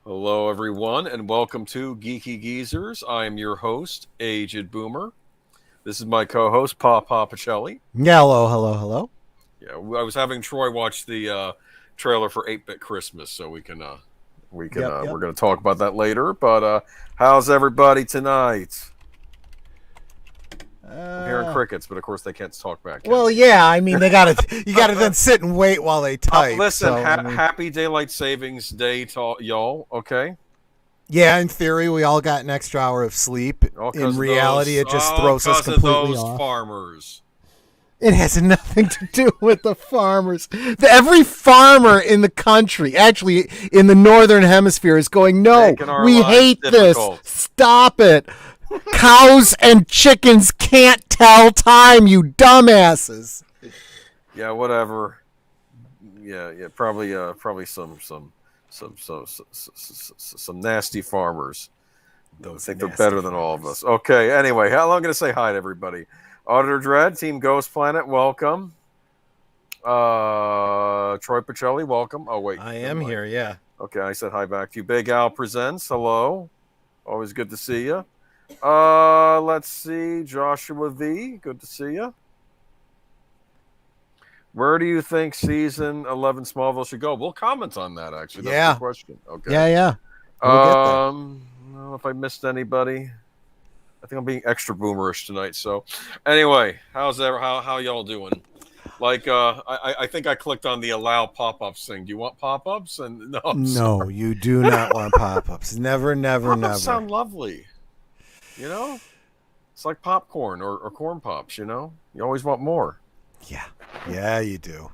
Hello, everyone, and welcome to Geeky Geezers. I am your host, Aged Boomer. This is my co-host, PaPa Pacelli. Yeah, hello. Yeah, I was having Troy watch the trailer for 8-Bit Christmas, so Yep. we're going to talk about that later. But how's everybody tonight? I'm hearing crickets, but of course they can't talk back. Well, yeah, I mean you gotta then sit and wait while they type. Listen, so, happy Daylight Savings Day to y'all. Okay. Yeah, in theory, we all got an extra hour of sleep. In reality, it just throws us completely off. Farmers. It has nothing to do with the farmers. Every farmer in the country, actually in the northern hemisphere, is going, no, we hate this. Stop it. Cows and chickens can't tell time, you dumbasses. Yeah, whatever. Yeah, probably some nasty farmers. I think they're better than all of us. Okay, anyway, how long am I going to say hi to everybody? Auditor Dread, Team Ghost Planet, welcome. Troy Pacelli, welcome. Oh, wait. I am here, yeah. Okay, I said hi back to you. Big Al Presents, hello. Always good to see you. Let's see. Joshua V, good to see you. Where do you think season 11 Smallville should go? We'll comment on that, actually. That's a good question. Okay. Yeah. I don't know if I missed anybody. I think I'm being extra boomerish tonight. So, anyway, how y'all doing? Like, I think I clicked on the allow pop-ups thing. Do you want pop-ups? And no, you do not want pop-ups. Never. Pop-ups sound lovely. You know, it's like popcorn or corn pops. You know, you always want more. Yeah, you do.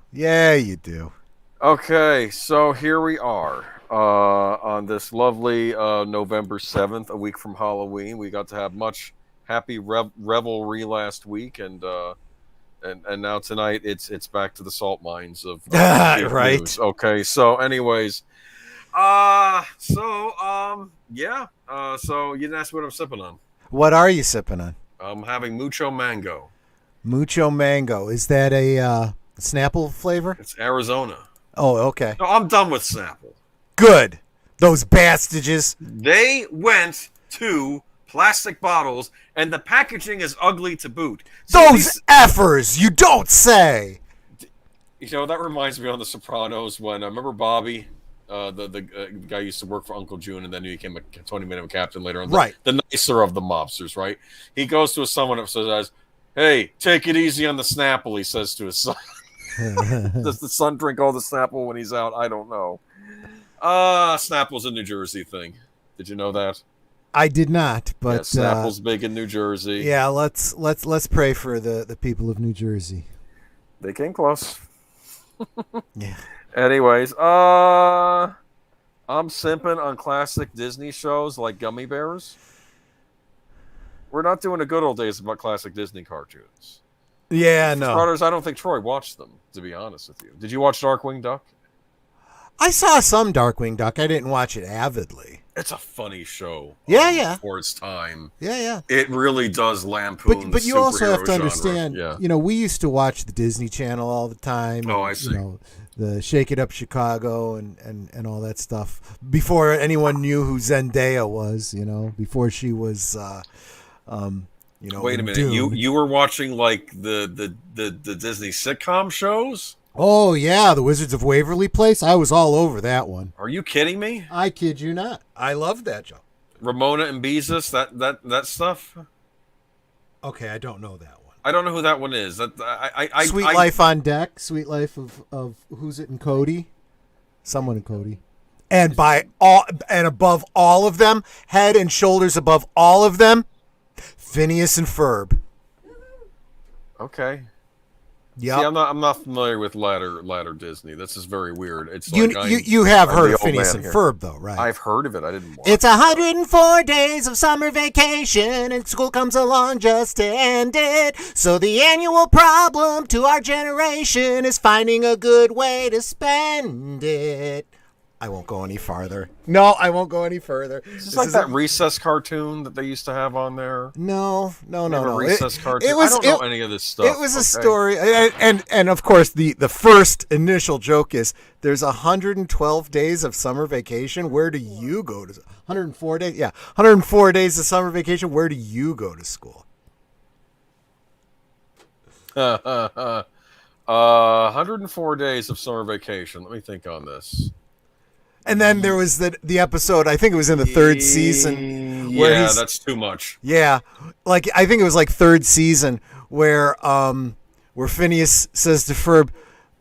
Okay, so here we are on this lovely November 7th, a week from Halloween. We got to have much happy revelry last week, and now tonight it's back to the salt mines of right. News. Okay, so anyways, so you didn't ask me what I'm sipping on. What are you sipping on? I'm having Mucho Mango. Mucho Mango. Is that a Snapple flavor? It's Arizona. Oh, okay. No, I'm done with Snapple. Good. Those bastages. They went to plastic bottles, and the packaging is ugly to boot. So those effers, you don't say. You know, that reminds me on The Sopranos when I remember Bobby, the guy used to work for Uncle June, and then he became a 20-minute captain later on. Right. The nicer of the mobsters, right? He goes to someone and says, "Hey, take it easy on the Snapple," he says to his son. Does the son drink all the Snapple when he's out? I don't know. Snapple's a New Jersey thing. Did you know that? I did not, but yeah, Snapple's big in New Jersey. Yeah, let's pray for the people of New Jersey. They came close. Yeah. Anyways, I'm simping on classic Disney shows like Gummy Bears. We're not doing the good old days about classic Disney cartoons. Yeah, no. Starters, I don't think Troy watched them, to be honest with you. Did you watch Darkwing Duck? I saw some Darkwing Duck. I didn't watch it avidly. It's a funny show. Yeah. For its time. Yeah. It really does lampoon But you also have to genre. understand, we used to watch the Disney Channel all the time. Oh, I see. The Shake It Up Chicago and all that stuff. Before anyone knew who Zendaya was, before she was... Wait a minute. You were watching like the Disney sitcom shows? Oh yeah, the Wizards of Waverly Place. I was all over that one. Are you kidding me? I kid you not. I loved that show. Ramona and Beezus, that stuff. Okay, I don't know that one. I don't know who that one is. Sweet Life on Deck. Sweet Life of who's it in Cody? Someone in Cody. And above all of them, head and shoulders above all of them, Phineas and Ferb. Okay. Yeah. See, I'm not familiar with latter Disney. This is very weird. It's you have heard of Phineas and Ferb though, right? I've heard of it. I didn't watch It's 104 days of summer vacation, and school comes along just to end it. So the annual problem to our generation is finding a good way to spend it. I won't go any farther. No, I won't go any further. Is this like that Recess cartoon that they used to have on there? No. Recess cartoon. I don't know any of this stuff. It was a story, and of course the first initial joke is there's 112 days of summer vacation. Where do you go to? 104 days. Yeah, 104 days of summer vacation. Where do you go to school? 104 days of summer vacation. Let me think on this. And then there was the episode, I think it was in the third season. Where that's too much. Yeah, like I think it was like third season where Phineas says to Ferb,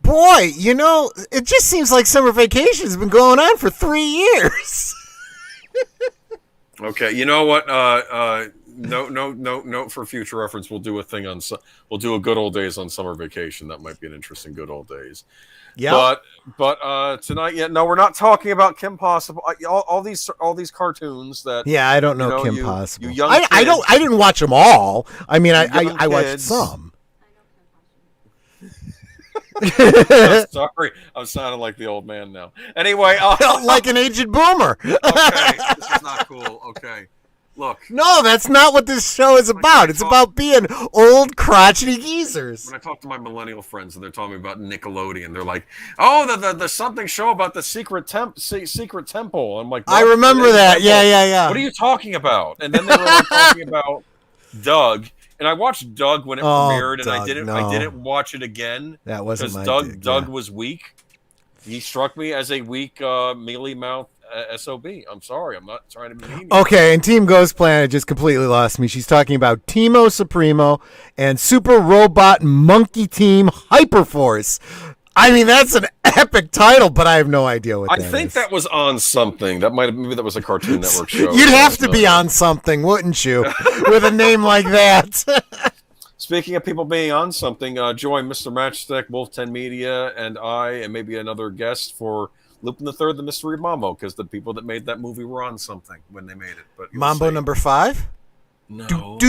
"Boy, it just seems like summer vacation's been going on for 3 years." Okay, you know what? No. For future reference, we'll do a thing we'll do a good old days on summer vacation. That might be an interesting good old days. Yeah, but tonight, we're not talking about Kim Possible. All these cartoons that. Yeah, I don't know Kim Possible. You young kids, I didn't watch them all. I mean, I watched some. Sorry, I'm sounding like the old man now. Anyway, like an aged boomer. Okay, this is not cool. Okay. Look. No, that's not what this show is about. It's about being old, crotchety geezers. When I talk to my millennial friends and they're talking about Nickelodeon, they're like, "Oh, the something show about the secret temple." I'm like, I remember that. Temple? Yeah. What are you talking about? And then they were like, talking about Doug, and I watched Doug when it premiered, and I didn't watch it again. That wasn't my Doug was weak. He struck me as a weak, mealy mouth. SOB. I'm sorry. I'm not trying to be mean. Okay, and Team Ghost Planet just completely lost me. She's talking about Timo Supremo and Super Robot Monkey Team Hyperforce. I mean, that's an epic title, but I have no idea what that is. I think that was on something. Maybe that was a Cartoon Network show. You'd have to be on something, wouldn't you? With a name like that. Speaking of people being on something, join Mr. Matchstick, Wolf 10 Media, and I, and maybe another guest for Lupin the Third, The Mystery of Mambo, because the people that made that movie were on something when they made it. But Mambo number 5? No.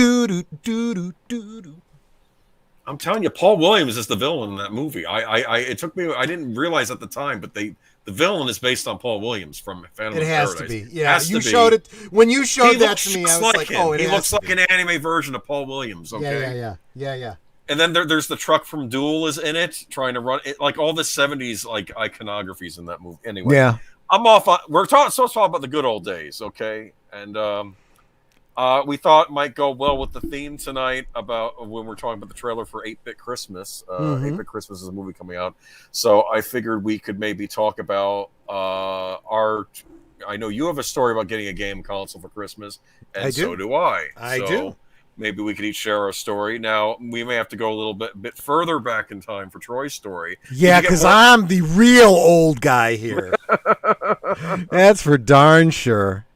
I'm telling you, Paul Williams is the villain in that movie. It took me. I didn't realize at the time, but the villain is based on Paul Williams from Phantom of Paradise. It has to be. Yeah, you showed it when you showed that to me. I was like, oh, he looks like an anime version of Paul Williams. Okay. Yeah. And then there's the truck from Duel is in it, trying to run it, like all the 70s like iconographies in that movie. Anyway, yeah, I'm off. We're talking about the good old days, okay? And we thought it might go well with the theme tonight about when we're talking about the trailer for 8-Bit Christmas. 8-Bit Christmas is a movie coming out, so I figured we could maybe talk about our. I know you have a story about getting a game console for Christmas, and so do I. I do. Maybe we could each share our story. Now, we may have to go a little bit further back in time for Troy's story. Yeah, because I'm the real old guy here. That's for darn sure.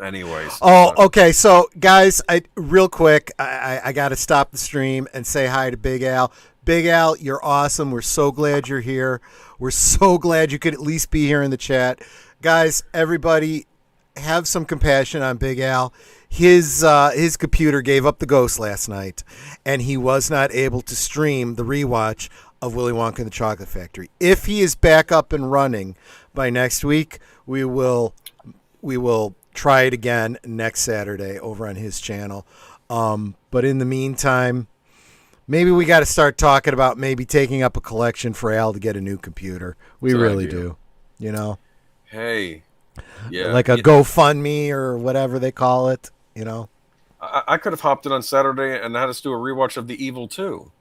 Anyways. Okay. So, guys, real quick, I got to stop the stream and say hi to Big Al. Big Al, you're awesome. We're so glad you're here. We're so glad you could at least be here in the chat. Guys, everybody, have some compassion on Big Al. His computer gave up the ghost last night, and he was not able to stream the rewatch of Willy Wonka and the Chocolate Factory. If he is back up and running by next week, we will try it again next Saturday over on his channel. But in the meantime, maybe we got to start talking about maybe taking up a collection for Al to get a new computer. We really do, Hey. Yeah, like a GoFundMe or whatever they call it, I could have hopped in on Saturday and had us do a rewatch of The Evil 2.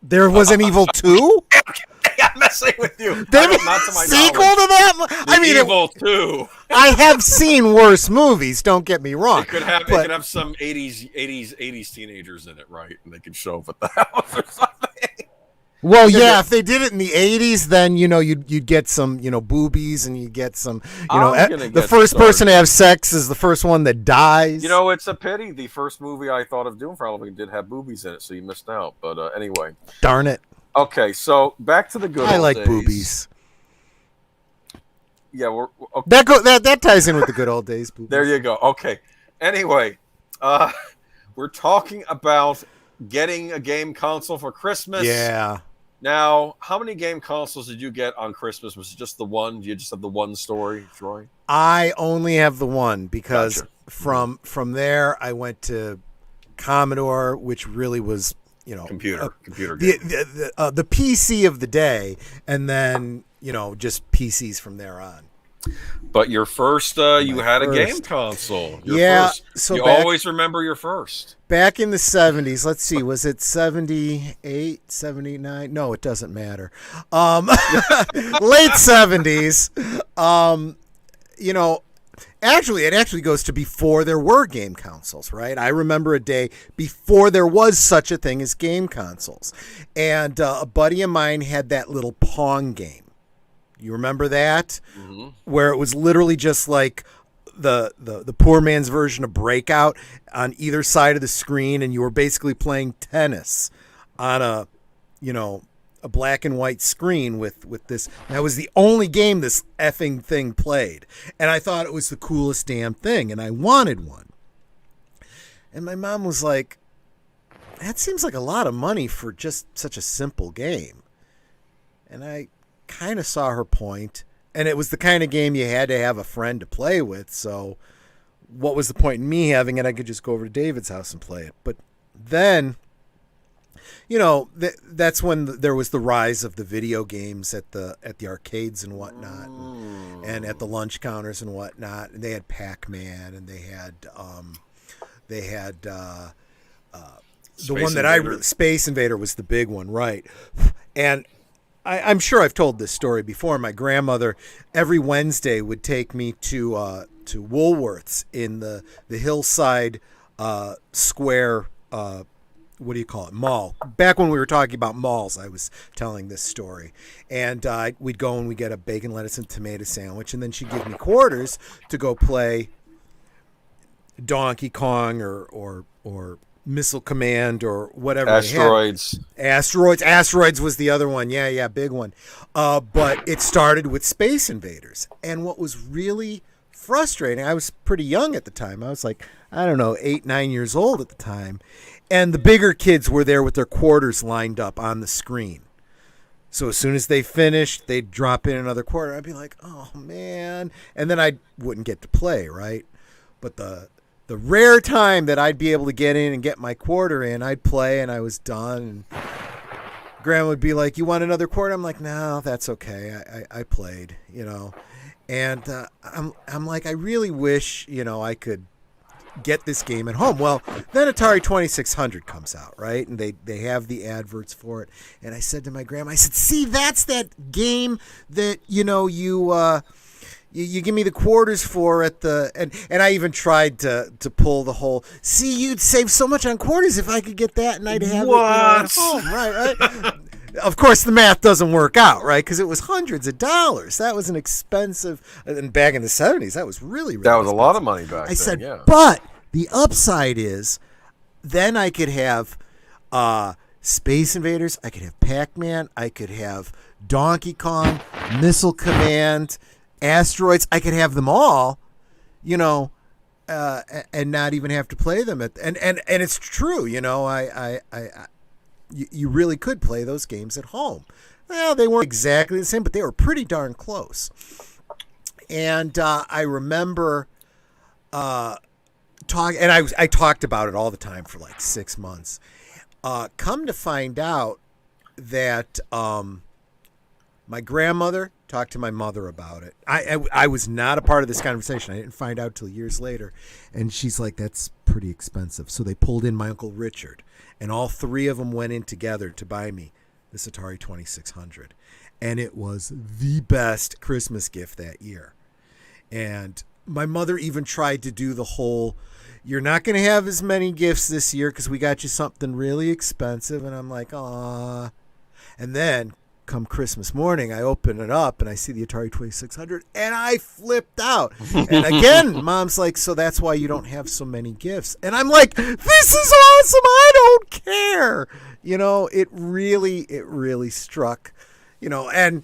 There was an Evil 2? I'm messing with you. There's a sequel to that? I mean, Evil 2. I have seen worse movies, don't get me wrong. It could have some 80s teenagers in it, right? And they could show up at the house or something. Well, yeah, if they did it in the 80s, then, you'd get some, boobies, and you'd get some, the first person to have sex is the first one that dies. It's a pity. The first movie I thought of doing for Halloween did have boobies in it, so you missed out. But anyway. Darn it. Okay, so back to the good old days. I like boobies. Yeah, okay. That ties in with the good old days. Boobies. There you go. Okay. Anyway, we're talking about getting a game console for Christmas. Yeah. Now, how many game consoles did you get on Christmas? Was it just the one? Do you just have the one story, Troy? I only have the one because Gotcha. from there I went to Commodore, which really was, Computer game. the PC of the day, and then just PCs from there on. But your first, you had a game console. Your first. So you always remember your first. Back in the 70s, let's see, was it 78, 79? No, it doesn't matter. Late 70s. Actually, it actually goes to before there were game consoles, right? I remember a day before there was such a thing as game consoles. And a buddy of mine had that little Pong game. You remember that? Mm-hmm. Where it was literally just like the poor man's version of Breakout on either side of the screen, and you were basically playing tennis on a black and white screen with this. That was the only game this effing thing played. And I thought it was the coolest damn thing, and I wanted one. And my mom was like, that seems like a lot of money for just such a simple game. And I kind of saw her point, and it was the kind of game you had to have a friend to play with, so what was the point in me having it? I could just go over to David's house and play it. But then, that's when there was the rise of the video games at the arcades and whatnot, and at the lunch counters and whatnot. And they had Pac-Man, and they had the one that Space Invader was the big one, right? And I'm sure I've told this story before. My grandmother every Wednesday would take me to Woolworths in the Hillside Square. What do you call it? Mall. Back when we were talking about malls, I was telling this story. And we'd go and we'd get a bacon, lettuce, and tomato sandwich, and then she'd give me quarters to go play Donkey Kong or Missile Command or whatever. Asteroids was the other one. Yeah, big one. But it started with Space Invaders. And what was really frustrating, I was pretty young at the time. I was like, 8, 9 years old at the time. And the bigger kids were there with their quarters lined up on the screen. So as soon as they finished, they'd drop in another quarter. I'd be like, oh, man. And then I wouldn't get to play, right? But the rare time that I'd be able to get in and get my quarter in, I'd play, and I was done. And Grandma would be like, you want another quarter? I'm like, no, that's okay. I played, And I'm like, I really wish, I could get this game at home. Well, then Atari 2600 comes out, right? And they have the adverts for it. And I said to my grandma, I said, see, that's that game that, you give me the quarters for at the and I even tried to pull the whole, see, you'd save so much on quarters if I could get that and I'd have it at home, right? Of course, the math doesn't work out, right? Because it was hundreds of dollars. That was an expensive, and back in the 70s, that was really that was expensive. A lot of money back then. I said, yeah. But the upside is, then I could have Space Invaders, I could have Pac-Man, I could have Donkey Kong, Missile Command, Asteroids. I could have them all, and not even have to play them. And it's true, you really could play those games at home. Well, they weren't exactly the same, but they were pretty darn close. And I remember I talked about it all the time for like 6 months. Come to find out that my grandmother talked to my mother about it. I was not a part of this conversation. I didn't find out till years later. And she's like, that's pretty expensive. So they pulled in my Uncle Richard. And all three of them went in together to buy me this Atari 2600. And it was the best Christmas gift that year. And my mother even tried to do the whole, you're not going to have as many gifts this year because we got you something really expensive. And I'm like, aw. And then come Christmas morning, I open it up and I see the Atari 2600 and I flipped out. And again, Mom's like, so that's why you don't have so many gifts. And I'm like, this is awesome. I don't care. It really struck, and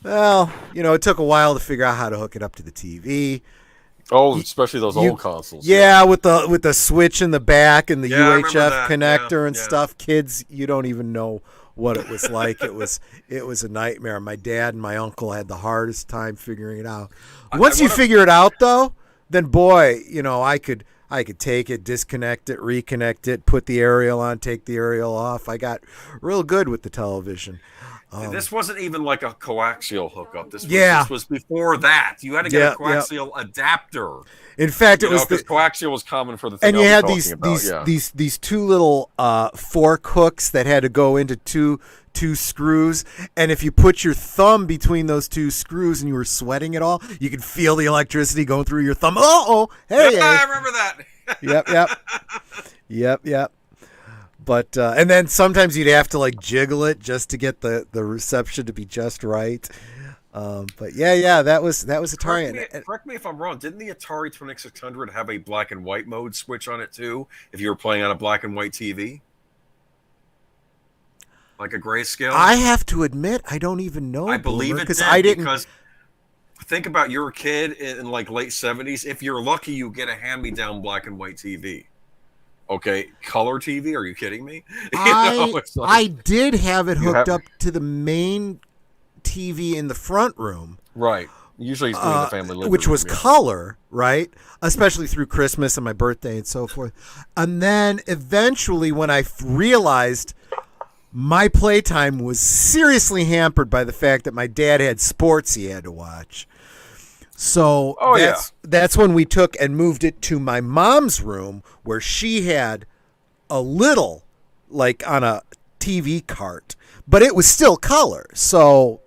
well, it took a while to figure out how to hook it up to the TV. Oh, especially those old consoles. Yeah, with the switch in the back and the UHF connector and stuff. Kids, you don't even know what it was like. It was a nightmare. My dad and my uncle had the hardest time figuring it out. Once you figure it out, though, then boy, I could take it, disconnect it, reconnect it, put the aerial on, take the aerial off. I got real good with the television. This wasn't even like a coaxial hookup. This was before that. You had to get a coaxial adapter. In fact, it was because coaxial was common for the thing. And you had these two little fork hooks that had to go into two screws, and if you put your thumb between those two screws and you were sweating it all, you could feel the electricity going through your thumb. Hey, I remember that. Yep. But and then sometimes you'd have to like jiggle it just to get the reception to be just right. But that was Atari. Correct me if I'm wrong. Didn't the Atari 2600 have a black and white mode switch on it too? If you were playing on a black and white TV, like a grayscale. I have to admit, I don't even know. I believe it did, I didn't. Because think about you're a kid in like late 70s. If you're lucky, you get a hand-me-down black and white TV. Okay, color TV? Are you kidding me? I did have it hooked up to the main TV in the front room. Right. Usually it's doing the family living which room, was color, right? Especially through Christmas and my birthday and so forth. And then eventually when I realized my playtime was seriously hampered by the fact that my dad had sports he had to watch. So that's when we took and moved it to my mom's room where she had a little, like on a TV cart, but it was still color. So,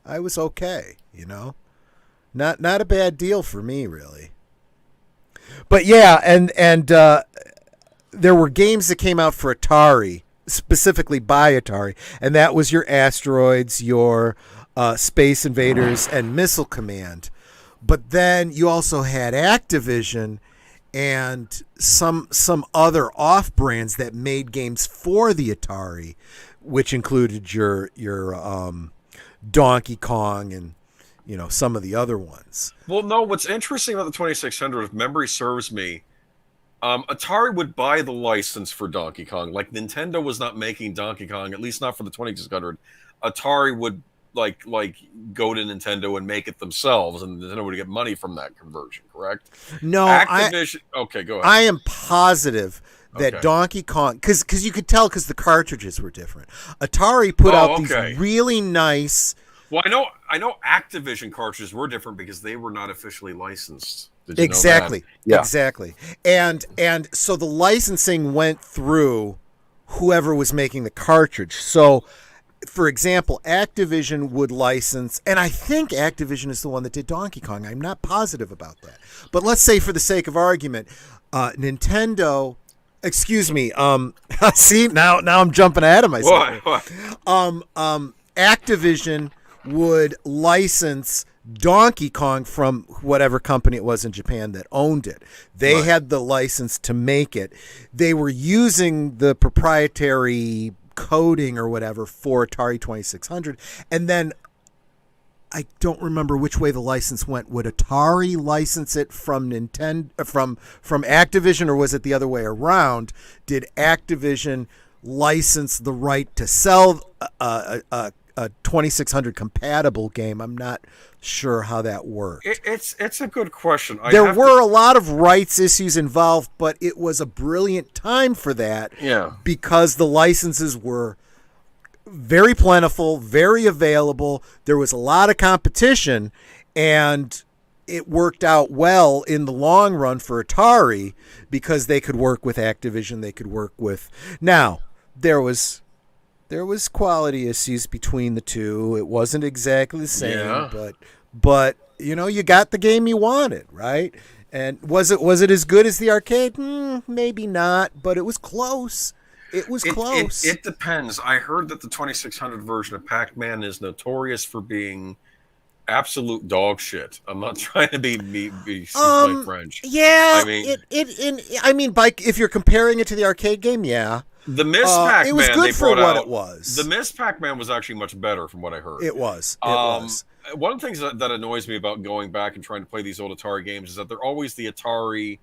I was okay, not a bad deal for me really. But and there were games that came out for Atari, specifically by Atari, and that was your Asteroids, your Space Invaders, and Missile Command. But then you also had Activision and some other off brands that made games for the Atari, which included your Donkey Kong and some of the other ones. Well, no, what's interesting about the 2600, if memory serves me, Atari would buy the license for Donkey Kong. Like Nintendo was not making Donkey Kong, at least not for the 2600. Atari would like go to Nintendo and make it themselves, and Nintendo would get money from that conversion. Correct? No, Activision. Okay, go ahead. I am positive that Donkey Kong, because you could tell because the cartridges were different. Atari put out these really nice. Well, I know Activision cartridges were different because they were not officially licensed. Did you exactly. know that? Yeah. Exactly. And so the licensing went through whoever was making the cartridge. So, for example, Activision would license, and I think Activision is the one that did Donkey Kong. I'm not positive about that. But let's say for the sake of argument, Nintendo, excuse me, see, now I'm jumping ahead of myself. What? Activision would license Donkey Kong from whatever company it was in Japan that owned it. They had the license to make it. They were using the proprietary coding or whatever for Atari 2600, and then I don't remember which way the license went. Would Atari license it from Nintendo, from Activision, or was it the other way around? Did Activision license the right to sell a 2600 compatible game? I'm not sure how that worked. It's a good question. There were a lot of rights issues involved, but it was a brilliant time for that. Yeah. Because the licenses were very plentiful, very available. There was a lot of competition, and it worked out well in the long run for Atari because they could work with Activision. They could work with. Now, there was quality issues between the two. It wasn't exactly the same, but you got the game you wanted, right? And was it as good as the arcade? Maybe not, but it was close. It was close. It depends. I heard that the 2600 version of Pac-Man is notorious for being absolute dog shit. I'm not trying to be excuse my French. Yeah, if you're comparing it to the arcade game, yeah. The Miss Pac-Man, it was good for what it was. The Miss Pac-Man was actually much better from what I heard. It was. One of the things that annoys me about going back and trying to play these old Atari games is that they're always the Atari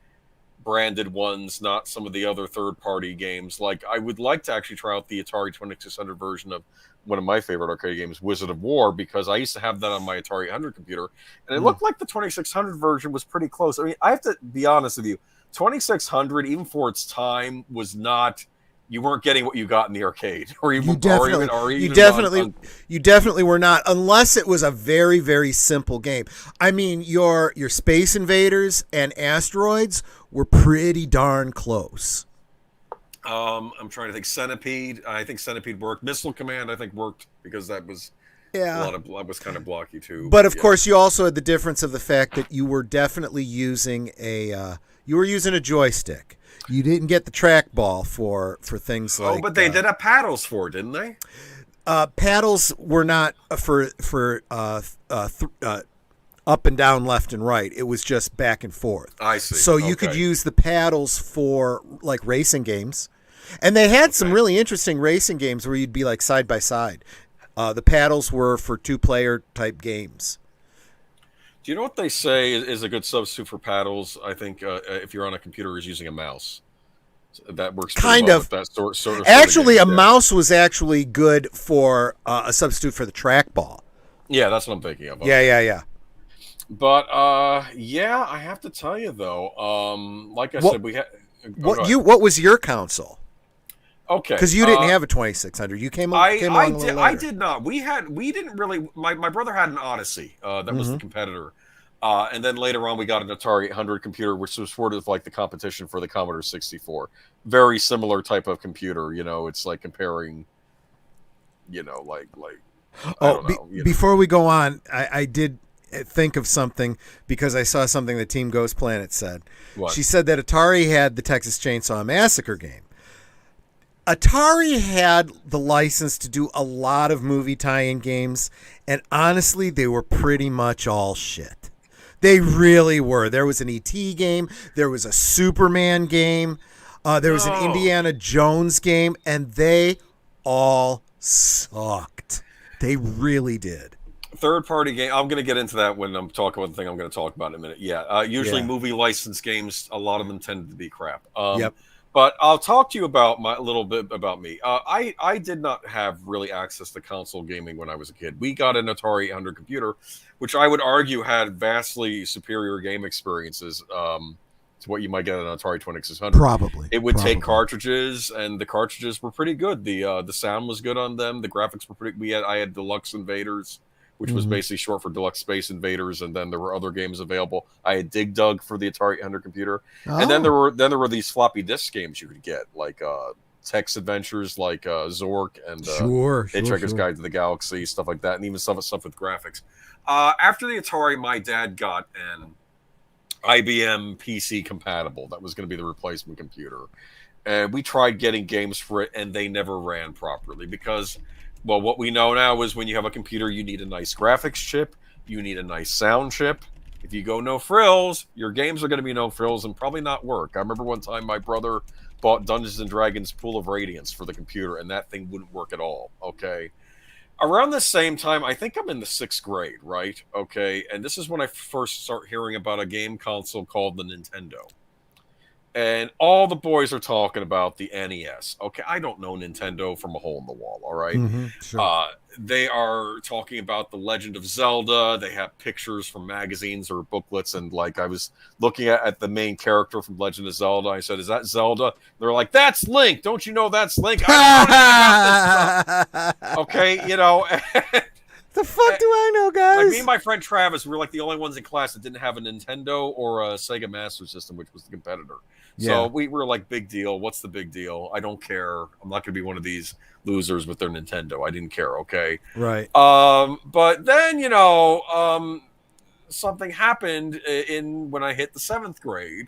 branded ones, not some of the other third-party games. Like, I would like to actually try out the Atari 2600 version of one of my favorite arcade games, Wizard of War, because I used to have that on my Atari 800 computer, and it looked like the 2600 version was pretty close. I mean, I have to be honest with you, 2600, even for its time, was not. You weren't getting what you got in the arcade, you definitely were not, unless it was a very, very simple game. I mean, your Space Invaders and Asteroids were pretty darn close. I'm trying to think. Centipede. I think Centipede worked. Missile Command, I think, worked because that was that was kind of blocky too. But of course, you also had the difference of the fact that you were definitely using a joystick. You didn't get the trackball for things like. Oh, but they did have paddles for it, didn't they? Paddles were not for up and down, left and right. It was just back and forth. I see. So you could use the paddles for like racing games. And they had some really interesting racing games where you'd be like side by side. The paddles were for 2-player type games. Do you know what they say is a good substitute for paddles? I think if you're on a computer, is using a mouse. That works kind well of. With that sort of actually, a mouse was actually good for a substitute for the trackball. Yeah, that's what I'm thinking of. Yeah. But yeah, I have to tell you though, like I said, we had. What was your console? Okay, because you didn't have a 2600. You came along a little later. I did not. We didn't really. My brother had an Odyssey. That was the competitor. And then later on, we got an Atari 800 computer, which was sort of like the competition for the Commodore 64. Very similar type of computer. You know, it's like comparing. You know, like. Before we go on, I did think of something because I saw something that Team Ghost Planet said. What? She said that Atari had the Texas Chainsaw Massacre game. Atari had the license to do a lot of movie tie-in games, and honestly, they were pretty much all shit. They really were. There was an E.T. game. There was a Superman game. There was an Indiana Jones game, and they all sucked. They really did. Third-party game. I'm going to get into that when I'm talking about the thing I'm going to talk about in a minute. Yeah, usually movie license games, a lot of them tend to be crap. Yep. But I'll talk to you about a little bit about me. I did not have really access to console gaming when I was a kid. We got an Atari 800 computer, which I would argue had vastly superior game experiences to what you might get on an Atari 2600. Probably. It would take cartridges, and the cartridges were pretty good. The sound was good on them. The graphics were pretty. I had Deluxe Invaders, which was basically short for Deluxe Space Invaders, and then there were other games available. I had Dig Dug for the Atari 800 computer, and then there were these floppy disk games you could get, like text adventures, like Zork and Hitchhiker's Guide to the Galaxy, stuff like that, and even stuff with graphics. After the Atari, my dad got an IBM PC compatible. That was going to be the replacement computer, and we tried getting games for it, and they never ran properly because. Well, what we know now is when you have a computer, you need a nice graphics chip, you need a nice sound chip. If you go no frills, your games are going to be no frills and probably not work. I remember one time my brother bought Dungeons & Dragons Pool of Radiance for the computer, and that thing wouldn't work at all, okay? Around the same time, I think I'm in the 6th grade, right? Okay, and this is when I first start hearing about a game console called the Nintendo. And all the boys are talking about the NES. Okay, I don't know Nintendo from a hole in the wall, all right? Sure. They are talking about The Legend of Zelda. They have pictures from magazines or booklets. And, like, I was looking at the main character from Legend of Zelda. I said, is that Zelda? They're like, that's Link. Don't you know that's Link? I don't know about this stuff. Okay, you know. The fuck do I know, guys? Like me and my friend Travis, we were like the only ones in class that didn't have a Nintendo or a Sega Master System, which was the competitor. So we were like, big deal. What's the big deal? I don't care. I'm not going to be one of these losers with their Nintendo. I didn't care, okay? Right. But then, you know, something happened when I hit the 7th grade.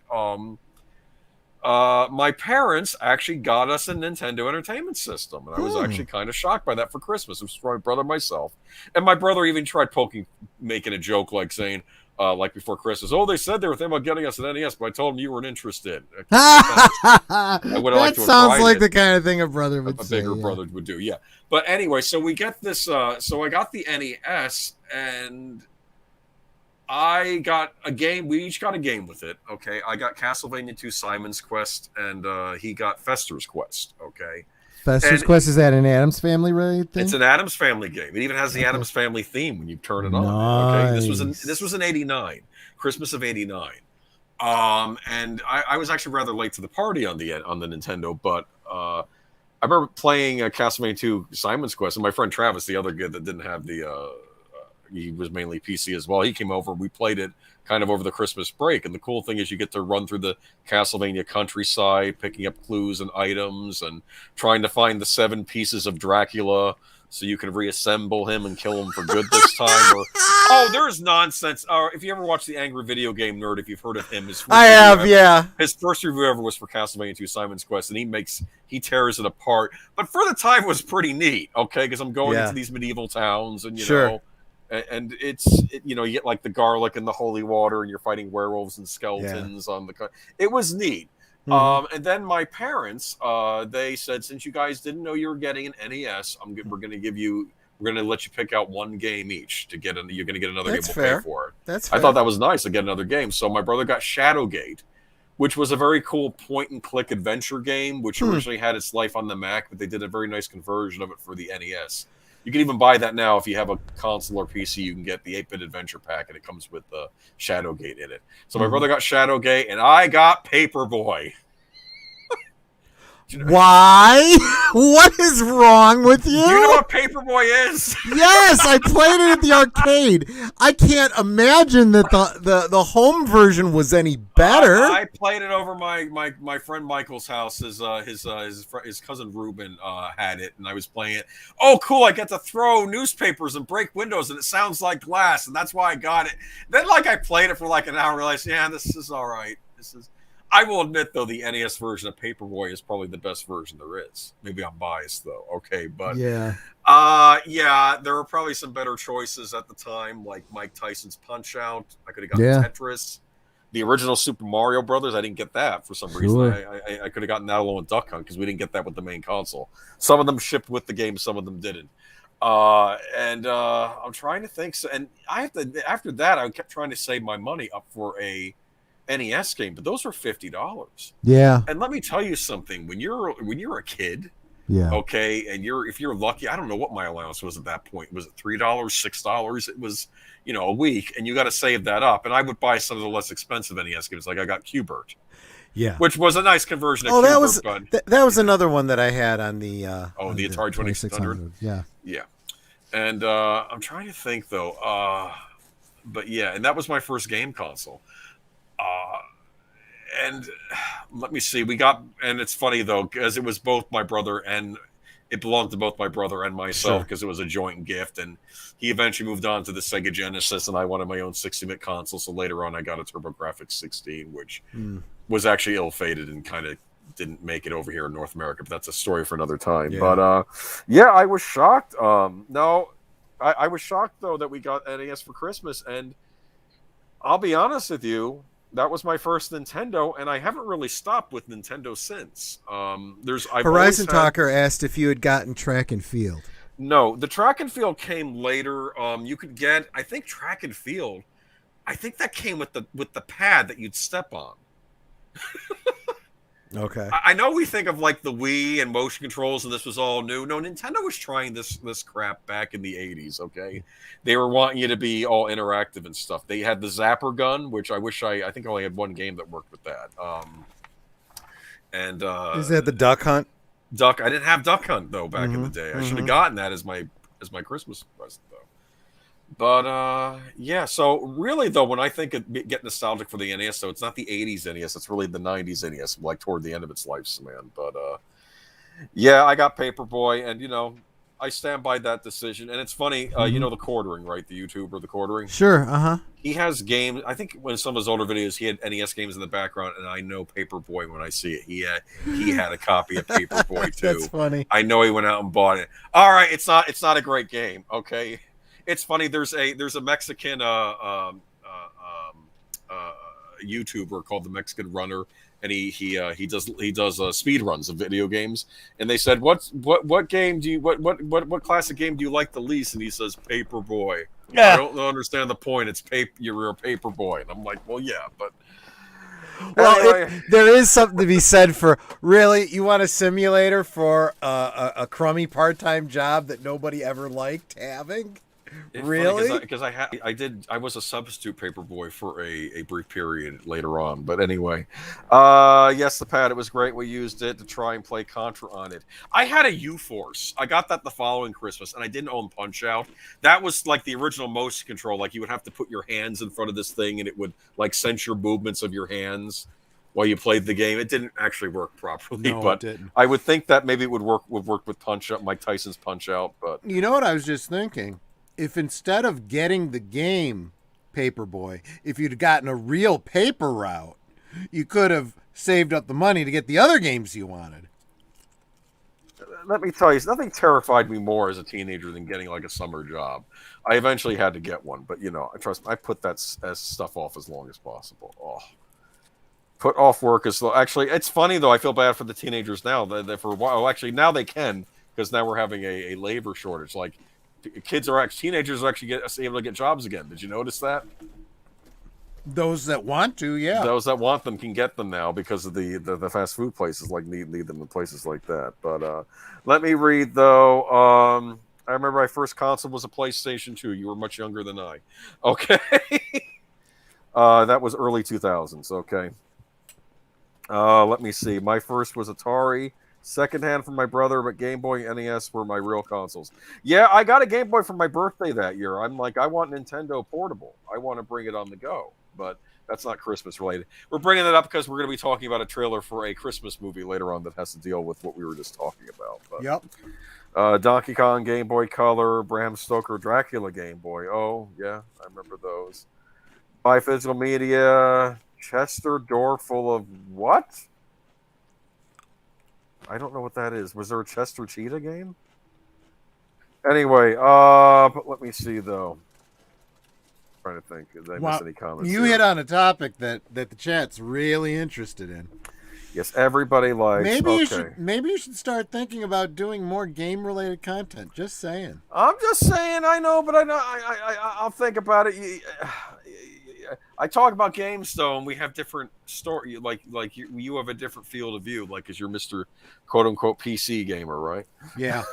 My parents actually got us a Nintendo Entertainment System, and I was actually kind of shocked by that for Christmas. It was for my brother and myself. And my brother even tried making a joke, like saying, like before Christmas, oh, they said they were thinking about getting us an NES, but I told them you weren't interested. That sounds like the kind of thing a brother would say. A bigger brother would do, yeah. But anyway, so we get this, so I got the NES, and I got a game. We each got a game with it. Okay, I got Castlevania 2 Simon's Quest, and he got Fester's Quest. Okay, Fester's and Quest, is that an Addams Family related thing? it's an Addams Family game. It even has the Addams Family theme when you turn it on. Okay, this was in '89, Christmas of '89. And I was actually rather late to the party on the Nintendo, but I remember playing Castlevania 2 Simon's Quest, and my friend Travis, the other kid that didn't have he was mainly PC as well. He came over. We played it kind of over the Christmas break. And the cool thing is you get to run through the Castlevania countryside, picking up clues and items and trying to find the 7 pieces of Dracula so you can reassemble him and kill him for good this time. Or, there's nonsense. If you ever watch the Angry Video Game Nerd, if you've heard of him, yeah. His first review ever was for Castlevania 2 Simon's Quest, and he tears it apart. But for the time, it was pretty neat, okay? Because I'm going into these medieval towns, and you know. And you get like the garlic and the holy water, and you're fighting werewolves and skeletons on the. It was neat. Mm-hmm. And then my parents, they said, since you guys didn't know you were getting an NES, we're going to let you pick out one game each to get. You're going to get another game. We'll pay for it. That's fair. I thought that was nice to get another game. So my brother got Shadowgate, which was a very cool point-and-click adventure game, which originally had its life on the Mac, but they did a very nice conversion of it for the NES. You can even buy that now if you have a console or PC. You can get the 8-bit adventure pack, and it comes with Shadowgate in it. So my brother got Shadowgate, and I got Paperboy. Why? What is wrong with you? Do you know what Paperboy is? Yes, I played it at the arcade. I can't imagine that the home version was any better. I played it over my friend Michael's house. His cousin Ruben had it, and I was playing it. Oh, cool! I get to throw newspapers and break windows, and it sounds like glass, and that's why I got it. Then, I played it for like an hour, and realized, this is all right. I will admit, though, the NES version of Paperboy is probably the best version there is. Maybe I'm biased, though. Okay, but there were probably some better choices at the time, like Mike Tyson's Punch-Out. I could have gotten Tetris. The original Super Mario Brothers, I didn't get that for some reason. I could have gotten that along with Duck Hunt because we didn't get that with the main console. Some of them shipped with the game, some of them didn't. And I'm trying to think. And after that, I kept trying to save my money up for a NES game, but those were $50. Yeah. And let me tell you something. When you're a kid, okay, and if you're lucky, I don't know what my allowance was at that point. Was it $3, $6? It was, a week, and you got to save that up. And I would buy some of the less expensive NES games, like I got Q*bert. Yeah. Which was a nice conversion of Q*bert. That was another one that I had on the the Atari 2600. Yeah. Yeah. And I'm trying to think though. But yeah, and that was my first game console. And let me see, and it's funny though, because it was both my brother and it belonged to both my brother and myself because it was a joint gift. And he eventually moved on to the Sega Genesis, and I wanted my own 60-bit console. So later on, I got a TurboGrafx 16, which was actually ill-fated and kind of didn't make it over here in North America. But that's a story for another time. Yeah. But I was shocked. I was shocked though that we got NES for Christmas, and I'll be honest with you. That was my first Nintendo, and I haven't really stopped with Nintendo since. Horizon Talker asked if you had gotten Track and Field. No, the Track and Field came later. You could get, I think, Track and Field. I think that came with the pad that you'd step on. Okay. I know we think of like the Wii and motion controls, and this was all new. No, Nintendo was trying this crap back in the 80s, okay? They were wanting you to be all interactive and stuff. They had the Zapper gun, which I think I only had one game that worked with that. Is that the Duck Hunt? I didn't have Duck Hunt, though, back in the day. I should have gotten that as my Christmas present, though. But, so really, though, when I think of get nostalgic for the NES, so it's not the 80s NES, it's really the 90s NES, like toward the end of its lifespan. But, I got Paperboy, and, I stand by that decision. And it's funny, the Quartering, right? The YouTuber, the Quartering? Sure, He has games, I think in some of his older videos, he had NES games in the background, and I know Paperboy when I see it. He had a copy of Paperboy, too. That's funny. I know he went out and bought it. All right, it's not a great game, okay? It's funny. There's a Mexican YouTuber called the Mexican Runner, and he does speed runs of video games. And they said, what game do you what classic game do you like the least? And he says Paperboy. Yeah. I don't understand the point. It's you're a paper boy, and I'm like, well, yeah, but. Well, anyway. there is something to be said for really. You want a simulator for a crummy part-time job that nobody ever liked having? It's really? Because I was a substitute paper boy for a brief period later on. But anyway, yes, the pad, it was great. We used it to try and play Contra on it. I had a U-Force. I got that the following Christmas, and I didn't own Punch-Out. That was like the original motion control. Like you would have to put your hands in front of this thing, and it would like sense your movements of your hands while you played the game. It didn't actually work properly, No, but it didn't. I would think that maybe it would work with Punch-Out, Mike Tyson's Punch-Out. But you know what I was just thinking? If instead of getting the game Paperboy, if you'd gotten a real paper route, you could have saved up the money to get the other games you wanted. Let me tell you, nothing terrified me more as a teenager than getting like a summer job. I eventually had to get one, but trust me, I put that stuff off as long as possible. Oh, put off work as actually. It's funny though. I feel bad for the teenagers now. That for a while, actually, now they can because now we're having a labor shortage. Like. Teenagers are actually able to get jobs again. Did you notice that? Those that want to, yeah. Those that want them can get them now because of the fast food places like need them in places like that. But let me read though. I remember my first console was a PlayStation 2. You were much younger than I. Okay. That was early 2000s. Okay. Let me see. My first was Atari. Secondhand from my brother, but Game Boy and NES were my real consoles. Yeah, I got a Game Boy for my birthday that year. I'm like, I want Nintendo Portable. I want to bring it on the go, but that's not Christmas related. We're bringing that up because we're going to be talking about a trailer for a Christmas movie later on that has to deal with what we were just talking about. But, yep. Donkey Kong Game Boy Color, Bram Stoker Dracula Game Boy. Oh, yeah, I remember those. By Physical Media, Chester door full of what? I don't know what that is. Was there a Chester Cheetah game? Anyway, but let me see though. I'm trying to think. Did I miss any comments? You hit on a topic that the chat's really interested in. Yes, everybody likes. Maybe you should start thinking about doing more game related content. Just saying. I'm just saying. I know, but I'll think about it. I talk about games though, and we have different story. Like you have a different field of view, like because you're Mr. quote unquote PC gamer, right? Yeah.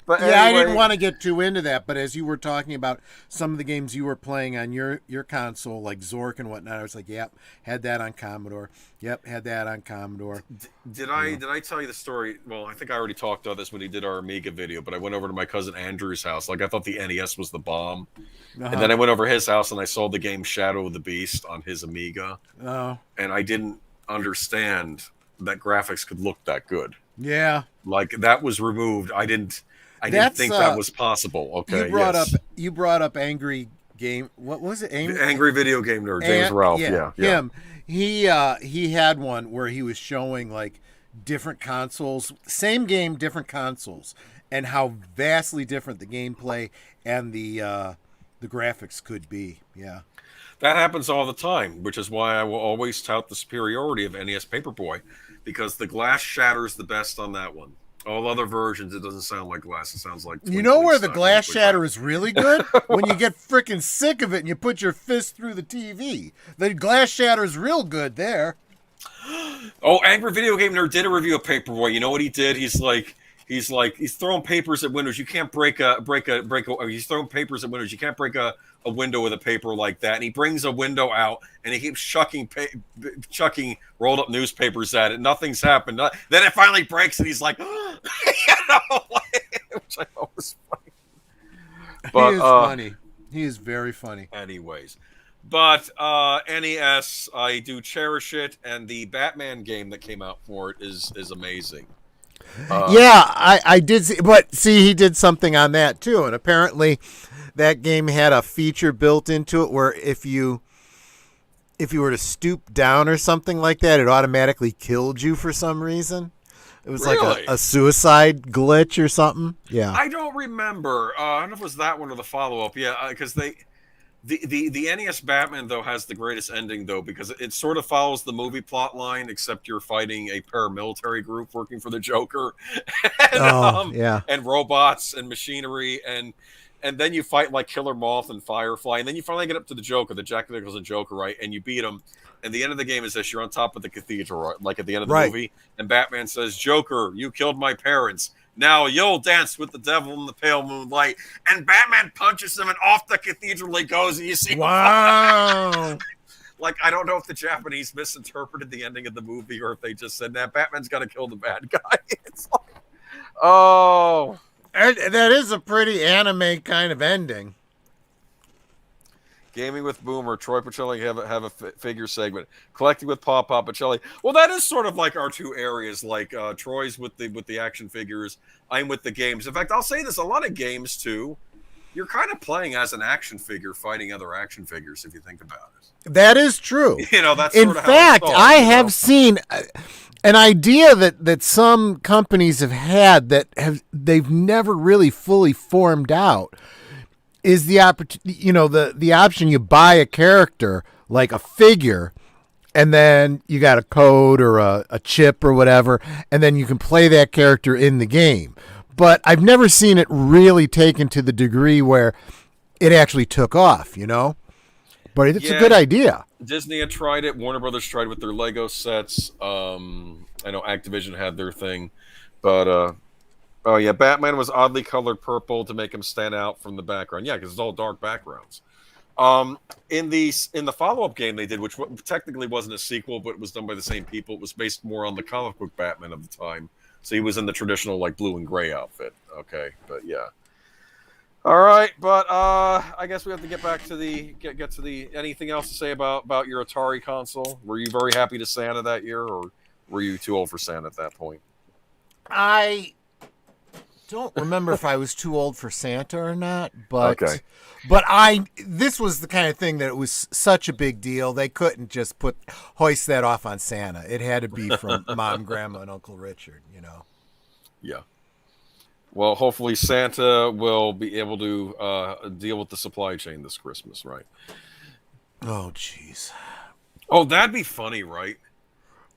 But yeah, anyway, I didn't want to get too into that, but as you were talking about some of the games you were playing on your console, like Zork and whatnot, I was like, yep, had that on Commodore. Yep, had that on Commodore. Did I tell you the story? Well, I think I already talked about this when he did our Amiga video, but I went over to my cousin Andrew's house. Like I thought the NES was the bomb. And then I went over his house and I saw the game Shadow of the Beast on his Amiga. Oh. And I didn't understand that graphics could look that good. Yeah. Like that was removed. I didn't think that was possible. Okay. You brought up Angry Game. What was it? Angry Video Game Nerd, James Ralph. Yeah. Him. He had one where he was showing like different consoles, same game, different consoles, and how vastly different the gameplay and the graphics could be. Yeah. That happens all the time, which is why I will always tout the superiority of NES Paperboy, because the glass shatters the best on that one. All other versions, it doesn't sound like glass. It sounds like... You know where the glass shatter is really good? When you get freaking sick of it and you put your fist through the TV. The glass shatter is real good there. Oh, Angry Video Game Nerd did a review of Paperboy. You know what he did? He's throwing papers at windows. You can't he's throwing papers at windows. You can't break a window with a paper like that. And he brings a window out and he keeps chucking rolled up newspapers at it. Nothing's happened. Then it finally breaks and he's like, which I thought was funny. But, he is funny. He is very funny. Anyways. But NES, I do cherish it, and the Batman game that came out for it is amazing. Yeah, I did see, but see, he did something on that too, and apparently that game had a feature built into it where if you were to stoop down or something like that, it automatically killed you for some reason. It was really? Like a suicide glitch or something. Yeah, I don't remember. I don't know if it was that one or the follow-up. Yeah, because The NES Batman though has the greatest ending though, because it sort of follows the movie plot line, except you're fighting a paramilitary group working for the Joker, and, Oh, yeah. and robots and machinery, and then you fight like Killer Moth and Firefly, and then you finally get up to the Joker, the Jack Nicholson Joker, right? And you beat him. And the end of the game is this: you're on top of the cathedral, right? Like at the end of the movie, and Batman says, "Joker, you killed my parents. Now you'll dance with the devil in the pale moonlight." And Batman punches him, and off the cathedral he goes, and you see. Wow. Like, I don't know if the Japanese misinterpreted the ending of the movie or if they just said, "Nah, Batman's got to kill the bad guy." It's like, oh. And that is a pretty anime kind of ending. Gaming with Boomer, Troy Pacelli have a figure segment. Collecting with PaPa Pacelli. Well, that is sort of like our two areas. Like Troy's with the action figures. I'm with the games. In fact, I'll say this: a lot of games too, you're kind of playing as an action figure, fighting other action figures. If you think about it, that is true. You know, that's in sort of fact, how it's I have seen an idea that some companies have had that they've never really fully formed out. Is the the option you buy a character like a figure, and then you got a code or a chip or whatever, and then you can play that character in the game. But I've never seen it really taken to the degree where it actually took off, But it's a good idea. Disney had tried it. Warner Brothers tried with their Lego sets. I know Activision had their thing, but oh yeah, Batman was oddly colored purple to make him stand out from the background. Yeah, because it's all dark backgrounds. In the follow-up game they did, which technically wasn't a sequel, but it was done by the same people. It was based more on the comic book Batman of the time, so he was in the traditional like blue and gray outfit. Okay, but yeah. All right, but I guess we have to get back to get to the. Anything else to say about your Atari console? Were you very happy to Santa that year, or were you too old for Santa at that point? I don't remember if I was too old for Santa or not, but okay. But this was the kind of thing that it was such a big deal. They couldn't just hoist that off on Santa. It had to be from Mom, Grandma, and Uncle Richard, Yeah. Well, hopefully Santa will be able to deal with the supply chain this Christmas, right? Oh, jeez. Oh, that'd be funny, right?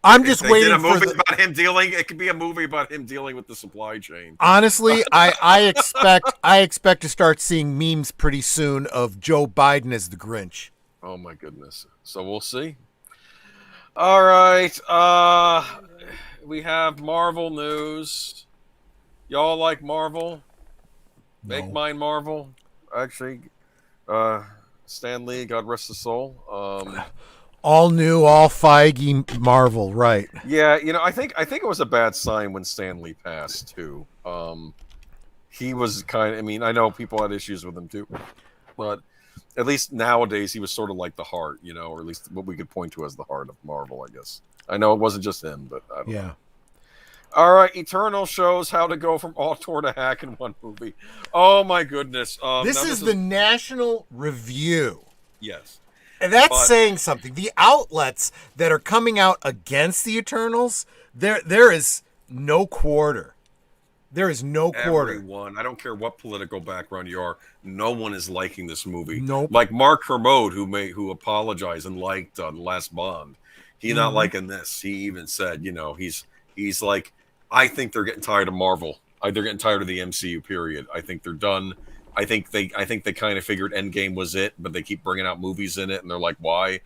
I'm just waiting for a movie about him dealing. It could be a movie about him dealing with the supply chain. Honestly, I expect to start seeing memes pretty soon of Joe Biden as the Grinch. Oh my goodness! So we'll see. All right, we have Marvel news. Y'all like Marvel? No. Make mine Marvel. Actually, Stan Lee, God rest his soul. All new, all Feige Marvel, right? Yeah, I think it was a bad sign when Stan Lee passed too. He was kind of. I mean, I know people had issues with him too, but at least nowadays he was sort of like the heart, or at least what we could point to as the heart of Marvel, I guess. I know it wasn't just him, but I don't know. All right, Eternal shows how to go from auteur to hack in one movie. Oh my goodness! This is the National Review. Yes. And that's saying something. The outlets that are coming out against the Eternals, there is no quarter. There is no quarter. Everyone, I don't care what political background you are, no one is liking this movie. Nope. Like Mark Kermode, who apologized and liked Last Bond. He's not liking this. He even said, he's like, I think they're getting tired of Marvel. They're getting tired of the MCU. Period. I think they're done. I think they kind of figured Endgame was it, but they keep bringing out movies in it, and they're like, why?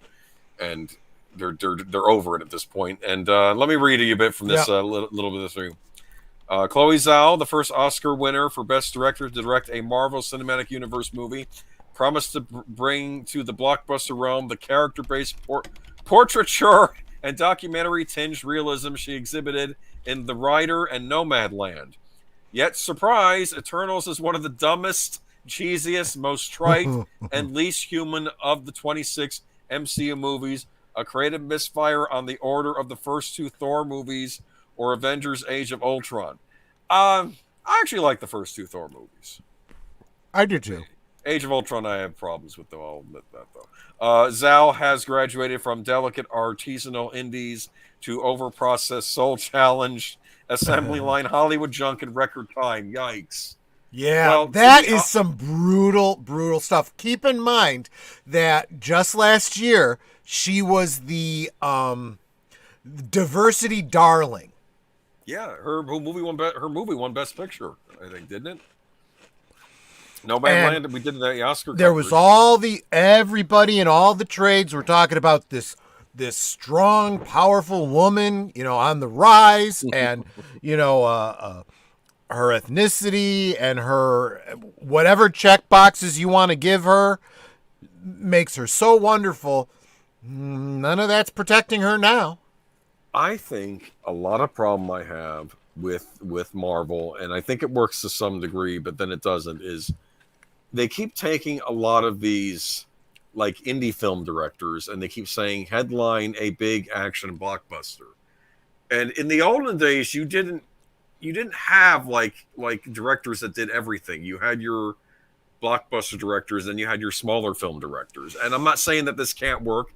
And they're over it at this point. And let me read you a bit from this little bit of this thing. Chloe Zhao, the first Oscar winner for Best Director to direct a Marvel Cinematic Universe movie, promised to bring to the blockbuster realm the character-based portraiture and documentary-tinged realism she exhibited in The Rider and Nomadland. Yet, surprise, Eternals is one of the dumbest, cheesiest, most trite, and least human of the 26 MCU movies, a creative misfire on the order of the first two Thor movies or Avengers Age of Ultron. I actually like the first two Thor movies. I do too. Age of Ultron I have problems with, though. I'll admit that, though. Zhao has graduated from delicate artisanal indies to over-processed, soul-challenged, assembly line Hollywood junk in record time. Yikes. Yeah, well, that is some brutal stuff. Keep in mind that just last year she was the diversity darling. Yeah, her movie won Best Picture, I think, didn't it? Nomadland. We did the Oscar there was coverage. everybody in all the trades were talking about this strong, powerful woman, on the rise, and her ethnicity and her whatever check boxes you want to give her makes her so wonderful. None of that's protecting her now. I think a lot of problem I have with Marvel, and I think it works to some degree, but then it doesn't, is they keep taking a lot of these like indie film directors and they keep saying headline a big action blockbuster. And in the olden days, you didn't have like directors that did everything. You had your blockbuster directors and you had your smaller film directors. And I'm not saying that this can't work.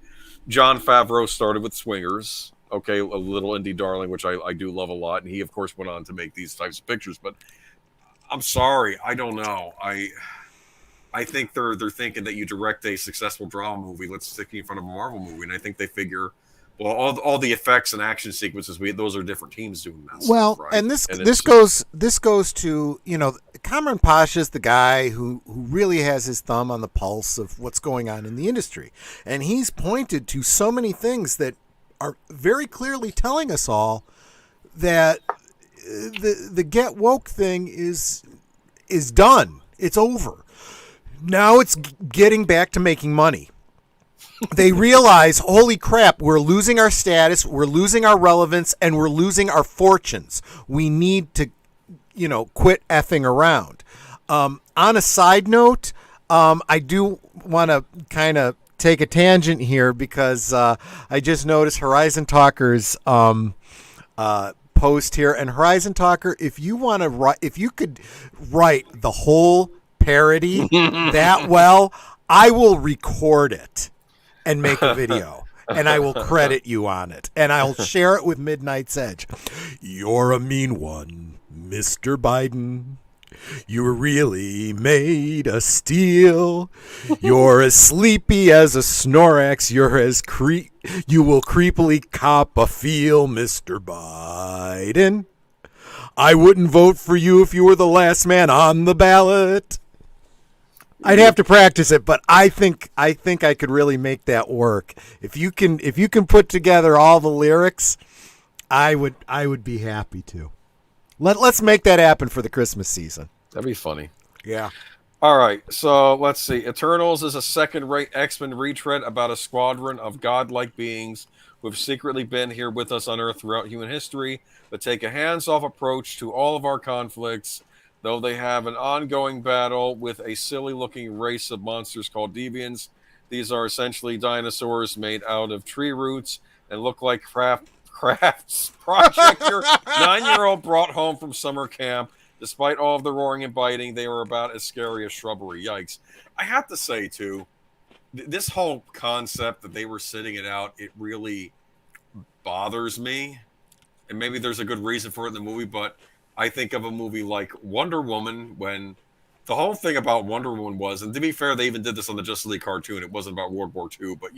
Jon Favreau started with Swingers, okay, a little indie darling, which I do love a lot, and he of course went on to make these types of pictures. But I'm sorry, I don't know. I think they're thinking that you direct a successful drama movie, let's stick you in front of a Marvel movie, and I think they figure, well, all the effects and action sequences, those are different teams doing that. Well, stuff, right? and this goes to Cameron Pasha is the guy who really has his thumb on the pulse of what's going on in the industry, and he's pointed to so many things that are very clearly telling us all that the get woke thing is done. It's over. Now it's getting back to making money. They realize, holy crap, we're losing our status, we're losing our relevance, and we're losing our fortunes. We need to, quit effing around. On a side note, I do want to kind of take a tangent here because I just noticed Horizon Talker's post here. And Horizon Talker, if you could write the whole parody that well, I will record it and make a video, and I will credit you on it, and I'll share it with Midnight's Edge. You're a mean one, Mr. Biden. You were really made of steel. You're as sleepy as a Snorlax. You will creepily cop a feel, Mr. Biden. I wouldn't vote for you if you were the last man on the ballot. I'd have to practice it, but I think I could really make that work. If you can put together all the lyrics, I would be happy to. Let's make that happen for the Christmas season. That'd be funny. Yeah. All right, so let's see. Eternals is a second-rate X-Men retread about a squadron of godlike beings who have secretly been here with us on Earth throughout human history, but take a hands-off approach to all of our conflicts. Though they have an ongoing battle with a silly-looking race of monsters called deviants. These are essentially dinosaurs made out of tree roots and look like crafts project your 9-year-old brought home from summer camp. Despite all of the roaring and biting, they were about as scary as shrubbery. Yikes. I have to say, too, this whole concept that they were sitting it out, it really bothers me. And maybe there's a good reason for it in the movie, but I think of a movie like Wonder Woman, when the whole thing about Wonder Woman was, and to be fair, they even did this on the Justice League cartoon. It wasn't about World War II, but,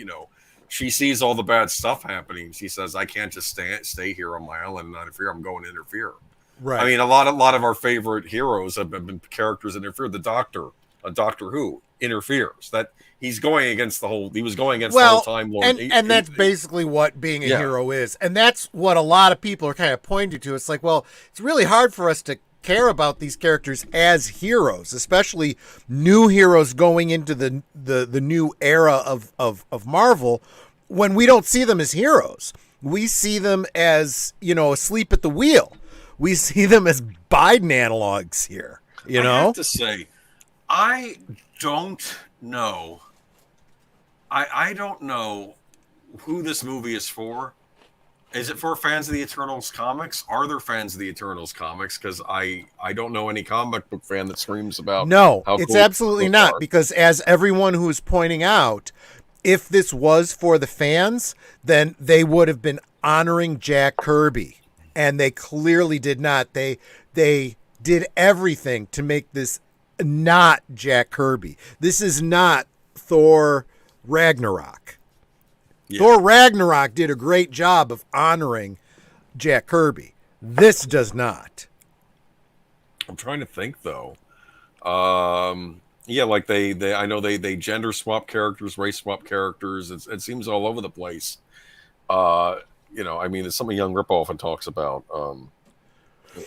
she sees all the bad stuff happening. She says, I can't just stay here on my island and not interfere. I'm going to interfere. Right. I mean, a lot of our favorite heroes have been characters that interfere. The Doctor, on Doctor Who, interferes. That he was going against the whole Time Lord. And that's basically what being a hero is. And that's what a lot of people are kind of pointing to. It's like, well, it's really hard for us to care about these characters as heroes, especially new heroes going into the new era of Marvel, when we don't see them as heroes. We see them as, asleep at the wheel. We see them as Biden analogs here, I have to say, I don't know. I don't know who this movie is for. Is it for fans of the Eternals comics? Are there fans of the Eternals comics? Because I don't know any comic book fan that screams about. No, it's cool absolutely not. Because as everyone who's pointing out, if this was for the fans, then they would have been honoring Jack Kirby. And they clearly did not. They did everything to make this not Jack Kirby. This is not Thor Ragnarok. Yeah. Thor Ragnarok did a great job of honoring Jack Kirby. This does not. I'm trying to think though. Yeah, like they I know they gender swap characters, race swap characters. It seems all over the place. You know, I mean, it's something Young Rip often talks about.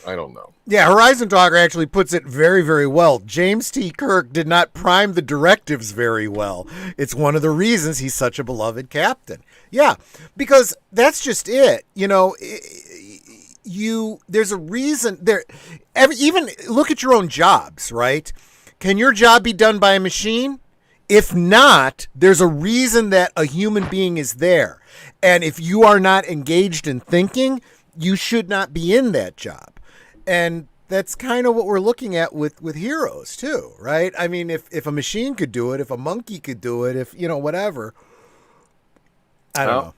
I don't know. Yeah, Horizon Talker actually puts it very, very well. James T. Kirk did not prime the directives very well. It's one of the reasons he's such a beloved captain. Yeah, because that's just it. You know, there's a reason there. Even look at your own jobs, right? Can your job be done by a machine? If not, there's a reason that a human being is there. And if you are not engaged in thinking, you should not be in that job. And that's kind of what we're looking at with heroes too, right? I mean, if a machine could do it, if a monkey could do it, if, you know, whatever. I don't know.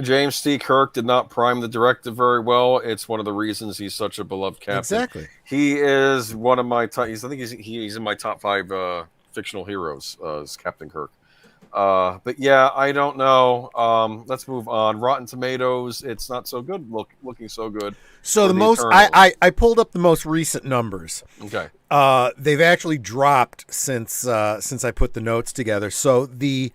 James T. Kirk did not prime the directive very well. It's one of the reasons he's such a beloved captain. Exactly. He is one of my top. I think he's in my top 5 fictional heroes as Captain Kirk. But yeah, I don't know. Let's move on. Rotten Tomatoes, it's not so good. Looking so good. So I pulled up the most recent numbers. Okay. They've actually dropped since I put the notes together. So the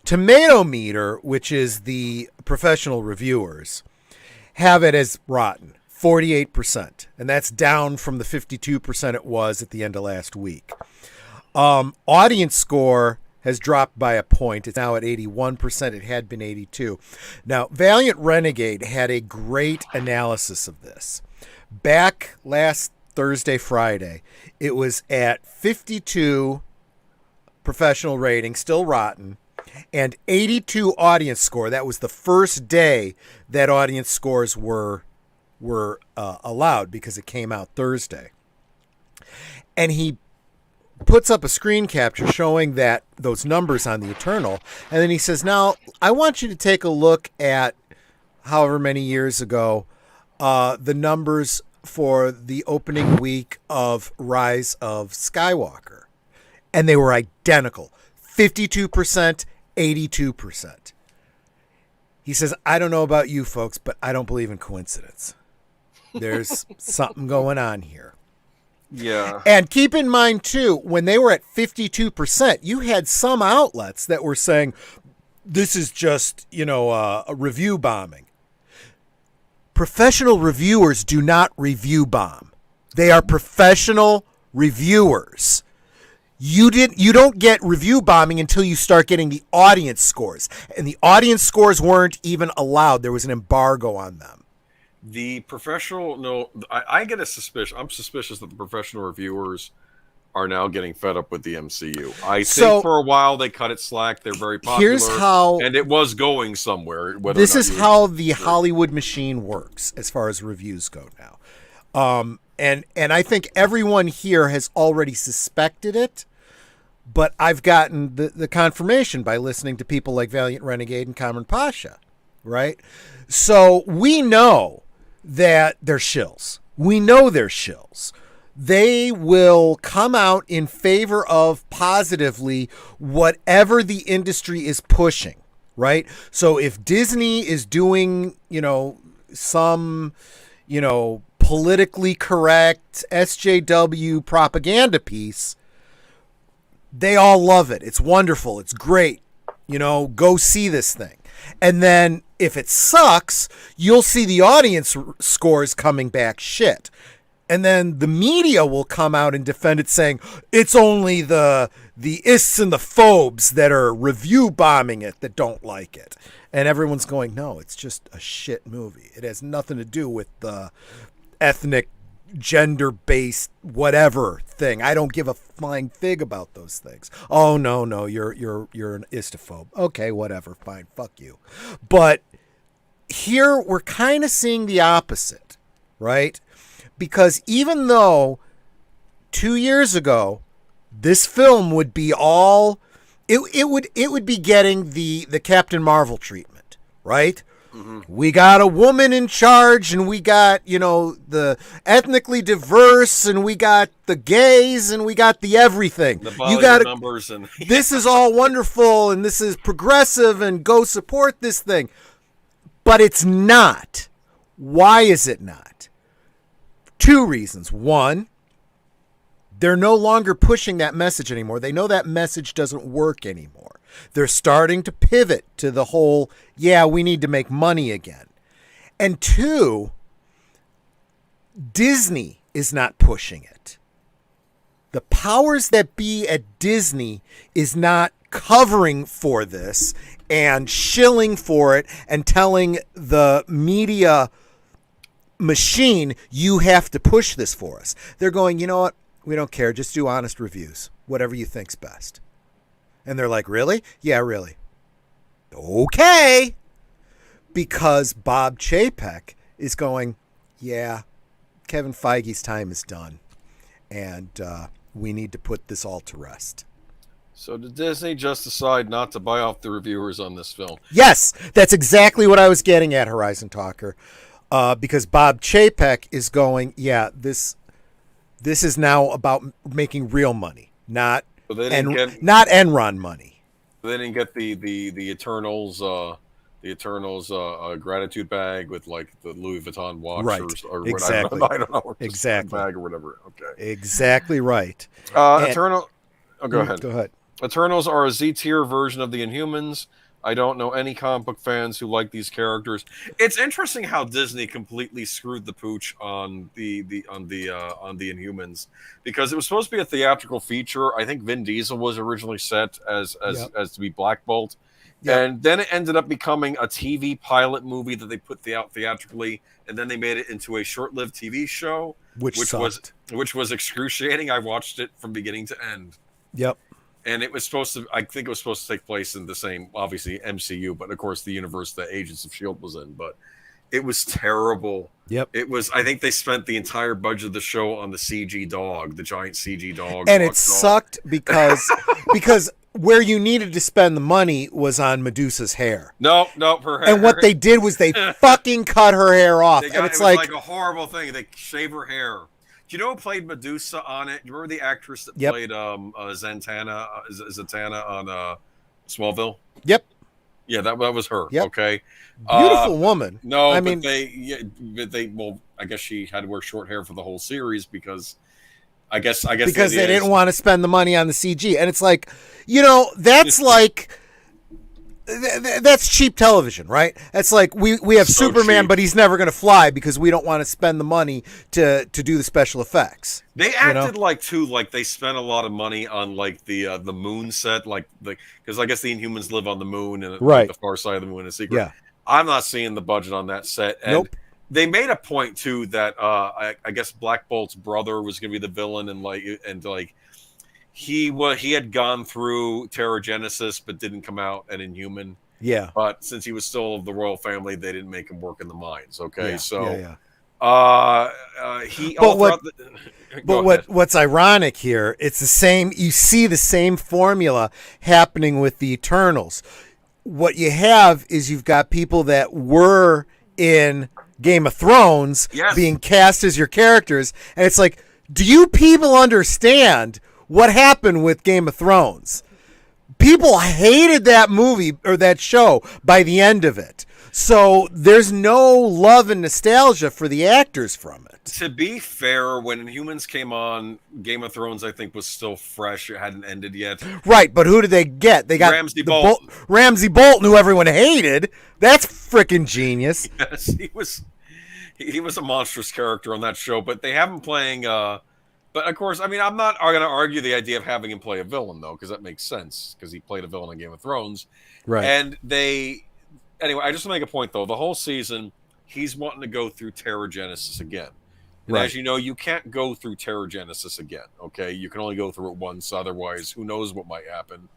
Tomato Meter, which is the professional reviewers, have it as rotten, 48%, and that's down from the 52% it was at the end of last week. Audience score has dropped by a point. It's now at 81%. It had been 82%. Now, Valiant Renegade had a great analysis of this. Back last Thursday, Friday, it was at 52 professional rating, still rotten, and 82 audience score. That was the first day that audience scores were allowed because it came out Thursday. And he puts up a screen capture showing that those numbers on the Eternal, and then he says, now I want you to take a look at however many years ago the numbers for the opening week of Rise of Skywalker, and they were identical, 52%, 82%. He says, I don't know about you folks, but I don't believe in coincidence. There's something going on here. Yeah. And keep in mind, too, when they were at 52%, you had some outlets that were saying, this is just, a review bombing. Professional reviewers do not review bomb. They are professional reviewers. You don't get review bombing until you start getting the audience scores. And the audience scores weren't even allowed. There was an embargo on them. The professional, I get a suspicion. I'm suspicious that the professional reviewers are now getting fed up with the MCU. I think for a while they cut it slack. They're very popular. And it was going somewhere. This is how the Hollywood machine works as far as reviews go now. And I think everyone here has already suspected it, but I've gotten the confirmation by listening to people like Valiant Renegade and Cameron Pasha, right? So we know that they're shills. We know they're shills. They will come out in favor of positively whatever the industry is pushing, right? So if Disney is doing, some, politically correct SJW propaganda piece, they all love it. It's wonderful. It's great. Go see this thing. And then if it sucks, you'll see the audience scores coming back shit. And then the media will come out and defend it, saying it's only the ists and the phobes that are review bombing it that don't like it. And everyone's going, no, it's just a shit movie. It has nothing to do with the ethnic, gender-based whatever thing. I don't give a flying fig about those things. Oh, no, you're an istophobe. Okay, whatever, fine, fuck you. But here we're kind of seeing the opposite, right? Because even though 2 years ago this film would be all it would be getting the Captain Marvel treatment, right? Mm-hmm. We got a woman in charge, and we got, the ethnically diverse, and we got the gays, and we got the everything. The you got numbers and this is all wonderful, and this is progressive, and go support this thing. But it's not. Why is it not? 2 reasons. One, they're no longer pushing that message anymore. They know that message doesn't work anymore. They're starting to pivot to the whole, we need to make money again. And 2, Disney is not pushing it. The powers that be at Disney is not covering for this and shilling for it and telling the media machine, you have to push this for us. They're going, you know what? We don't care. Just do honest reviews. Whatever you think's best. And they're like, really? Yeah, really. Okay. Because Bob Chapek is going, Kevin Feige's time is done. And we need to put this all to rest. So did Disney just decide not to buy off the reviewers on this film? Yes, that's exactly what I was getting at, Horizon Talker. Because Bob Chapek is going, this is now about making real money, not Enron money. They didn't get the Eternals gratitude bag with like the Louis Vuitton watch, right? Or exactly. I don't know, exactly bag or whatever. Okay, exactly right. Go ahead. Go ahead. Eternals are a Z-tier version of the Inhumans. I don't know any comic book fans who like these characters. It's interesting how Disney completely screwed the pooch on the Inhumans, because it was supposed to be a theatrical feature. I think Vin Diesel was originally set as to be Black Bolt, and then it ended up becoming a TV pilot movie that they put out theatrically, and then they made it into a short-lived TV show, which was excruciating. I watched it from beginning to end. Yep. And it was supposed to, I think it was supposed to take place in the same, obviously, MCU, but of course the universe that Agents of S.H.I.E.L.D. was in. But it was terrible. Yep. It was, I think they spent the entire budget of the show on the CG dog, the giant CG dog. And it sucked because where you needed to spend the money was on Medusa's hair. No, her hair. And what they did was they fucking cut her hair off. And it's like a horrible thing. They shave her hair. Do you know who played Medusa on it? Do you remember the actress that played Zatanna on Smallville? Yep. Yeah, that was her. Yep. Okay. Beautiful woman. No, I mean, I guess she had to wear short hair for the whole series because because they didn't want to spend the money on the CG. And it's like, that's like that's cheap television, right? That's like we have so Superman, cheap. But he's never going to fly because we don't want to spend the money to do the special effects. They acted like they spent a lot of money on like the moon set, because I guess the Inhumans live on the moon and the far side of the moon is secret. Yeah. I'm not seeing the budget on that set. And nope. They made a point too that I guess Black Bolt's brother was going to be the villain and he had gone through Terrigenesis but didn't come out an Inhuman. Yeah. But since he was still of the royal family, they didn't make him work in the mines. Okay. What's ironic here, it's the same, you see the same formula happening with the Eternals. What you have is you've got people that were in Game of Thrones being cast as your characters, and it's like, do you people understand what happened with Game of Thrones? People hated that movie or that show by the end of it. So there's no love and nostalgia for the actors from it. To be fair, when Inhumans came on, Game of Thrones, I think, was still fresh. It hadn't ended yet. Right, but who did they get? They got Ramsay Bolton. Ramsay Bolton, who everyone hated. That's freaking genius. Yes, he was a monstrous character on that show, but they have him playing... But of course, I mean, I'm not going to argue the idea of having him play a villain, though, because that makes sense, because he played a villain in Game of Thrones. Right. And anyway, I just want to make a point, though. The whole season, he's wanting to go through Terrigenesis again. And as you know, you can't go through Terrigenesis again, okay? You can only go through it once, otherwise, who knows what might happen.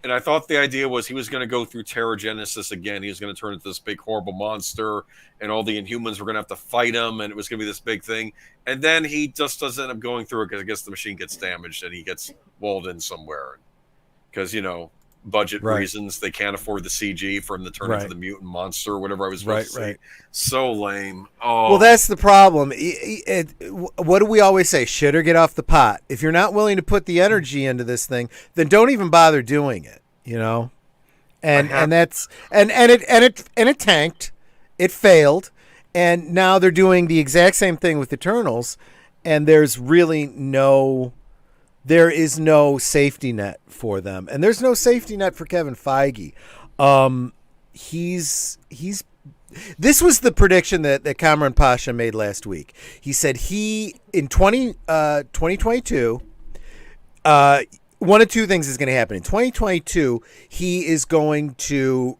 And I thought the idea was he was going to go through Terrigenesis again. He was going to turn into this big, horrible monster, and all the Inhumans were going to have to fight him, and it was going to be this big thing. And then he just doesn't end up going through it because I guess the machine gets damaged and he gets walled in somewhere. Because, budget Right. reasons. They can't afford the CG for him to turn Right. into the mutant monster or whatever I was supposed to Right. say. So lame. Oh. Well, that's the problem. What do we always say? Shit or get off the pot. If you're not willing to put the energy into this thing, then don't even bother doing it. You know, and it tanked. It failed, and now they're doing the exact same thing with Eternals, and there is no safety net for them, and there's no safety net for Kevin Feige. This was the prediction that Cameron Pasha made last week. He said in 2022, one of two things is going to happen. In 2022, he is going to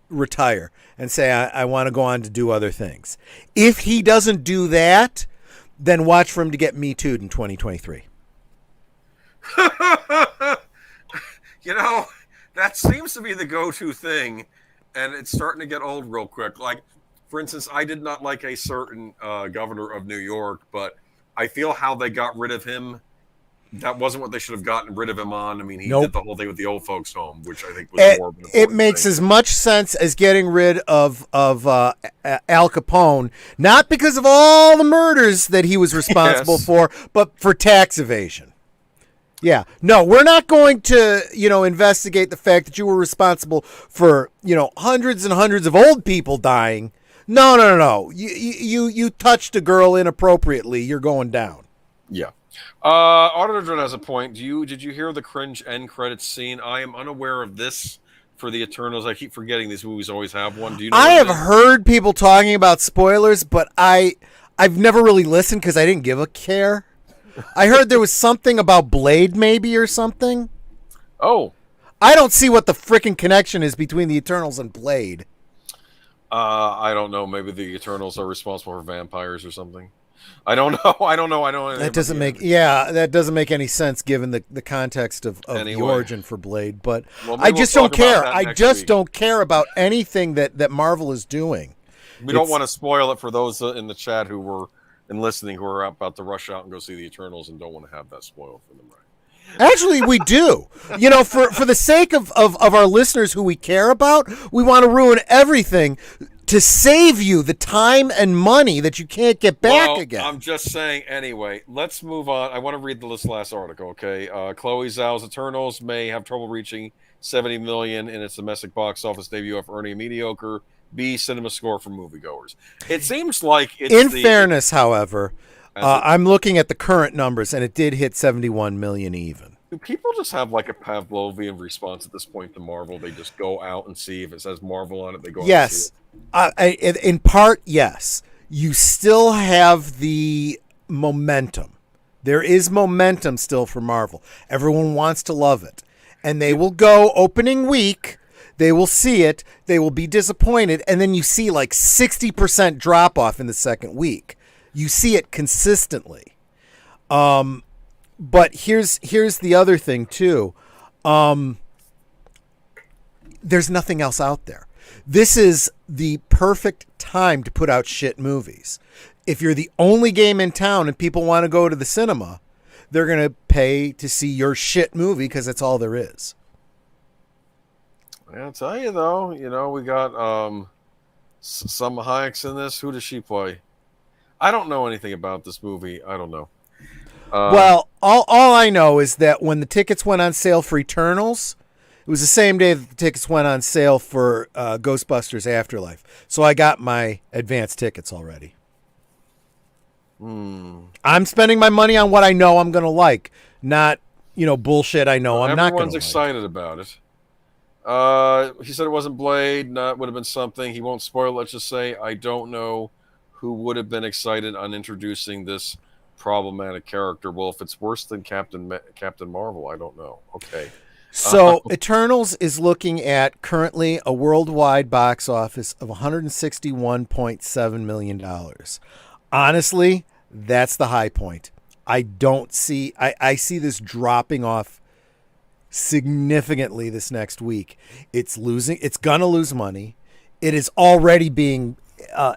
retire and say, I want to go on to do other things. If he doesn't do that, then watch for him to get Me Too'd in 2023. You know, that seems to be the go-to thing, and it's starting to get old real quick. Like, for instance, I did not like a certain governor of New York, but I feel how they got rid of him, that wasn't what they should have gotten rid of him on. I mean, he did the whole thing with the old folks' home, which I think was more of an important It makes thing. as much sense as getting rid of Al Capone, not because of all the murders that he was responsible for, but for tax evasion. Yeah. No, we're not going to, investigate the fact that you were responsible for, hundreds and hundreds of old people dying. No. You touched a girl inappropriately. You're going down. Yeah. Auditor has a point. Did you hear the cringe end credits scene? I am unaware of this for the Eternals. I keep forgetting these movies always have one. Do you know? I have heard people talking about spoilers, but I've never really listened because I didn't give a care. I heard there was something about Blade maybe or something. Oh. I don't see what the freaking connection is between the Eternals and Blade. I don't know. Maybe the Eternals are responsible for vampires or something. I don't know. That doesn't make any sense given the context of the origin for Blade. But I just don't care. I just don't care about anything that Marvel is doing. We don't want to spoil it for those in the chat who were listening, who are about to rush out and go see the Eternals and don't want to have that spoiled for them, right? Actually, we do. For the sake of our listeners who we care about, we want to ruin everything to save you the time and money that you can't get back again. I'm just saying, anyway, let's move on. I want to read this last article, okay? Chloe Zhao's Eternals may have trouble reaching $70 million in its domestic box office debut after earning a mediocre B cinema score for moviegoers. It seems like it's in fairness, however, I'm looking at the current numbers, and it did hit 71 million even. Do people just have like a Pavlovian response at this point to Marvel? They just go out and see if it says Marvel on it. They go out and see it. In part, yes. You still have the momentum. There is momentum still for Marvel. Everyone wants to love it. And they will go opening week. They will see it. They will be disappointed. And then you see like 60% drop off in the second week. You see it consistently. But here's the other thing too. There's nothing else out there. This is the perfect time to put out shit movies. If you're the only game in town and people want to go to the cinema, they're going to pay to see your shit movie because that's all there is. I'll tell you though, we got Salma Hayek's in this. Who does she play? I don't know anything about this movie. I don't know. Well, all I know is that when the tickets went on sale for Eternals, it was the same day that the tickets went on sale for Ghostbusters Afterlife. So I got my advance tickets already. I'm spending my money on what I know I'm going to like, not, bullshit I know I'm not going to like. Everyone's excited about it. He said it wasn't Blade. Not would have been something. He won't spoil. Let's just say I don't know who would have been excited on introducing this problematic character. Well, if it's worse than Captain Marvel, I don't know. Okay. So Eternals is looking at currently a worldwide box office of $161.7 million. Honestly, that's the high point. I see this dropping off significantly this next week. It's gonna lose money. It is already being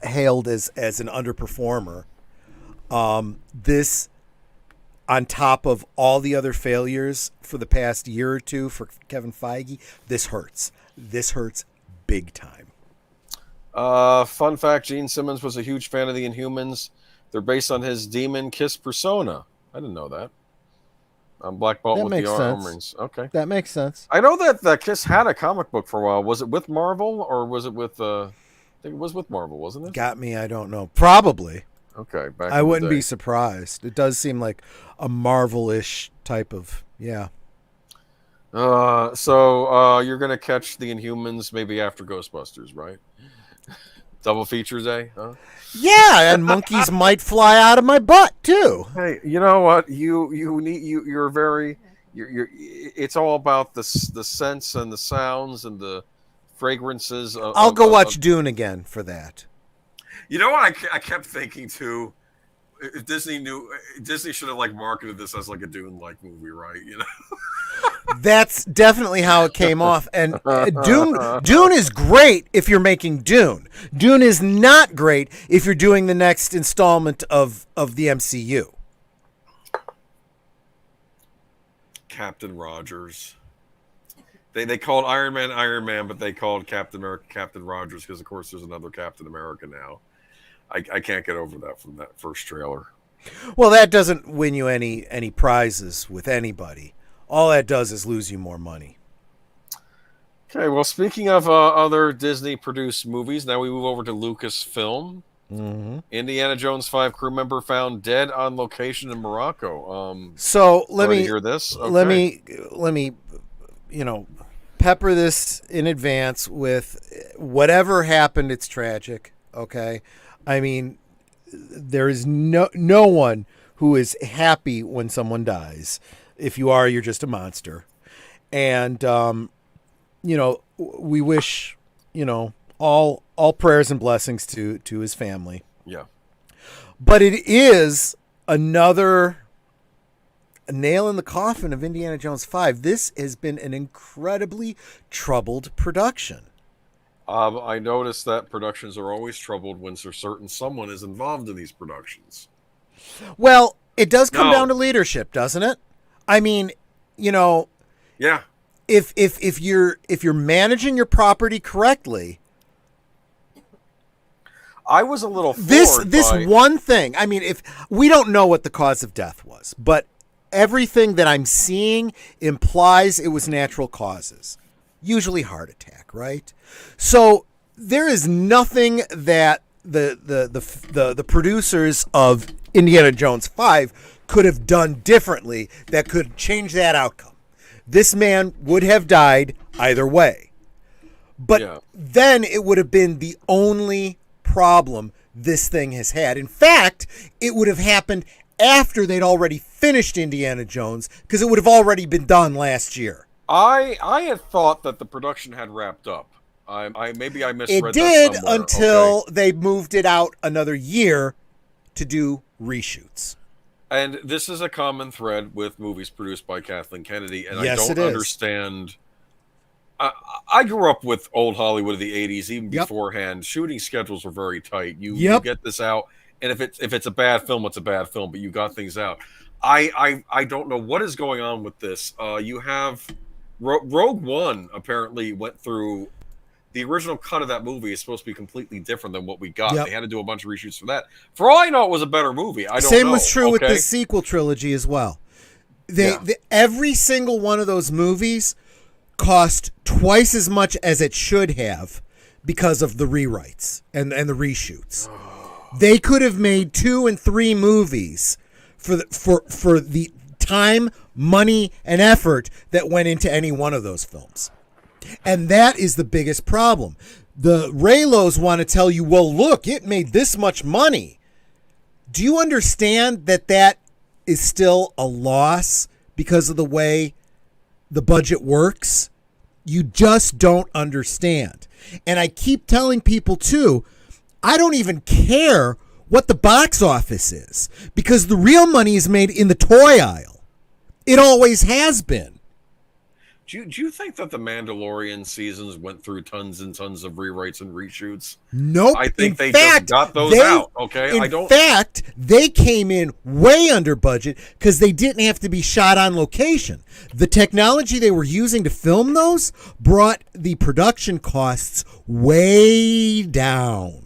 hailed as an underperformer. on top of all the other failures for the past year or two for Kevin Feige, this hurts. This hurts big time. Fun fact, Gene Simmons was a huge fan of the Inhumans. They're based on his Demon Kiss persona. I didn't know that. I'm Black Bolt with the armorings. Okay. That makes sense. I know that Kiss had a comic book for a while. Was it with Marvel or was it with... I think it was with Marvel, wasn't it? Got me, I don't know. Probably. Okay. I wouldn't be surprised. It does seem like a Marvel-ish type of... Yeah. So you're going to catch the Inhumans maybe after Ghostbusters, right? Double features, eh? Huh? Yeah, and monkeys might fly out of my butt too. Hey, you know what? You're very. It's all about the sense and the sounds and the fragrances. I'll go watch Dune again for that. You know what? I kept thinking too. If Disney should have like marketed this as like a Dune-like movie, right? You know. That's definitely how it came off. And Dune is great if you're making Dune. Dune is not great if you're doing the next installment of the MCU. Captain Rogers. They called Iron Man, but they called Captain America Captain Rogers because, of course, there's another Captain America now. I can't get over that from that first trailer. Well, that doesn't win you any prizes with anybody. All that does is lose you more money. Okay, well, speaking of other Disney-produced movies, now we move over to Lucasfilm. Mm-hmm. Indiana Jones 5 crew member found dead on location in Morocco. So let me hear this. Okay. Let me, pepper this in advance with whatever happened. It's tragic. Okay, I mean, there is no one who is happy when someone dies. If you are, you're just a monster. And, we wish, all prayers and blessings to his family. Yeah. But it is another nail in the coffin of Indiana Jones 5. This has been an incredibly troubled production. I noticed that productions are always troubled when there's certain someone is involved in these productions. Well, it does come down to leadership, doesn't it? I mean, yeah. If you're managing your property correctly, I was a little floored this one thing. I mean, if we don't know what the cause of death was, but everything that I'm seeing implies it was natural causes, usually heart attack, right? So there is nothing that the producers of Indiana Jones 5 could have done differently that could change that outcome. This man would have died either way. But then it would have been the only problem this thing has had. In fact, it would have happened after they'd already finished Indiana Jones because it would have already been done last year. I had thought that the production had wrapped up. Maybe I misread that. It did until they moved it out another year to do reshoots. And this is a common thread with movies produced by Kathleen Kennedy, and yes, I don't understand. I grew up with old Hollywood of the 80s, even beforehand. Shooting schedules were very tight. You get this out, and if it's a bad film, it's a bad film, but you got things out. I don't know what is going on with this. You have Rogue One apparently went through. The original cut of that movie is supposed to be completely different than what we got. They had to do a bunch of reshoots for that. For all I know, it was a better movie. I don't know. Same was true with the sequel trilogy as well. Every single one of those movies cost twice as much as it should have because of the rewrites and the reshoots. They could have made 2 and 3 movies for the time, money, and effort that went into any one of those films. And that is the biggest problem. The Raylos want to tell you, well, look, it made this much money. Do you understand that is still a loss because of the way the budget works? You just don't understand. And I keep telling people, too, I don't even care what the box office is because the real money is made in the toy aisle. It always has been. Do you think that the Mandalorian seasons went through tons and tons of rewrites and reshoots? Nope. I think they just got those out. Okay, In fact, they came in way under budget because they didn't have to be shot on location. The technology they were using to film those brought the production costs way down.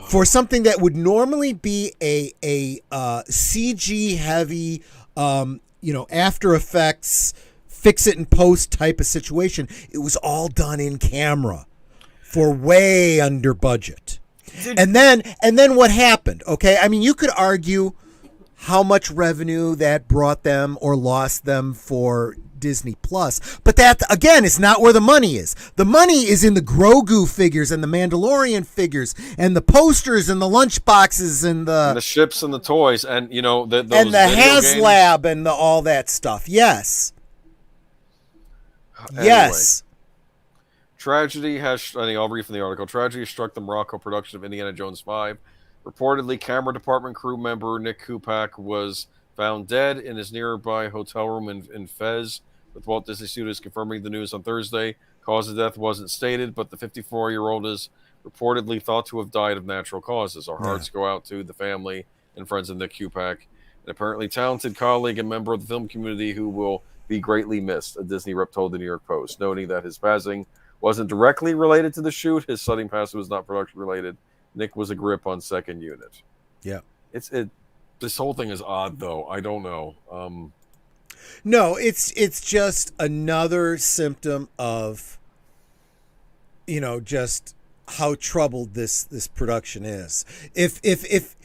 For something that would normally be a CG heavy, After Effects, fix it in post type of situation, it was all done in camera for way under budget. And then what happened? Okay, I mean, you could argue how much revenue that brought them or lost them for Disney Plus, but that again is not where the money is. The money is in the Grogu figures and the Mandalorian figures and the posters and the lunch boxes and the ships and the toys and those and the HasLab and all that stuff. Yes. Anyway, yes. Tragedy has. I'll read from the article. Tragedy struck the Morocco production of Indiana Jones 5. Reportedly, camera department crew member Nick Kupak was found dead in his nearby hotel room in Fez, with Walt Disney Studios confirming the news on Thursday. Cause of death wasn't stated, but the 54-year-old is reportedly thought to have died of natural causes. Our hearts go out to the family and friends of Nick Kupak, an apparently talented colleague and member of the film community who will be greatly missed, a Disney rep told the New York Post, noting that his passing wasn't directly related to the shoot. His sudden passing was not production related. Nick was a grip on second unit. Yeah. This whole thing is odd, though. I don't know. No, it's just another symptom of, just how troubled this production is. If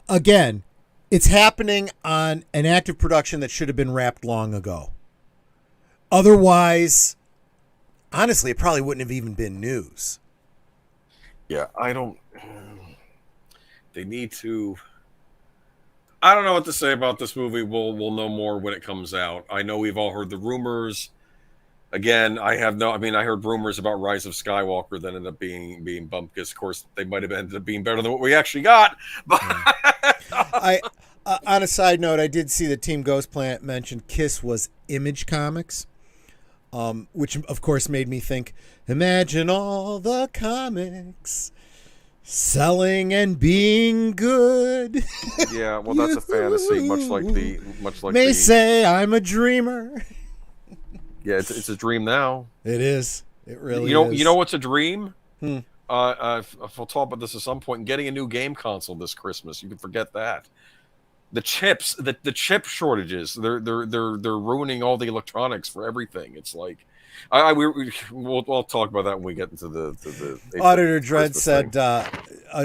again, it's happening on an active production that should have been wrapped long ago. Otherwise, honestly, it probably wouldn't have even been news. Yeah, they need to. I don't know what to say about this movie. We'll know more when it comes out. I know we've all heard the rumors. Again, I heard rumors about Rise of Skywalker that ended up being bumped because, of course, they might have ended up being better than what we actually got. But on a side note, I did see that Team Ghost Planet mentioned Kiss was Image Comics, which, of course, made me think, imagine all the comics selling and being good. Yeah, well, that's a fantasy, much like May say I'm a dreamer. Yeah, it's a dream now. It is. It really is. You know what's a dream? I'll talk about this at some point. Getting a new game console this Christmas. You can forget that. The chips, the chip shortages. They're ruining all the electronics for everything. It's like, we'll talk about that when we get into the Auditor Dread said,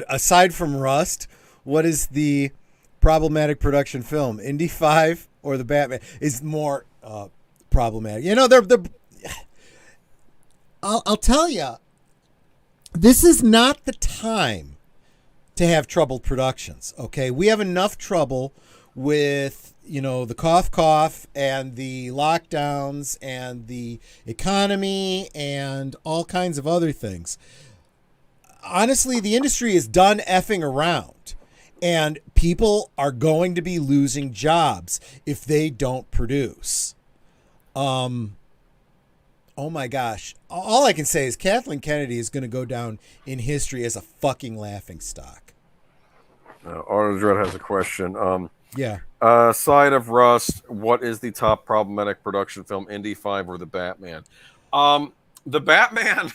aside from Rust, what is the problematic production film? Indy 5 or the Batman is more problematic. I'll tell you, this is not the time to have troubled productions. Okay, we have enough trouble with the cough and the lockdowns and the economy and all kinds of other things. Honestly, the industry is done effing around, and people are going to be losing jobs if they don't produce. Oh my gosh. All I can say is Kathleen Kennedy is going to go down in history as a fucking laughingstock. Auditor Dread has a question. Yeah. Side of Rust, what is the top problematic production film, Indy 5 or the Batman? The Batman...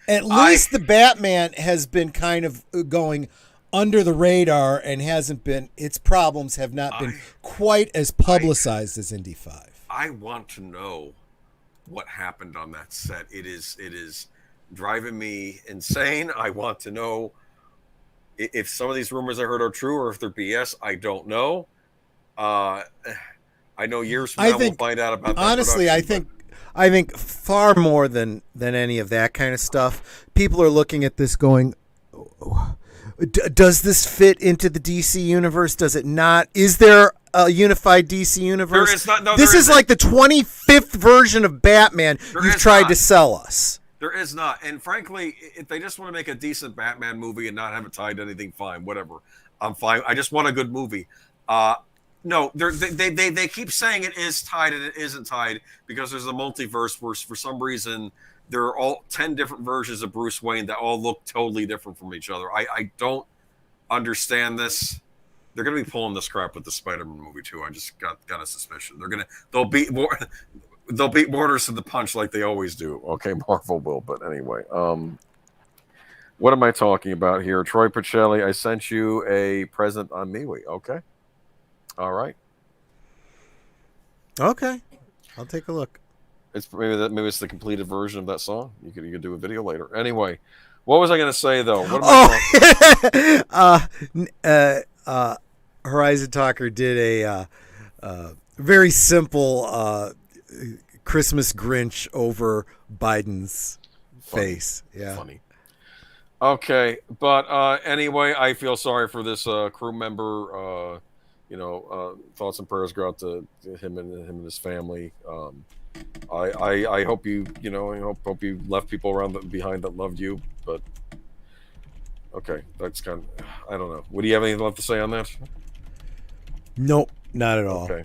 At least the Batman has been kind of going under the radar and its problems have not been quite as publicized as Indy 5. I want to know what happened on that set. It is driving me insane. I want to know if some of these rumors I heard are true or if they're BS. I don't know. I know years from now we'll find out about that. Honestly, I think far more than any of that kind of stuff, people are looking at this going, does this fit into the DC universe? Does it not? Is there a unified DC universe? There is not. No, this is like the 25th version of Batman you've tried to sell us. There is not. And frankly, if they just want to make a decent Batman movie and not have it tied to anything, fine, whatever. I'm fine. I just want a good movie. No, they keep saying it is tied and it isn't tied because there's a multiverse where for some reason there are all 10 different versions of Bruce Wayne that all look totally different from each other. I don't understand this. They're going to be pulling this crap with the Spider-Man movie too. I just got a suspicion. They'll beat Borders to the punch like they always do. Okay, Marvel will, but anyway. What am I talking about here? Troy Pacelli, I sent you a present on MeWe. Okay. All right. Okay. I'll take a look. It's maybe it's the completed version of that song. You could do a video later. Anyway, what was I going to say though? What am I Horizon Talker did a very simple Christmas Grinch over Biden's face. Yeah. Funny. Okay, but anyway, I feel sorry for this crew member. Thoughts and prayers go out to him and his family. I hope you hope you left people behind that loved you. But okay, that's kind of, I don't know. Would you have anything left to say on that? Nope, not at all. Okay.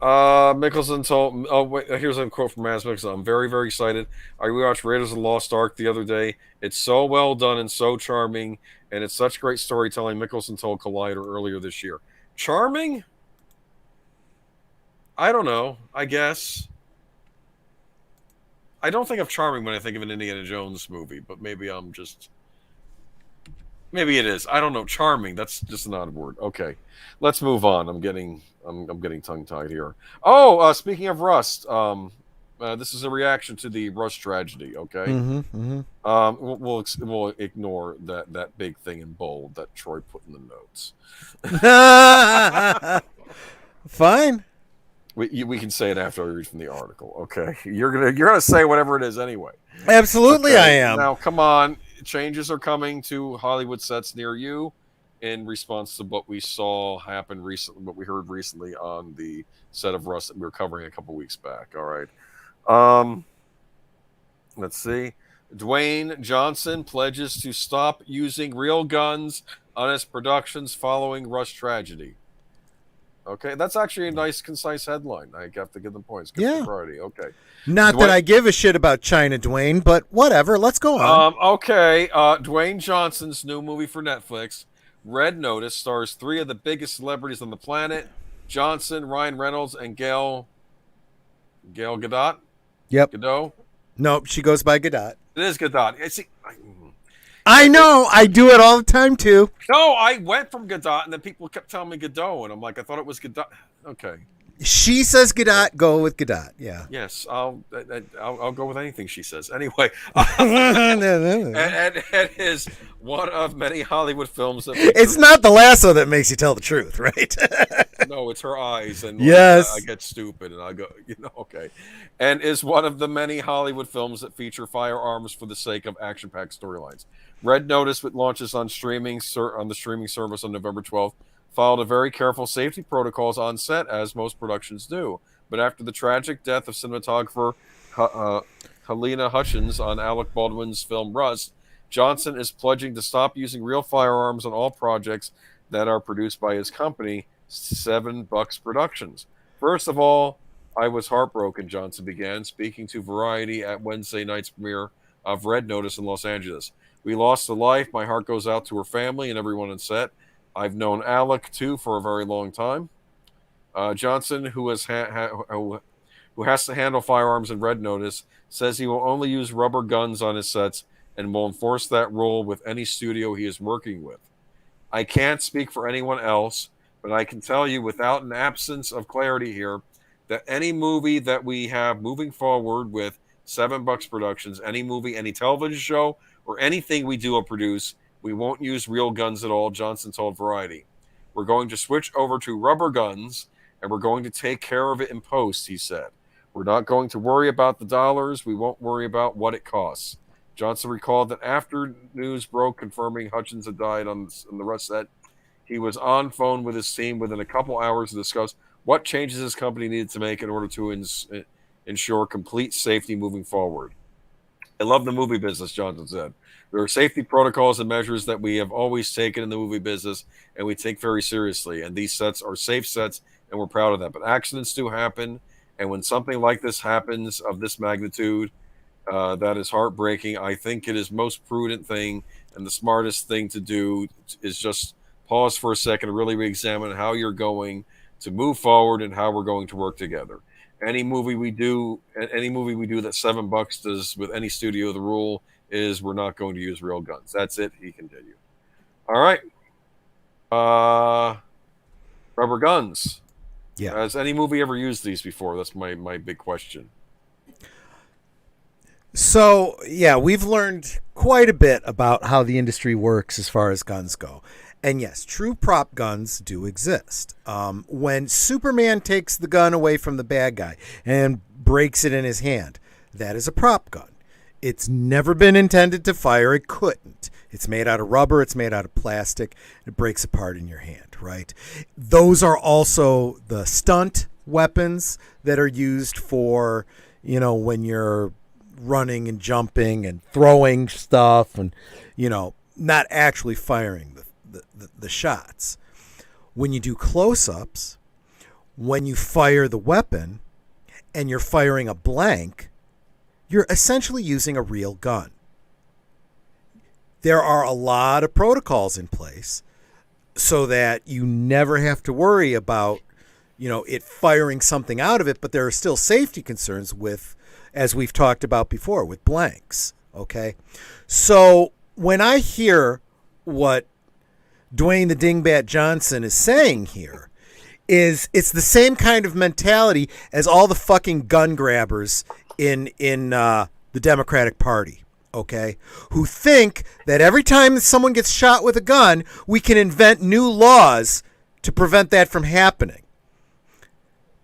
Mickelson told. Oh wait, here's a quote from Mads Mickelson. I'm very, very excited. I rewatched Raiders of the Lost Ark the other day. It's so well done and so charming, and it's such great storytelling. Mickelson told Collider earlier this year. Charming? I don't know. I guess. I don't think of charming when I think of an Indiana Jones movie, but maybe I'm just. Maybe it is. I don't know. Charming. That's just an odd word. Okay, let's move on. I'm getting tongue tied here. Oh, speaking of Rust, this is a reaction to the Rust tragedy. Okay. Mm-hmm, mm-hmm. We'll ignore that big thing in bold that Troy put in the notes. Fine. We can say it after I read from the article. Okay. You're gonna say whatever it is anyway. Absolutely, okay. I am. Now, come on. Changes are coming to Hollywood sets near you in response to what we saw happen recently, what we heard recently on the set of Rust that we were covering a couple weeks back. All right. Let's see. Dwayne Johnson pledges to stop using real guns on his productions following Rust tragedy. Okay, that's actually a nice, concise headline. I have to give them points. Good Friday. Okay. Not that I give a shit about China, Dwayne, but whatever. Let's go on. Okay. Dwayne Johnson's new movie for Netflix, Red Notice, stars 3 of the biggest celebrities on the planet: Johnson, Ryan Reynolds, and Gail Gadot. Yep. Gadot. Nope, she goes by Gadot. It is Gadot. I know. I do it all the time too. No, I went from Gadot, and then people kept telling me Gadot, and I'm like, I thought it was Gadot. Okay. She says Gadot. Go with Gadot. Yeah. Yes, I'll go with anything she says. Anyway, it is one of many Hollywood films that. It's not the lasso that makes you tell the truth, right? No, it's her eyes, and yes, I get stupid, and I go, okay. And is one of the many Hollywood films that feature firearms for the sake of action-packed storylines. Red Notice, which launches on the streaming service on November 12th, followed a very careful safety protocols on set, as most productions do. But after the tragic death of cinematographer Helena Hutchins on Alec Baldwin's film Rust, Johnson is pledging to stop using real firearms on all projects that are produced by his company, 7 Bucks Productions. First of all, I was heartbroken, Johnson began, speaking to Variety at Wednesday night's premiere of Red Notice in Los Angeles. We lost a life. My heart goes out to her family and everyone on set. I've known Alec, too, for a very long time. Johnson, who has to handle firearms in Red Notice, says he will only use rubber guns on his sets and will enforce that rule with any studio he is working with. I can't speak for anyone else, but I can tell you without an absence of clarity here that any movie that we have moving forward with 7 Bucks Productions, any movie, any television show, or anything we do or produce, we won't use real guns at all, Johnson told Variety. We're going to switch over to rubber guns, and we're going to take care of it in post, he said. We're not going to worry about the dollars. We won't worry about what it costs. Johnson recalled that after news broke confirming Hutchins had died on the Rust set, he was on phone with his team within a couple hours to discuss what changes his company needed to make in order to ensure complete safety moving forward. I love the movie business, Johnson said. There are safety protocols and measures that we have always taken in the movie business and we take very seriously. And these sets are safe sets and we're proud of that. But accidents do happen. And when something like this happens of this magnitude, that is heartbreaking. I think it is most prudent thing and the smartest thing to do is just pause for a second and really re-examine how you're going to move forward and how we're going to work together. Any movie we do that $7 does with any studio, the rule is we're not going to use real guns. That's it. He continued. All right. Rubber guns. Yeah. Has any movie ever used these before? That's my big question. So, yeah, we've learned quite a bit about how the industry works as far as guns go. And yes, true prop guns do exist. When Superman takes the gun away from the bad guy and breaks it in his hand, that is a prop gun. It's never been intended to fire. It couldn't. It's made out of rubber. It's made out of plastic. It breaks apart in your hand, right? Those are also the stunt weapons that are used for, when you're running and jumping and throwing stuff and, not actually firing the shots. When you do close-ups, when you fire the weapon and you're firing a blank, you're essentially using a real gun. There are a lot of protocols in place so that you never have to worry about, it firing something out of it, but there are still safety concerns with, as we've talked about before, with blanks, okay? So when I hear what Dwayne the Dingbat Johnson is saying here, it's the same kind of mentality as all the fucking gun grabbers in the Democratic Party, okay, who think that every time someone gets shot with a gun, we can invent new laws to prevent that from happening.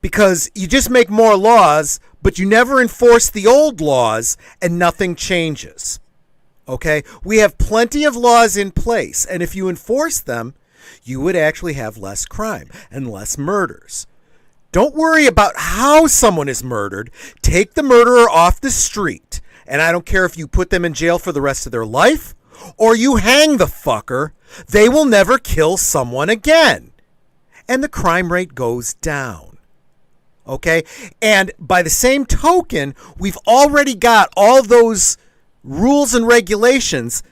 Because you just make more laws, but you never enforce the old laws and nothing changes. Okay? We have plenty of laws in place, and if you enforce them, you would actually have less crime and less murders. Don't worry about how someone is murdered. Take the murderer off the street, and I don't care if you put them in jail for the rest of their life or you hang the fucker, they will never kill someone again. And the crime rate goes down. Okay? And by the same token, we've already got all those rules and regulations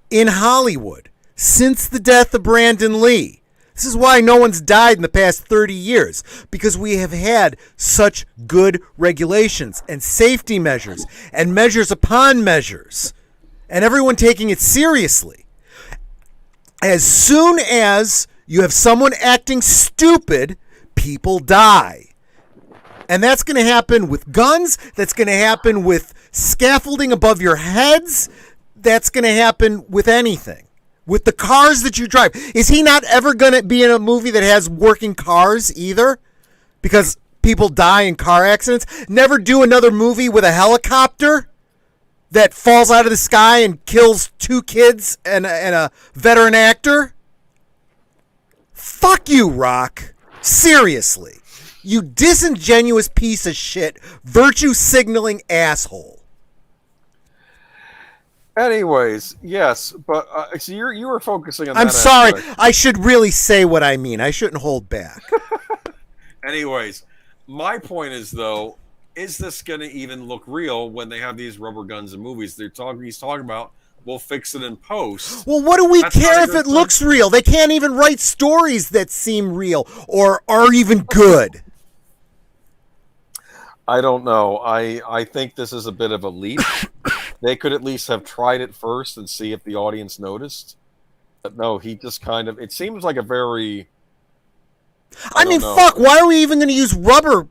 in Hollywood since the death of Brandon Lee. This is why no one's died in the past 30 years, because we have had such good regulations and safety measures and measures upon measures, and everyone taking it seriously. As soon as you have someone acting stupid, people die. And that's going to happen with guns. That's going to happen with scaffolding above your heads. That's going to happen with anything. With the cars that you drive. Is he not ever going to be in a movie that has working cars either? Because people die in car accidents. Never do another movie with a helicopter that falls out of the sky and kills 2 kids and a veteran actor. Fuck you, Rock. Seriously. You disingenuous piece of shit, virtue signaling asshole. Anyways, yes, but so you were focusing on. I'm sorry. I should really say what I mean. I shouldn't hold back. Anyways, my point is though, is this going to even look real when they have these rubber guns in movies? He's talking about we'll fix it in post. Well, what do we care if it looks real? They can't even write stories that seem real or are even good. I don't know. I think this is a bit of a leap. They could at least have tried it first and see if the audience noticed. But no, he just kind of... It seems like a very... I mean, fuck, why are we even going to use rubber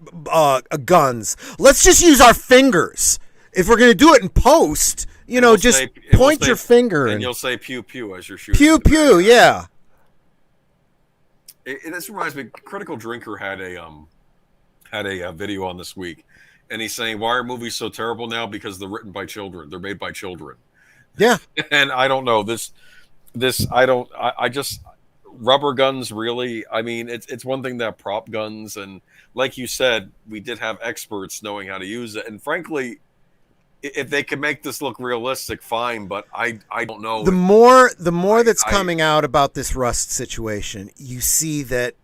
guns? Let's just use our fingers. If we're going to do it in post, just point your finger. And you'll say pew pew as you're shooting. Pew pew, yeah. This reminds me, Critical Drinker had a video on this week, and he's saying, why are movies so terrible now? Because they're written by children. They're made by children. Yeah. And I don't know. I just... Rubber guns, really? I mean, it's one thing to have prop guns, and like you said, we did have experts knowing how to use it. And frankly, if they can make this look realistic, fine. But I don't know. The more that's coming out about this Rust situation, you see that.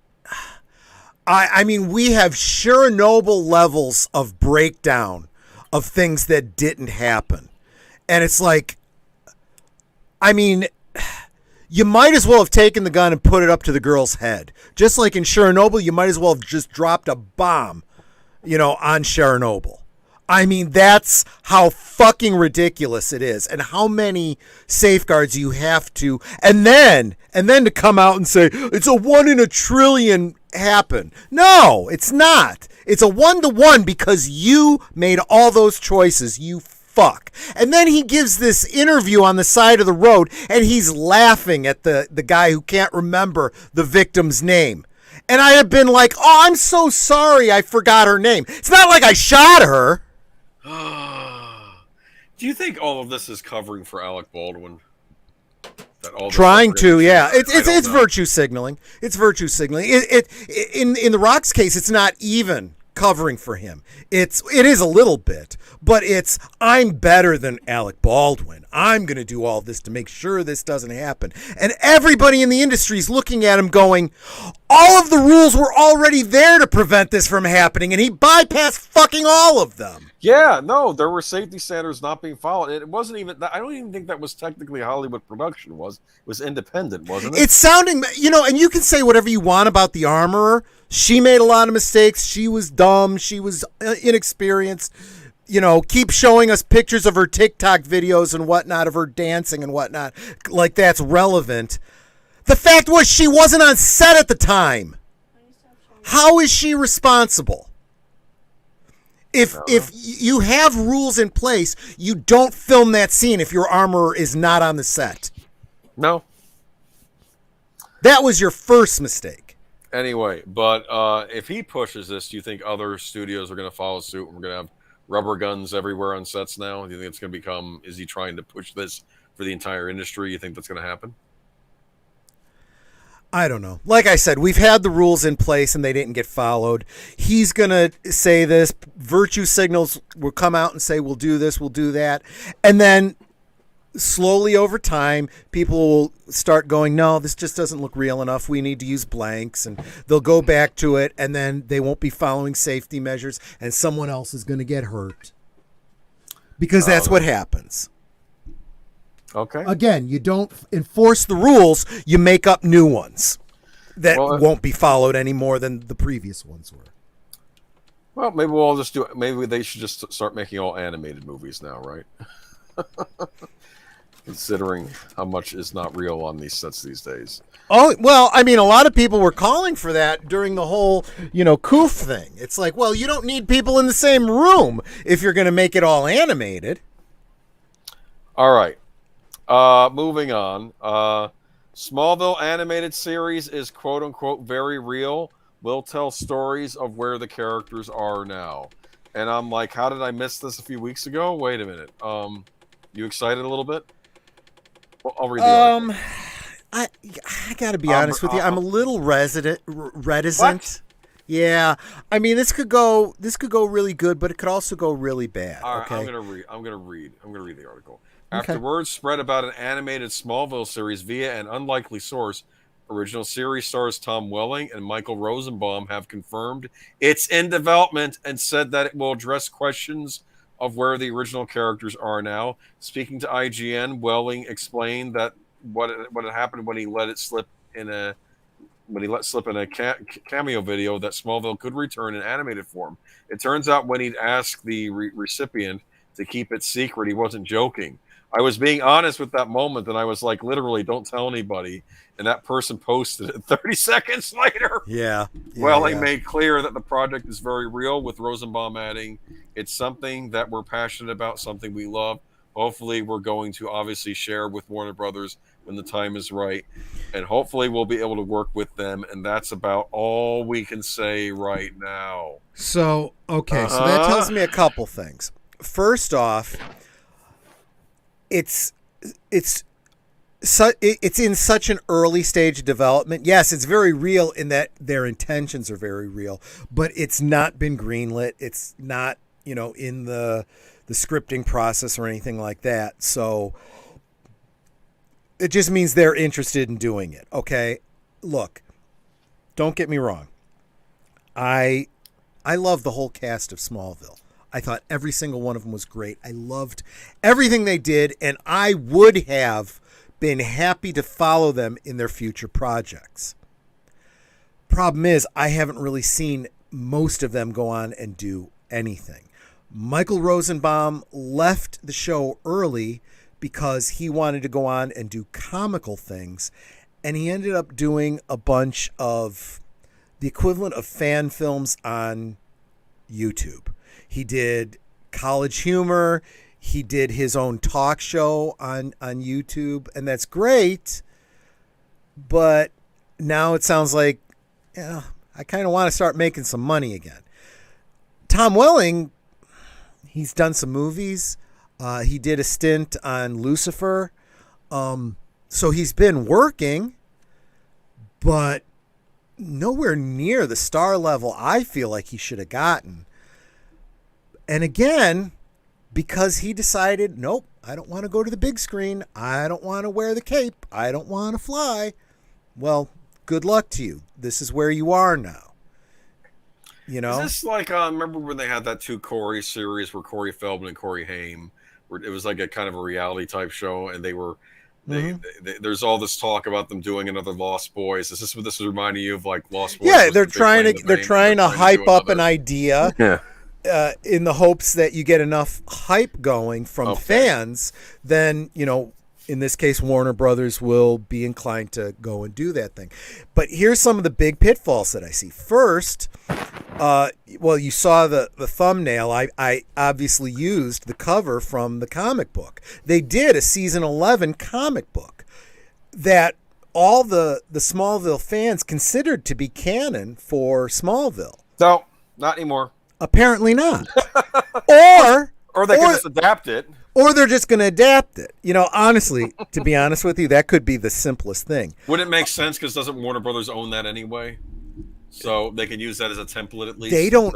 I mean, we have Chernobyl levels of breakdown of things that didn't happen. And it's like, I mean, you might as well have taken the gun and put it up to the girl's head. Just like in Chernobyl, you might as well have just dropped a bomb, on Chernobyl. I mean, that's how fucking ridiculous it is, and how many safeguards you have to, and then to come out and say it's a 1 in a trillion happen. No, it's not. It's a 1-to-1 because you made all those choices. You fuck. And then he gives this interview on the side of the road, and he's laughing at the guy who can't remember the victim's name. And I have been like, oh, I'm so sorry, I forgot her name. It's not like I shot her. Do you think all of this is covering for Alec Baldwin? Trying to, yeah. It's virtue signaling. It's virtue signaling. In The Rock's case, it's not even covering for him. It is a little bit, but it's, I'm better than Alec Baldwin. I'm going to do all this to make sure this doesn't happen. And everybody in the industry is looking at him going, all of the rules were already there to prevent this from happening, and he bypassed fucking all of them. Yeah, no, there were safety standards not being followed. It wasn't even, I don't even think that was technically a Hollywood production. It was independent, wasn't it? It's sounding, and you can say whatever you want about the Armorer. She made a lot of mistakes. She was dumb. She was inexperienced. Keep showing us pictures of her TikTok videos and whatnot, of her dancing and whatnot, like that's relevant. The fact was she wasn't on set at the time. How is she responsible? If you have rules in place, you don't film that scene if your armorer is not on the set. No. That was your first mistake. Anyway, but if he pushes this, do you think other studios are going to follow suit and we're going to have rubber guns everywhere on sets now? Do you think it's going to become, is he trying to push this for the entire industry? You think that's going to happen? I don't know. Like I said, we've had the rules in place and they didn't get followed. He's going to say this. Virtue signals will come out and say, we'll do this, we'll do that. And then slowly over time, people will start going, no, this just doesn't look real enough. We need to use blanks. And they'll go back to it, and then they won't be following safety measures, and someone else is going to get hurt. Because that's what happens. Okay. Again, you don't enforce the rules, you make up new ones that won't be followed any more than the previous ones were. Well, maybe we'll all just do it. Maybe they should just start making all animated movies now, right? Considering how much is not real on these sets these days. Oh, well, I mean, a lot of people were calling for that during the whole, Koof thing. It's like, well, you don't need people in the same room if you're going to make it all animated. All right. Moving on. Smallville animated series is quote unquote very real. Will tell stories of where the characters are now. And I'm like, how did I miss this a few weeks ago? Wait a minute. You excited a little bit? Well, I'll read the article. I gotta be honest with you. I'm a little reticent. What? Yeah, I mean, this could go really good, but it could also go really bad. All right, okay? I'm gonna read the article. After word spread about an animated Smallville series via an unlikely source, original series stars Tom Welling and Michael Rosenbaum have confirmed it's in development and said that it will address questions of where the original characters are now. Speaking to IGN, Welling explained that what had happened when he let slip in a cameo video that Smallville could return in animated form. It turns out when he'd asked the recipient to keep it secret, he wasn't joking. I was being honest with that moment, and I was like, literally, don't tell anybody. And that person posted it 30 seconds later. Yeah. Welling made clear that the project is very real, with Rosenbaum adding, it's something that we're passionate about, something we love. Hopefully, we're going to obviously share with Warner Brothers when the time is right. And hopefully, we'll be able to work with them. And that's about all we can say right now. So, okay. So that tells me a couple things. First off, it's in such an early stage of development. Yes, it's very real in that their intentions are very real, but it's not been greenlit. It's not, in the the scripting process or anything like that. So it just means they're interested in doing it. Okay, look, don't get me wrong. I love the whole cast of Smallville. I thought every single one of them was great. I loved everything they did, and I would have been happy to follow them in their future projects. Problem is, I haven't really seen most of them go on and do anything. Michael Rosenbaum left the show early because he wanted to go on and do comical things, and he ended up doing a bunch of the equivalent of fan films on YouTube. He did College Humor. He did his own talk show on YouTube, and that's great. But now it sounds like, yeah, I kind of want to start making some money again. Tom Welling, he's done some movies. He did a stint on Lucifer. So he's been working, but nowhere near the star level I feel like he should have gotten. And again, because he decided, nope, I don't want to go to the big screen. I don't want to wear the cape. I don't want to fly. Well, good luck to you. This is where you are now. You know? Is this like, remember when they had that two Corey series where Corey Feldman and Corey Haim, where it was like a kind of a reality type show, and they were, there's all this talk about them doing another Lost Boys. Is this what this is reminding you of, like Lost Boys? Yeah, they're trying to hype up an idea. Yeah. In the hopes that you get enough hype going from fans, then, you know, in this case, Warner Brothers will be inclined to go and do that thing. But here's some of the big pitfalls that I see. First, well, you saw the thumbnail. I obviously used the cover from the comic book. They did a season 11 comic book that all the Smallville fans considered to be canon for Smallville. No, not anymore. Apparently not. Or they can just adapt it. Or they're just going to adapt it. You know, honestly, to be honest with you, that could be the simplest thing. Wouldn't it make sense because doesn't Warner Brothers own that anyway? So they can use that as a template at least. They don't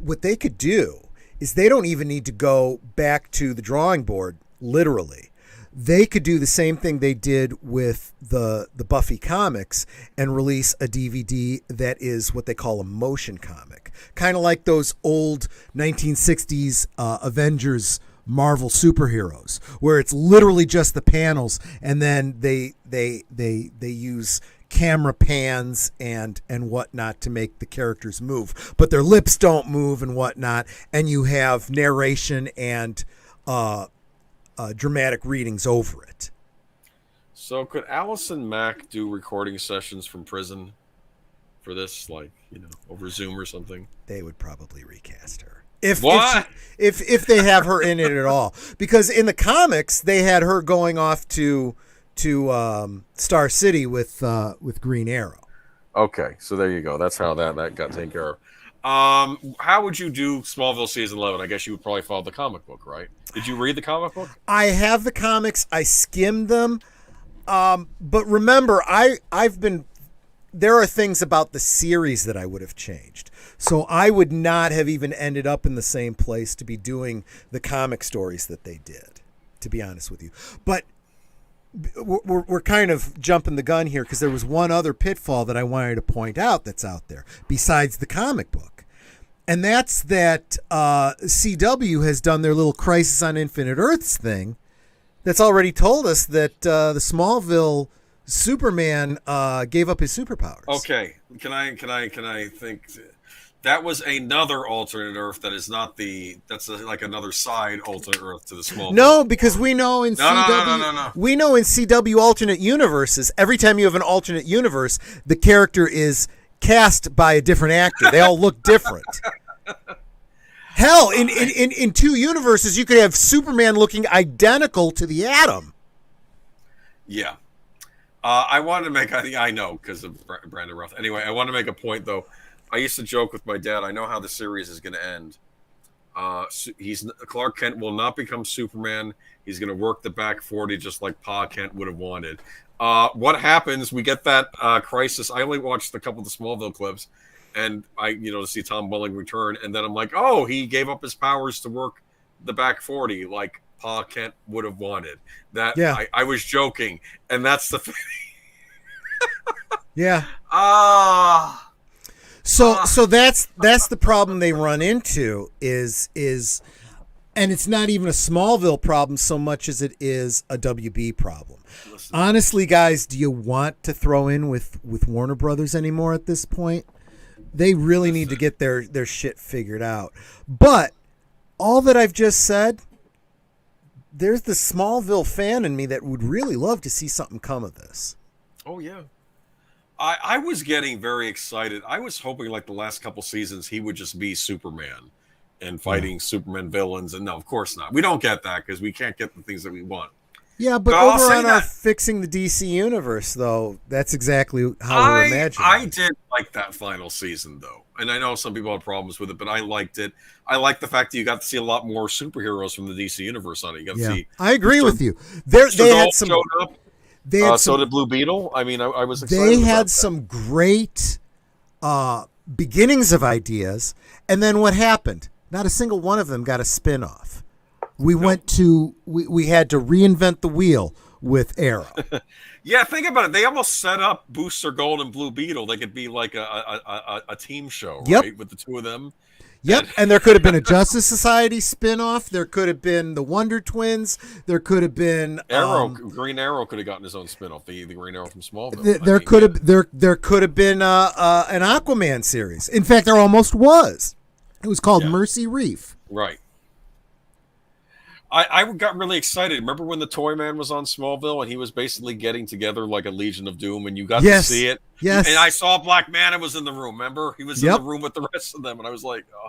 what they could do is they don't even need to go back to the drawing board, literally. They could do the same thing they did with the Buffy comics and release a DVD that is what they call a motion comic. Kind of like those old 1960s Avengers Marvel superheroes, where it's literally just the panels, and then they use camera pans and whatnot to make the characters move, but their lips don't move and whatnot, and you have narration and dramatic readings over it. So could Allison Mack do recording sessions from prison for this, like, you know, over Zoom or something? They would probably recast her. If they have her in it at all. Because in the comics, they had her going off to Star City with Green Arrow. Okay, so there you go. That's how that got taken care of. How would you do Smallville season 11? I guess you would probably follow the comic book, right? Did you read the comic book? I have the comics. I skimmed them. But remember, there are things about the series that I would have changed. So I would not have even ended up in the same place to be doing the comic stories that they did, to be honest with you. But we're kind of jumping the gun here because there was one other pitfall that I wanted to point out that's out there besides the comic book. And that's that CW has done their little Crisis on Infinite Earths thing that's already told us that the Smallville Superman gave up his superpowers. Okay, can I think that was another alternate Earth that is not like another side alternate Earth to the Smallville. No, because we know in CW we know in CW alternate universes, every time you have an alternate universe, the character is cast by a different actor. They all look different. Hell, in two universes, you could have Superman looking identical to the Atom. Yeah. I wanted to make, I know, because of Brandon Routh. Anyway, I want to make a point, though. I used to joke with my dad, I know how the series is going to end. Clark Kent will not become Superman. He's going to work the back 40 just like Pa Kent would have wanted. What happens? We get that crisis. I only watched a couple of the Smallville clips, and to see Tom Welling return, and then I'm like, oh, he gave up his powers to work the back 40 like Pa Kent would have wanted. That Yeah. I was joking, and that's the thing. Yeah. Ah. So that's the problem they run into is and it's not even a Smallville problem so much as it is a WB problem. Listen. Honestly, guys, do you want to throw in with Warner Brothers anymore at this point? They really need to get their shit figured out. But all that I've just said, there's the Smallville fan in me that would really love to see something come of this. Oh, yeah. I was getting very excited. I was hoping like the last couple seasons he would just be Superman and fighting Superman villains. And no, of course not. We don't get that because we can't get the things that we want. Yeah, but over on our Fixing the DC Universe, though, that's exactly how we're imagining. I did like that final season, though. And I know some people had problems with it, but I liked it. I like the fact that you got to see a lot more superheroes from the DC Universe on it. You got to see. I agree with you. They had some. Showed up. So did Blue Beetle. I mean, I was excited. They had some great beginnings of ideas, and then what happened? Not a single one of them got a spin-off. We had to reinvent the wheel with Arrow. Yeah, think about it. They almost set up Booster Gold and Blue Beetle. They could be like a team show, right? With the two of them. Yep, and there could have been a Justice Society spin-off. There could have been the Wonder Twins. There could have been Green Arrow could have gotten his own spin-off. The Green Arrow from Smallville. There could have been an Aquaman series. In fact, there almost was. It was called Mercy Reef. Right. I got really excited. Remember when the Toyman was on Smallville and he was basically getting together like a Legion of Doom, and you got to see it? Yes. And I saw Black Manta was in the room, remember? He was in the room with the rest of them, and I was like, oh.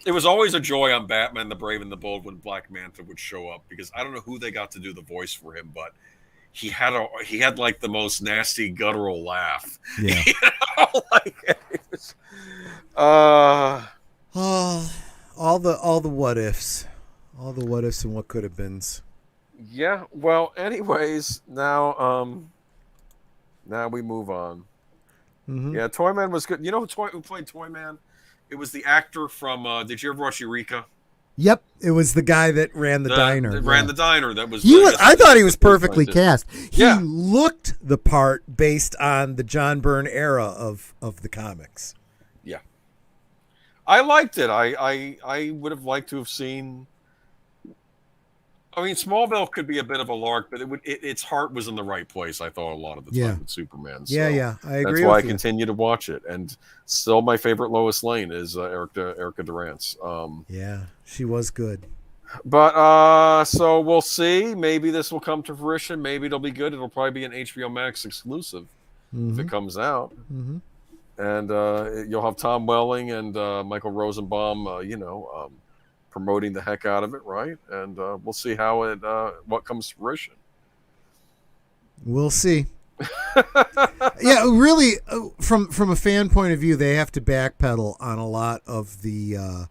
It was always a joy on Batman the Brave and the Bold when Black Manta would show up, because I don't know who they got to do the voice for him, but he had like the most nasty guttural laugh. Yeah. You know? Like, it was, all the what ifs. All the what ifs and what could have beens. Yeah. Well, anyways, now we move on. Mm-hmm. Yeah, Toyman was good. You know who played Toyman? It was the actor from. Did you ever watch Eureka? Yep, it was the guy that ran the diner. Ran the diner. That was. I thought he was perfectly cast. He looked the part based on the John Byrne era of the comics. Yeah, I liked it. I would have liked to have seen. I mean, Smallville could be a bit of a lark, but its heart was in the right place, I thought, a lot of the time with Superman. So I agree. That's why I continue to watch it. And still my favorite Lois Lane is Erica Durance. Yeah, she was good. But so we'll see. Maybe this will come to fruition. Maybe it'll be good. It'll probably be an HBO Max exclusive if it comes out. Mm-hmm. And you'll have Tom Welling and Michael Rosenbaum, promoting the heck out of it, right? And we'll see how what comes to fruition. We'll see. Yeah, really, from a fan point of view, they have to backpedal on a lot of the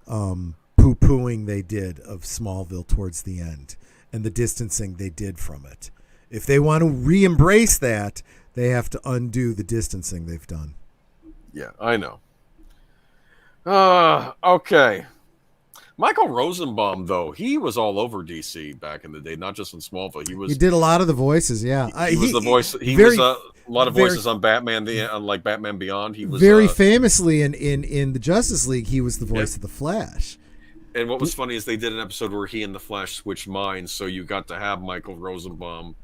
poo-pooing they did of Smallville towards the end and the distancing they did from it. If they want to re-embrace that, they have to undo the distancing they've done. Yeah, I know. Okay. Michael Rosenbaum, though, he was all over DC back in the day, not just in Smallville. He did a lot of the voices, yeah. He was the voice. He was a lot of voices on Batman, like Batman Beyond. He was very famously in the Justice League. He was the voice of the Flash. And what was funny is they did an episode where he and the Flash switched minds, so you got to have Michael Rosenbaum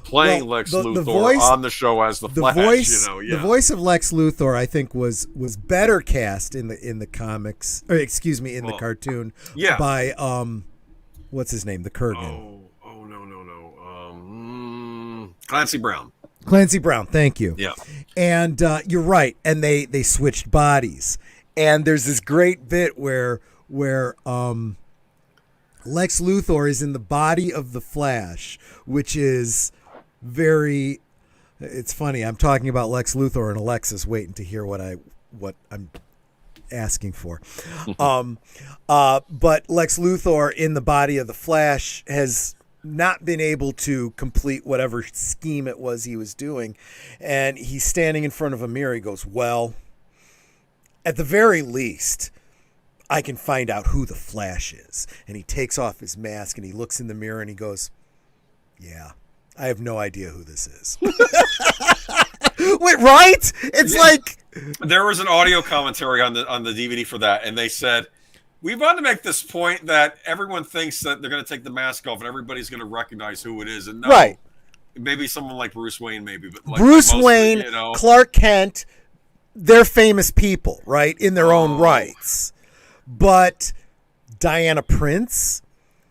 playing Lex Luthor on the show as the Flash. The voice of Lex Luthor, I think, was better cast in the comics, or excuse me, in the cartoon. Yeah. By what's his name, the Kurgan. Clancy Brown. Clancy Brown, thank you. Yeah. And you're right, and they switched bodies, and there's this great bit where Lex Luthor is in the body of the Flash, which is very. It's funny. I'm talking about Lex Luthor and Alexis waiting to hear what I'm asking for. But Lex Luthor in the body of the Flash has not been able to complete whatever scheme it was he was doing, and he's standing in front of a mirror. He goes, "Well, at the very least, I can find out who the Flash is. And he takes off his mask and he looks in the mirror and he goes, yeah, I have no idea who this is. Wait, right? It's like there was an audio commentary on the DVD for that, and they said, we want to make this point that everyone thinks that they're going to take the mask off and everybody's going to recognize who it is. And no, right. Maybe someone like Bruce Wayne, maybe. But like Bruce Wayne, Clark Kent, they're famous people, right, in their own rights. But Diana Prince,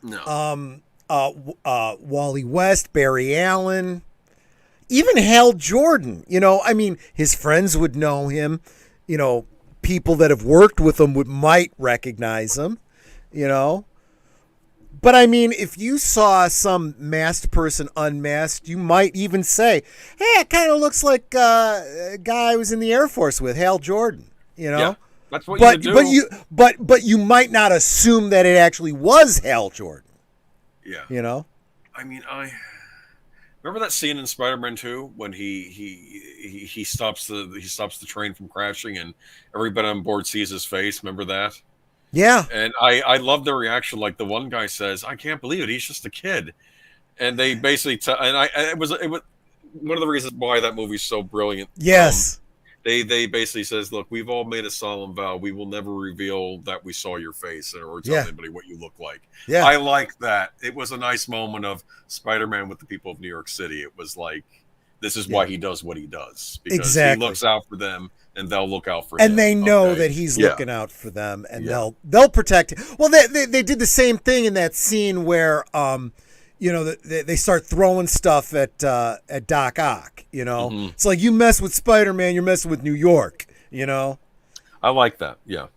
no. Wally West, Barry Allen, even Hal Jordan, I mean, his friends would know him, people that have worked with him might recognize him, But I mean, if you saw some masked person unmasked, you might even say, hey, it kind of looks like a guy I was in the Air Force with, Hal Jordan, Yeah, that's what you do. But you might not assume that it actually was Hal Jordan. Yeah. I mean, I remember that scene in Spider-Man 2 when he stops the train from crashing and everybody on board sees his face. Remember that? Yeah. And I love their reaction. Like the one guy says, "I can't believe it. He's just a kid," and they basically it was one of the reasons why that movie's so brilliant. Yes. They basically says, look, we've all made a solemn vow. We will never reveal that we saw your face or tell anybody what you look like. Yeah. I like that. It was a nice moment of Spider-Man with the people of New York City. It was like, this is why he does what he does. Because he looks out for them and they'll look out for him. And they know that he's looking out for them and they'll protect him. Well, they did the same thing in that scene where they start throwing stuff at Doc Ock, Mm-hmm. It's like, you mess with Spider-Man, you're messing with New York, I like that. Yeah.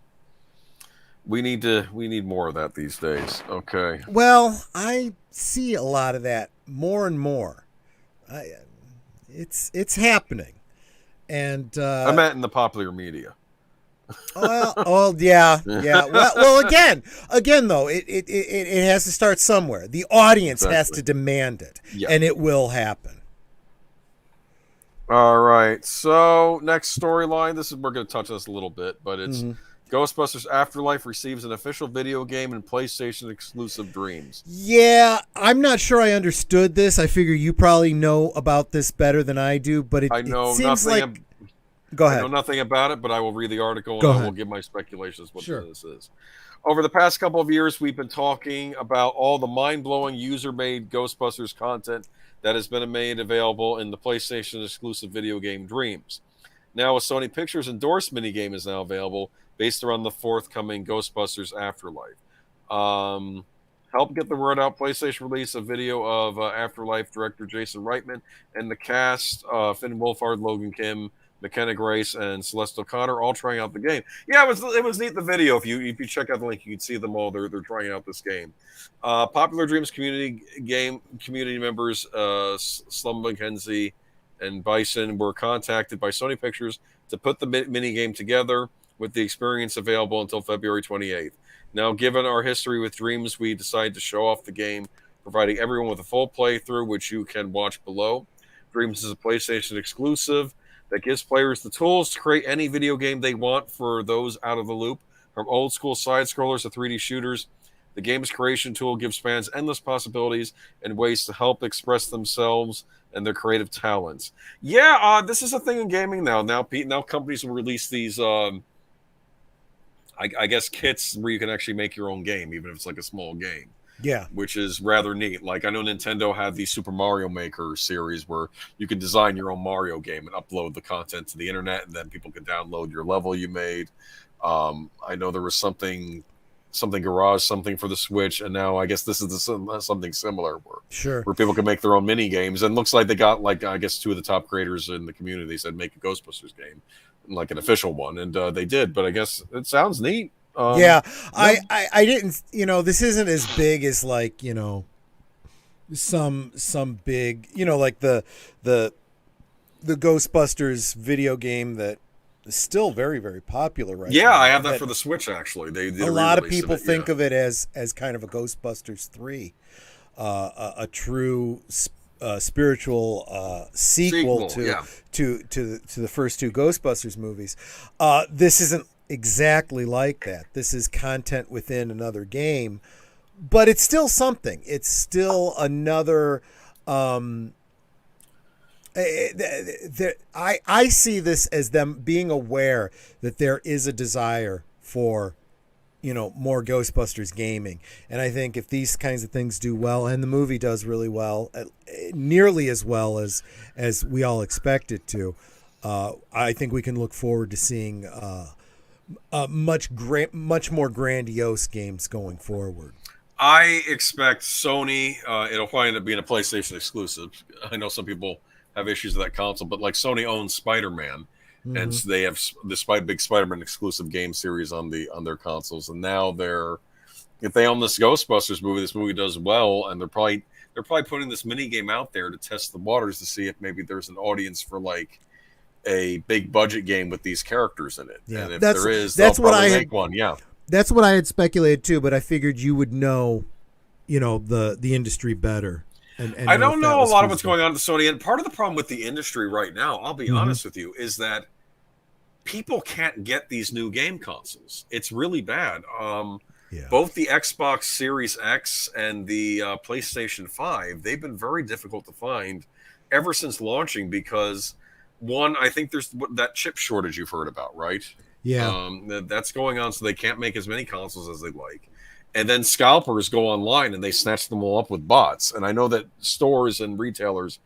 We need more of that these days. Okay. Well, I see a lot of that more and more. It's happening. And I meant in the popular media. Yeah. Well, again, though, it has to start somewhere. The audience has to demand it, and it will happen. All right. So next storyline. We're going to touch on this a little bit, but it's Ghostbusters Afterlife receives an official video game and PlayStation exclusive Dreams. Yeah, I'm not sure I understood this. I figure you probably know about this better than I do, but it seems like. Go ahead. I know nothing about it, but I will read the article and I will give my speculations what this is. Over the past couple of years, we've been talking about all the mind-blowing user-made Ghostbusters content that has been made available in the PlayStation exclusive video game Dreams. Now, a Sony Pictures endorsed minigame is now available based around the forthcoming Ghostbusters Afterlife. Help get the word out. PlayStation released a video of Afterlife director Jason Reitman and the cast, Finn Wolfhard, Logan Kim, McKenna Grace, and Celeste O'Connor all trying out the game. Yeah, it was neat, the video. If you check out the link, you can see them all. They're trying out this game. Popular Dreams community members Slum McKenzie and Bison were contacted by Sony Pictures to put the mini game together with the experience available until February 28th. Now, given our history with Dreams, we decided to show off the game, providing everyone with a full playthrough, which you can watch below. Dreams is a PlayStation exclusive that gives players the tools to create any video game they want for those out of the loop. From old school side scrollers to 3D shooters, the game's creation tool gives fans endless possibilities and ways to help express themselves and their creative talents. Yeah, this is a thing in gaming now. Now companies will release these, I guess, kits where you can actually make your own game, even if it's like a small game. Yeah, which is rather neat. Like, I know Nintendo had the Super Mario Maker series where you could design your own Mario game and upload the content to the internet, and then people could download your level you made. I know there was something Garage, something for the Switch, and now I guess this is something similar where people can make their own mini games. And looks like they got, like, I guess 2 of the top creators in the community. They said make a Ghostbusters game, like an official one, and they did. But I guess it sounds neat. I didn't, this isn't as big as, like, some big, like the Ghostbusters video game that is still very, very popular right now. Yeah, I have that for the Switch, actually. They did a lot of people think of it as kind of a Ghostbusters 3, a true spiritual sequel to the first 2 Ghostbusters movies. This isn't exactly like that. This is content within another game, but it's still something. It's still another. I see this as them being aware that there is a desire for, more Ghostbusters gaming. And I think if these kinds of things do well, and the movie does really well, nearly as well as we all expect it to, I think we can look forward to seeing much more grandiose games going forward. I expect Sony. It'll probably end up being a PlayStation exclusive. I know some people have issues with that console, but like Sony owns Spider-Man, and so they have this big Spider-Man exclusive game series on their consoles. And now if they own this Ghostbusters movie, this movie does well, and they're probably putting this mini game out there to test the waters to see if maybe there's an audience for like a big budget game with these characters in it. Yeah, and if there is, they'll probably make one. Yeah. That's what I had speculated too, but I figured you would know, the industry better. And I don't know a lot of what's going on at Sony, and part of the problem with the industry right now, I'll be honest with you, is that people can't get these new game consoles. It's really bad. Both the Xbox Series X and the PlayStation 5, they've been very difficult to find ever since launching because, one, I think there's that chip shortage you've heard about, right? Yeah. That's going on, so they can't make as many consoles as they like. And then scalpers go online and they snatch them all up with bots. And I know that stores and retailers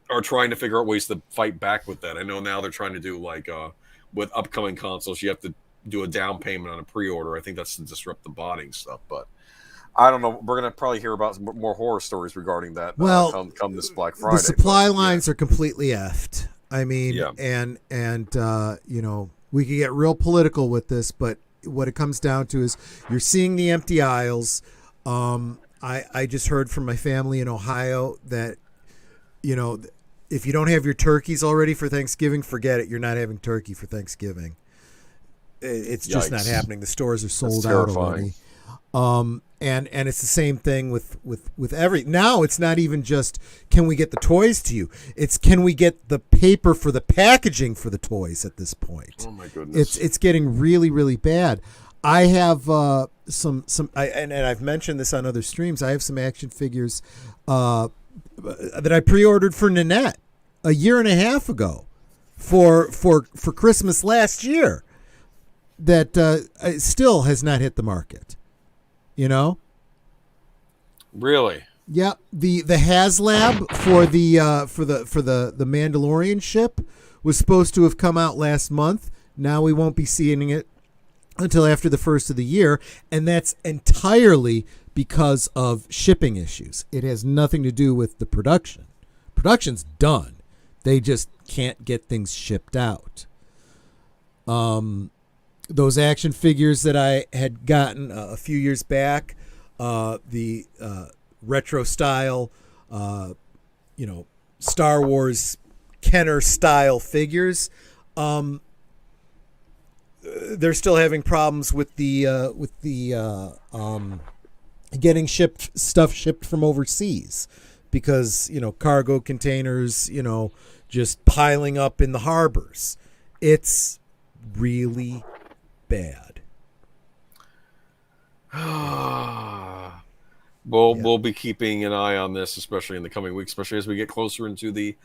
are trying to figure out ways to fight back with that. I know now they're trying to do like with upcoming consoles, you have to do a down payment on a pre-order. I think that's to disrupt the botting stuff. But I don't know. We're going to probably hear about more horror stories regarding that come this Black Friday. The supply lines are completely effed. I mean, and we could get real political with this, but what it comes down to is you're seeing the empty aisles. I just heard from my family in Ohio that, if you don't have your turkeys already for Thanksgiving, forget it. You're not having turkey for Thanksgiving. It's just not happening. The stores are sold out already. And it's the same thing with every. Now it's not even just can we get the toys to you. It's can we get the paper for the packaging for the toys at this point. Oh my goodness! It's getting really, really bad. I have and I've mentioned this on other streams. I have some action figures that I pre-ordered for Nanette a year and a half ago for Christmas last year that still has not hit the market. Really? Yeah. The HasLab for the Mandalorian ship was supposed to have come out last month. Now we won't be seeing it until after the first of the year, and that's entirely because of shipping issues. It has nothing to do with the production. Production's done. They just can't get things shipped out. Those action figures that I had gotten a few years back, the retro style, Star Wars Kenner style figures, they're still having problems with the getting stuff shipped from overseas because cargo containers just piling up in the harbors. It's really bad. We'll be keeping an eye on this, especially in the coming weeks, especially as we get closer into the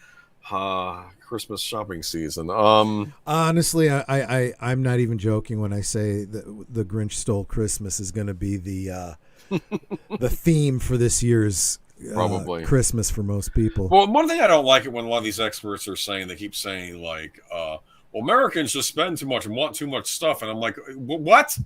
Christmas shopping season. Honestly, I'm not even joking when I say that the Grinch Stole Christmas is going to be the the theme for this year's probably Christmas for most people. Well, one thing I don't like it when a lot of these experts are saying, they keep saying like, well, Americans just spend too much and want too much stuff, and I'm like, what?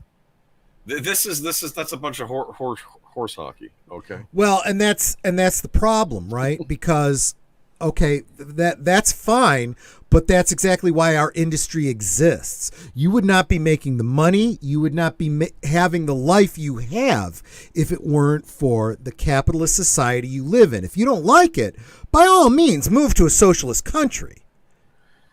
That's a bunch of horse hockey. Okay. Well, and that's the problem, right? Because okay, that's fine, but that's exactly why our industry exists. You would not be making the money, you would not be having the life you have if it weren't for the capitalist society you live in. If you don't like it, by all means, move to a socialist country.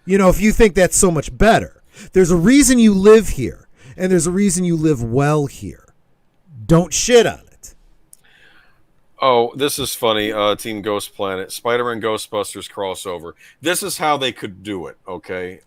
If you think that's so much better. There's a reason you live here, and there's a reason you live well here. Don't shit on it. Oh, this is funny. Team Ghost Planet, Spider-Man Ghostbusters crossover. This is how they could do it, okay?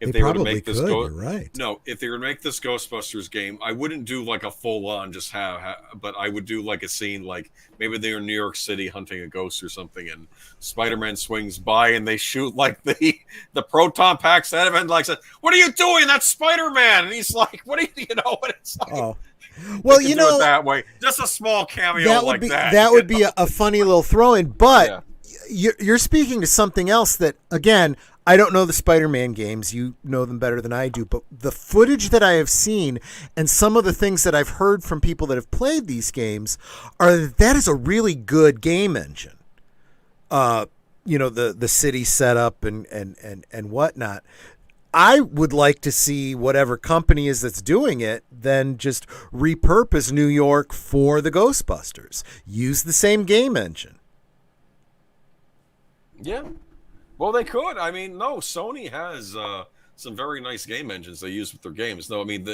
if they were to probably make this could. You're right. No, if they were to make this Ghostbusters game, I wouldn't do like a full on just but I would do like a scene like maybe they're in New York City hunting a ghost or something, and Spider-Man swings by and they shoot like the proton packs out of it and like says, "What are you doing? That's Spider-Man!" And he's like, "What do you know?" And it's like, oh. Well, you know, do it that way, just a small cameo that would like be, that. That would be a funny little throw-in, but yeah. you're speaking to something else that, again, I don't know the Spider-Man games. You know them better than I do, but the footage that I have seen and some of the things that I've heard from people that have played these games are that is a really good game engine. You know, the city setup and whatnot. I would like to see whatever company is that's doing it then just repurpose New York for the Ghostbusters. Use the same game engine. Yeah. Well, they could. I mean, no, Sony has some very nice game engines they use with their games. No, I mean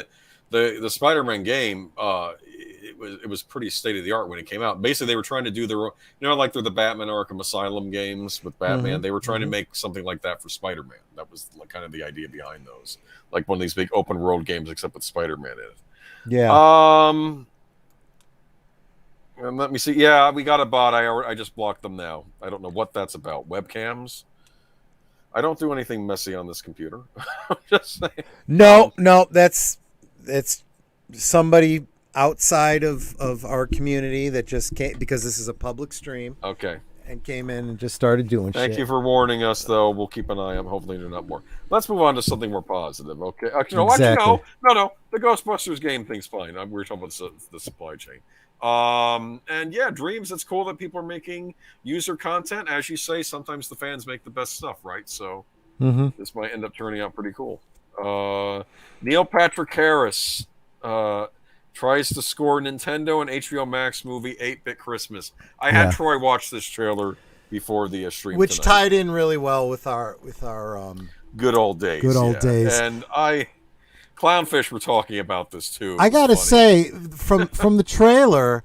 the Spider-Man game, it was pretty state of the art when it came out. Basically, they were trying to do their own, like they're the Batman Arkham Asylum games with Batman. Mm-hmm. They were trying to make something like that for Spider-Man. That was like kind of the idea behind those, like one of these big open world games, except with Spider-Man in it. Yeah. And let me see. Yeah, we got a bot. I just blocked them now. I don't know what that's about. Webcams. I don't do anything messy on this computer. Just saying. No, that's somebody outside of our community that just came because this is a public stream. Okay. And came in and just started doing shit. Thank you for warning us, though. We'll keep an eye on. Hopefully, they're not more. Let's move on to something more positive. Okay. Exactly. No. The Ghostbusters game thing's fine. We were talking about the supply chain. And yeah, Dreams. It's cool that people are making user content. As you say, sometimes the fans make the best stuff, right? So this might end up turning out pretty cool. Neil Patrick Harris tries to score Nintendo and HBO Max movie 8-Bit Christmas. I had Troy watch this trailer before the stream, which tonight. Tied in really well with our good old days. And Clownfish were talking about this too. I gotta say, from the trailer,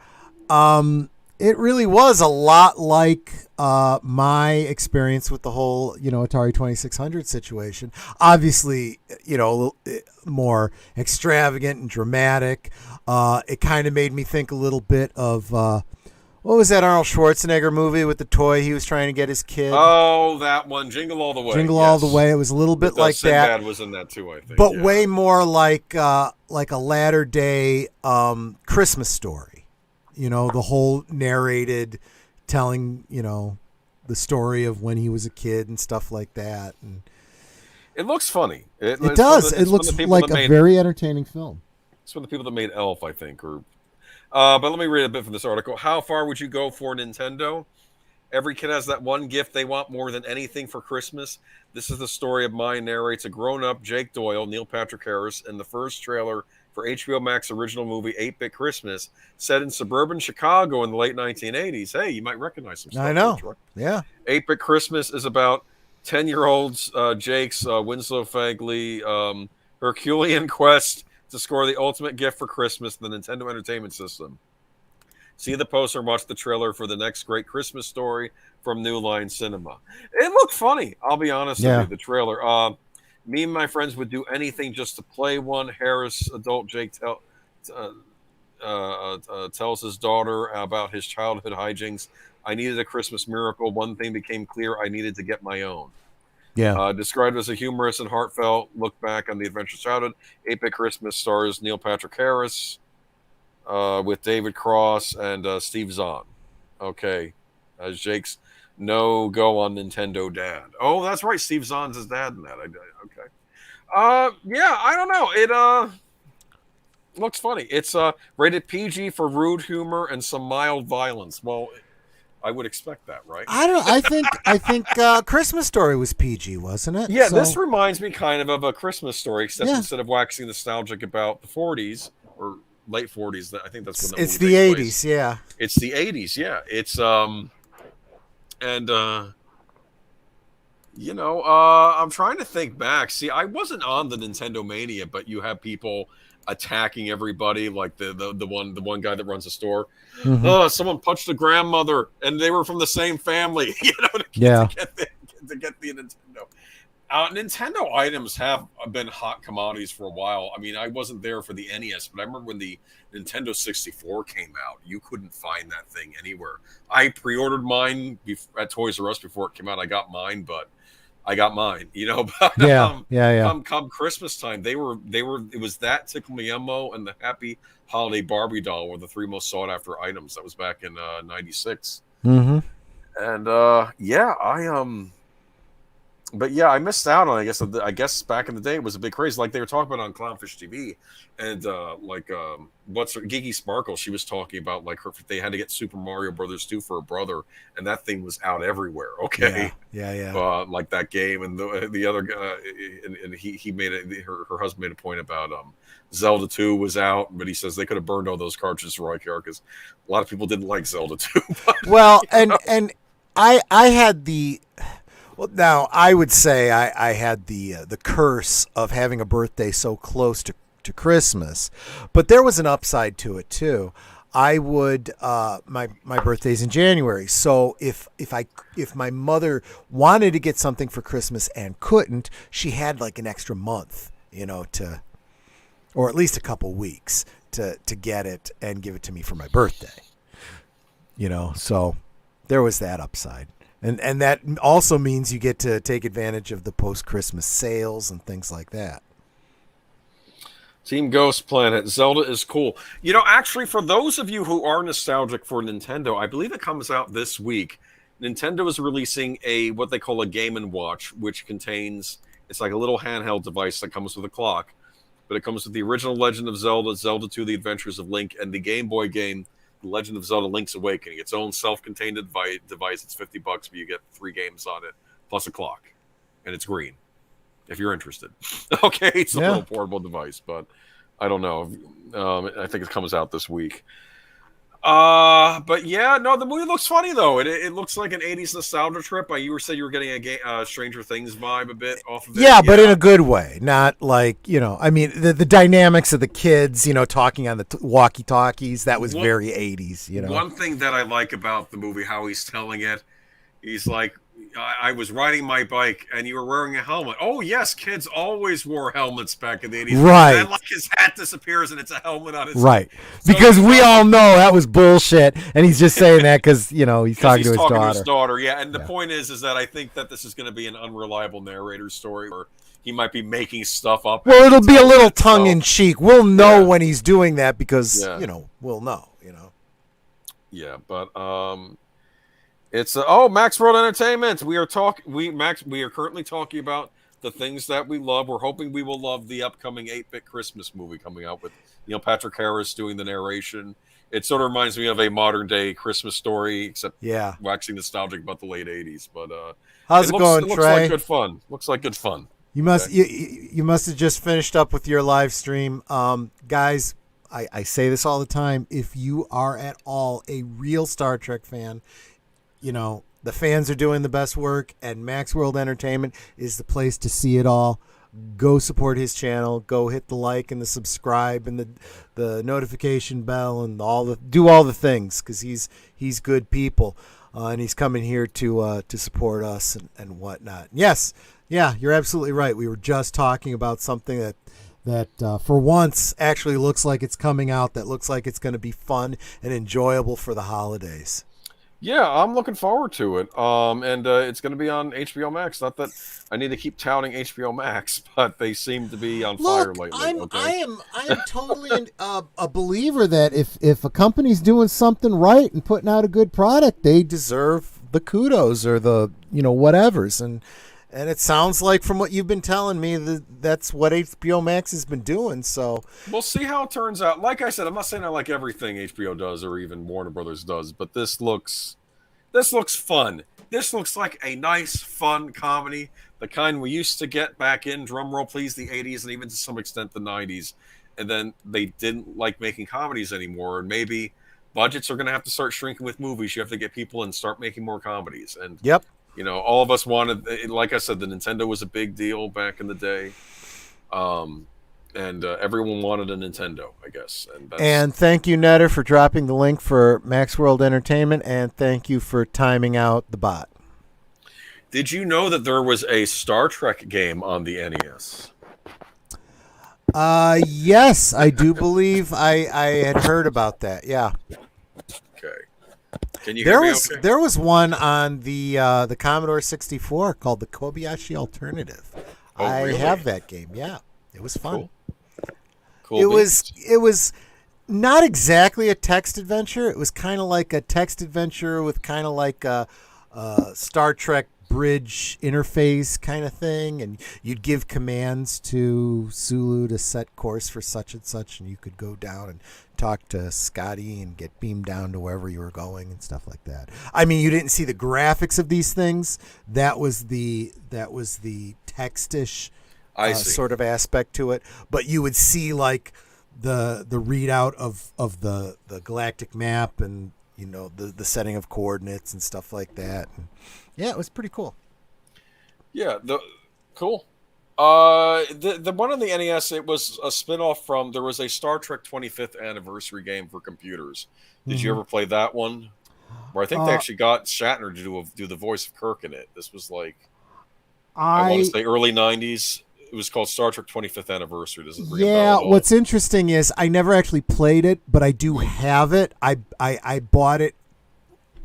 it really was a lot like my experience with the whole Atari 2600 situation. Obviously, a little more extravagant and dramatic. It kind of made me think a little bit of what was that Arnold Schwarzenegger movie with the toy he was trying to get his kid? Oh, that one, Jingle All the Way. Jingle All the Way. It was a little bit like that. Sinbad was in that too, I think. But way more like a latter day Christmas story. The whole narrated telling, the story of when he was a kid and stuff like that. And it looks funny. It does. It looks like a very entertaining film. It's from the people that made Elf, I think. But let me read a bit from this article. How far would you go for Nintendo? Every kid has that one gift they want more than anything for Christmas. This is the story of mine, narrates a grown-up Jake Doyle, Neil Patrick Harris, in the first trailer for HBO Max original movie 8-Bit Christmas, set in suburban Chicago in the late 1980s. Hey, you might recognize some stuff. I know. Yeah. 8-Bit Christmas is about 10-year-olds Jake's Winslow Fagley Herculean quest to score the ultimate gift for Christmas, the Nintendo Entertainment System. See the poster and watch the trailer for the next great Christmas story from New Line Cinema. It looked funny, I'll be honest with you, the trailer. Me and my friends would do anything just to play one. Harris, adult Jake, tells his daughter about his childhood hijinks. I needed a Christmas miracle. One thing became clear. I needed to get my own. Yeah. Described as a humorous and heartfelt look back on the adventure of childhood. 8-Bit Christmas stars Neil Patrick Harris with David Cross and Steve Zahn. Okay. As Jake's no-go on Nintendo dad. Oh, that's right. Steve Zahn's his dad in that. Okay. Yeah, I don't know. It looks funny. It's rated PG for rude humor and some mild violence. Well, I would expect that, right? I think Christmas Story was PG, wasn't it? Yeah, this reminds me kind of a Christmas Story, except instead of waxing nostalgic about the 40s or late 40s, I think that's when it's the 80s, place. Yeah. It's the 80s, yeah. It's I'm trying to think back. See, I wasn't on the Nintendo Mania, but you have people attacking everybody, like the one guy that runs the store. Mm-hmm. Someone punched a grandmother, and they were from the same family. To get the Nintendo. Nintendo items have been hot commodities for a while. I mean, I wasn't there for the NES, but I remember when the Nintendo 64 came out, you couldn't find that thing anywhere. I pre-ordered mine at Toys R Us before it came out. I got mine, but I got mine, But yeah. Come Christmas time, they were. It was that Tickle Me Elmo and the Happy Holiday Barbie doll were the three most sought after items. That was back in '96. Mm-hmm. And but yeah, I missed out on. I guess back in the day it was a big craze, like they were talking about on Clownfish TV, and what's her Geeky Sparkle? She was talking about like they had to get Super Mario Brothers 2 for her brother, and that thing was out everywhere. Okay, yeah. Like that game, and the other guy, and he made it. Her husband made a point about Zelda 2 was out, but he says they could have burned all those cartridges right here because a lot of people didn't like Zelda 2. Well, and I had the. Well, now I would say I had the curse of having a birthday so close to Christmas, but there was an upside to it too. I would my birthday's in January, so if my mother wanted to get something for Christmas and couldn't, she had like an extra month, to, or at least a couple weeks to get it and give it to me for my birthday. So there was that upside. And that also means you get to take advantage of the post-Christmas sales and things like that. Team Ghost Planet, Zelda is cool. Actually, for those of you who are nostalgic for Nintendo, I believe it comes out this week. Nintendo is releasing what they call a Game & Watch, which it's like a little handheld device that comes with a clock. But it comes with the original Legend of Zelda, Zelda 2, The Adventures of Link, and the Game Boy game, The Legend of Zelda Link's Awakening. Its own self-contained device. It's $50, but you get 3 games on it, plus a clock. And it's green, if you're interested. Okay, it's a little portable device, but I don't know. I think it comes out this week. But yeah, no, the movie looks funny, though. It looks like an 80s nostalgia trip. You said you were getting a Stranger Things vibe a bit off of it. Yeah, but in a good way. Not like, I mean, the dynamics of the kids, talking on the walkie-talkies, that was very 80s, One thing that I like about the movie, how he's telling it, he's like, I was riding my bike and you were wearing a helmet. Oh, yes, kids always wore helmets back in the 80s. Right. And like his hat disappears and it's a helmet on his right. head. So because we all know that was bullshit. And he's just saying that because, he's talking to his daughter. Yeah. And the point is that I think that this is going to be an unreliable narrator story where he might be making stuff up. Well, it'll be a little tongue-in-cheek. We'll know when he's doing that because, we'll know, Yeah, but it's Max World Entertainment. We are currently talking about the things that we love. We're hoping we will love the upcoming 8-bit Christmas movie coming out with Patrick Harris doing the narration. It sort of reminds me of a modern day Christmas Story, except waxing nostalgic about the late 80s. But how's it going, Trey? Looks like good fun. Looks like good fun. You must you must have just finished up with your live stream, guys. I say this all the time. If you are at all a real Star Trek fan, the fans are doing the best work, and Max World Entertainment is the place to see it all. Go support his channel. Go hit the like and the subscribe and the notification bell and do all the things because he's good people, and he's coming here to support us and whatnot. Yes, yeah, you're absolutely right. We were just talking about something that for once actually looks like it's coming out. That looks like it's going to be fun and enjoyable for the holidays. Yeah, I'm looking forward to it. And it's going to be on HBO Max. Not that I need to keep touting HBO Max, but they seem to be on fire lately. I am totally a believer that if a company's doing something right and putting out a good product, they deserve the kudos or the whatevers. And it sounds like from what you've been telling me that's what HBO Max has been doing. So we'll see how it turns out. Like I said, I'm not saying I like everything HBO does or even Warner Brothers does, but this looks fun. This looks like a nice, fun comedy, the kind we used to get back in, drumroll please, the 80s and even to some extent the 90s. And then they didn't like making comedies anymore. And maybe budgets are going to have to start shrinking with movies. You have to get people and start making more comedies. And yep. All of us wanted, like I said, the Nintendo was a big deal back in the day. And everyone wanted a Nintendo, I guess. And thank you, Netter, for dropping the link for Max World Entertainment, and thank you for timing out the bot. Did you know that there was a Star Trek game on the NES? Yes, I do believe I had heard about that. Yeah. Okay. Can you hear me okay? There was one on the Commodore 64 called the Kobayashi Alternative. Oh, I really? have that game. Yeah. It was fun. Cool. It was not exactly a text adventure. It was kind of like a text adventure with kind of like a Star Trek bridge interface kind of thing, and you'd give commands to Sulu to set course for such and such, and you could go down and talk to Scotty and get beamed down to wherever you were going and stuff like that. I mean, you didn't see the graphics of these things. That was the textish sort of aspect to it, but you would see like the readout of the galactic map and the setting of coordinates and stuff like that. And yeah, it was pretty cool. Yeah, cool. The one on the NES, it was a spin-off from, there was a Star Trek 25th anniversary game for computers. Did you ever play that one? Where I think they actually got Shatner to do the voice of Kirk in it. This was like, I want to say early 90s. It was called Star Trek 25th Anniversary. Does it ring a bell at all? What's interesting is I never actually played it, but I do have it. I bought it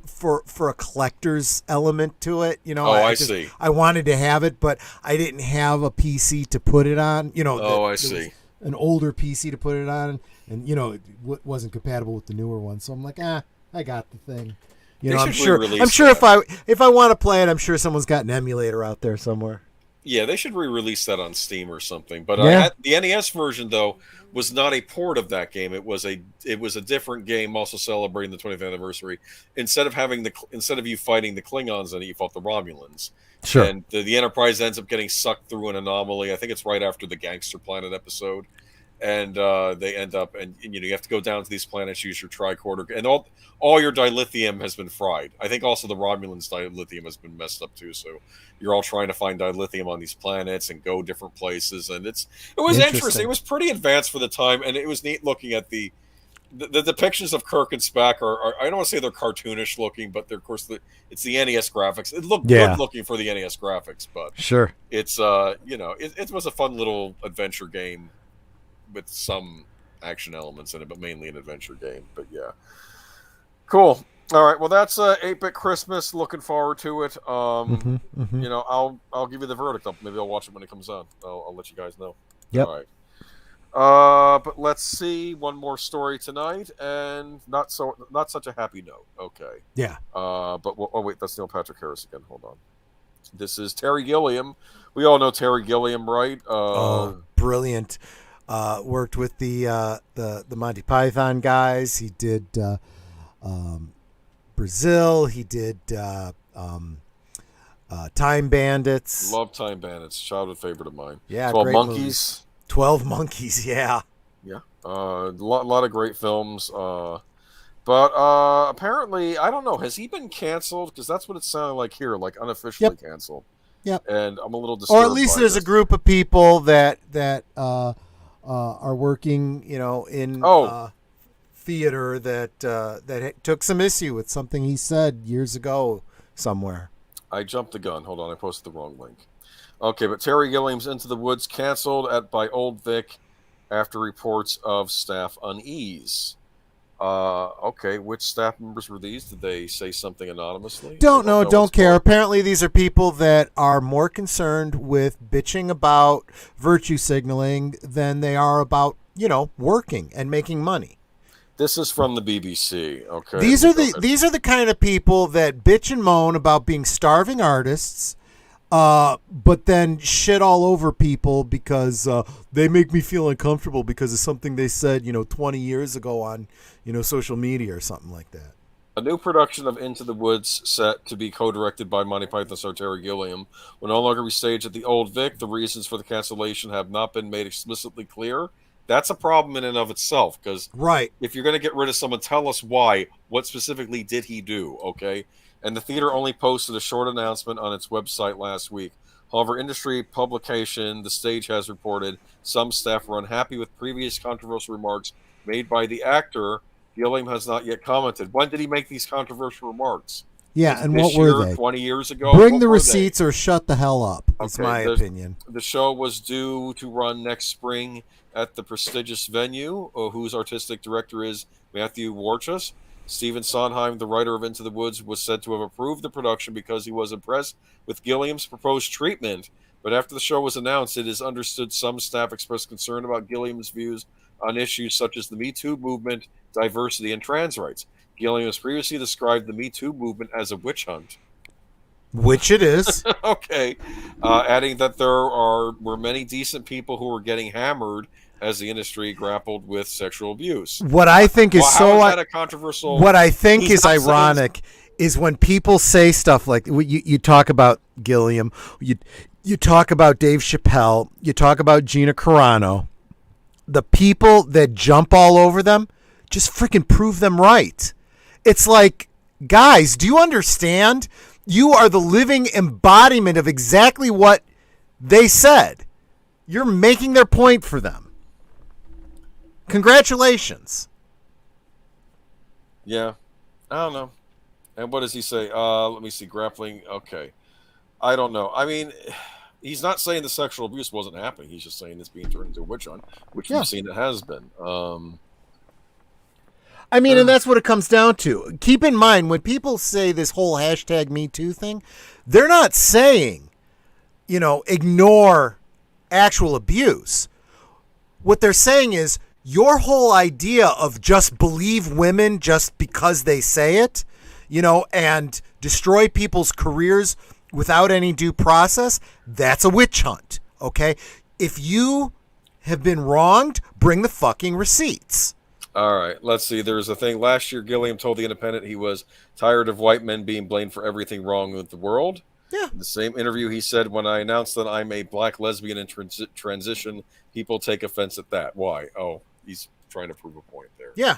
for a collector's element to it. I see. I wanted to have it, but I didn't have a PC to put it on. I see. An older PC to put it on, and it wasn't compatible with the newer one. So I'm like, I got the thing. I'm sure if I want to play it, I'm sure someone's got an emulator out there somewhere. Yeah, they should re-release that on Steam or something. But the NES version, though, was not a port of that game. It was a different game, also celebrating the 20th anniversary. Instead of you fighting the Klingons in it, you fought the Romulans. Sure. And the Enterprise ends up getting sucked through an anomaly. I think it's right after the Gangster Planet episode. And they end up, and you have to go down to these planets, use your tricorder, and all your dilithium has been fried. I think also the Romulans' dilithium has been messed up too. So you're all trying to find dilithium on these planets and go different places, and it was interesting. It was pretty advanced for the time, and it was neat looking at the depictions of Kirk and Spock are I don't want to say they're cartoonish looking, but they're, of course, it's the NES graphics. It looked good looking for the NES graphics, but sure, it's it was a fun little adventure game with some action elements in it, but mainly an adventure game. But yeah, cool. All right, well, that's 8-Bit Christmas. Looking forward to it. I'll give you the verdict. Maybe I'll watch it when it comes on. I'll let you guys know. Yep. All right. But let's see one more story tonight, and not such a happy note. Okay. Yeah. Wait, that's Neil Patrick Harris again. Hold on. This is Terry Gilliam. We all know Terry Gilliam, right? Brilliant. Worked with the Monty Python guys. He did Brazil. He did Time Bandits. Love Time Bandits. Childhood favorite of mine. Yeah, 12 great Monkeys. Movies. 12 Monkeys. Yeah. Yeah. A lot of great films. But apparently, I don't know. Has he been canceled? Because that's what it sounded like here, like unofficially canceled. Yep. And I'm a a disturbed. Or at least there's a group of people that are working, in theater that took some issue with something he said years ago somewhere. I jumped the gun. Hold on, I posted the wrong link. Okay, but Terry Gilliam's Into the Woods canceled by Old Vic after reports of staff unease. Okay, which staff members were these? Did they say something anonymously? Don't know, don't care. Apparently these are people that are more concerned with bitching about virtue signaling than they are about, working and making money. This is from the BBC. Okay. These are the kind of people that bitch and moan about being starving artists, but then shit all over people because they make me feel uncomfortable because of something they said, 20 years ago on, social media or something like that. A new production of Into the Woods, set to be co-directed by Monty Python star Terry Gilliam, will no longer be staged at the Old Vic. The reasons for the cancellation have not been made explicitly clear. That's a problem in and of itself, because if you're going to get rid of someone, tell us why. What specifically did he do, okay? And the theater only posted a short announcement on its website last week. However, industry publication The Stage has reported some staff were unhappy with previous controversial remarks made by the actor. Gilliam has not yet commented. When did he make these controversial remarks? Yeah, and what were they? 20 years ago? Bring the receipts or shut the hell up. That's my opinion. The show was due to run next spring at the prestigious venue, whose artistic director is Matthew Warchus. Stephen Sondheim, the writer of Into the Woods, was said to have approved the production because he was impressed with Gilliam's proposed treatment. But after the show was announced, it is understood some staff expressed concern about Gilliam's views on issues such as the Me Too movement, diversity, and trans rights. Gilliam has previously described the Me Too movement as a witch hunt. Which it is. Okay. Adding that were many decent people who were getting hammered as the industry grappled with sexual abuse. What I think is that a controversial... What I think is ironic is when people say stuff like, you talk about Gilliam, you talk about Dave Chappelle, you talk about Gina Carano, the people that jump all over them, just freaking prove them right. It's like, guys, do you understand? You are the living embodiment of exactly what they said. You're making their point for them. Congratulations. Yeah. I don't know. And what does he say? Let me see. Grappling. Okay. I don't know. I mean, he's not saying the sexual abuse wasn't happening. He's just saying it's being turned into a witch hunt, which we've seen it has been. I mean, and that's what it comes down to. Keep in mind, when people say this whole hashtag Me Too thing, they're not saying, ignore actual abuse. What they're saying is your whole idea of just believe women just because they say it, and destroy people's careers without any due process, that's a witch hunt, okay? If you have been wronged, bring the fucking receipts. All right, let's see. There's a thing. Last year, Gilliam told The Independent he was tired of white men being blamed for everything wrong with the world. Yeah. In the same interview, he said, when I announced that I'm a black lesbian in transition, people take offense at that. Why? Oh, he's trying to prove a point there. Yeah.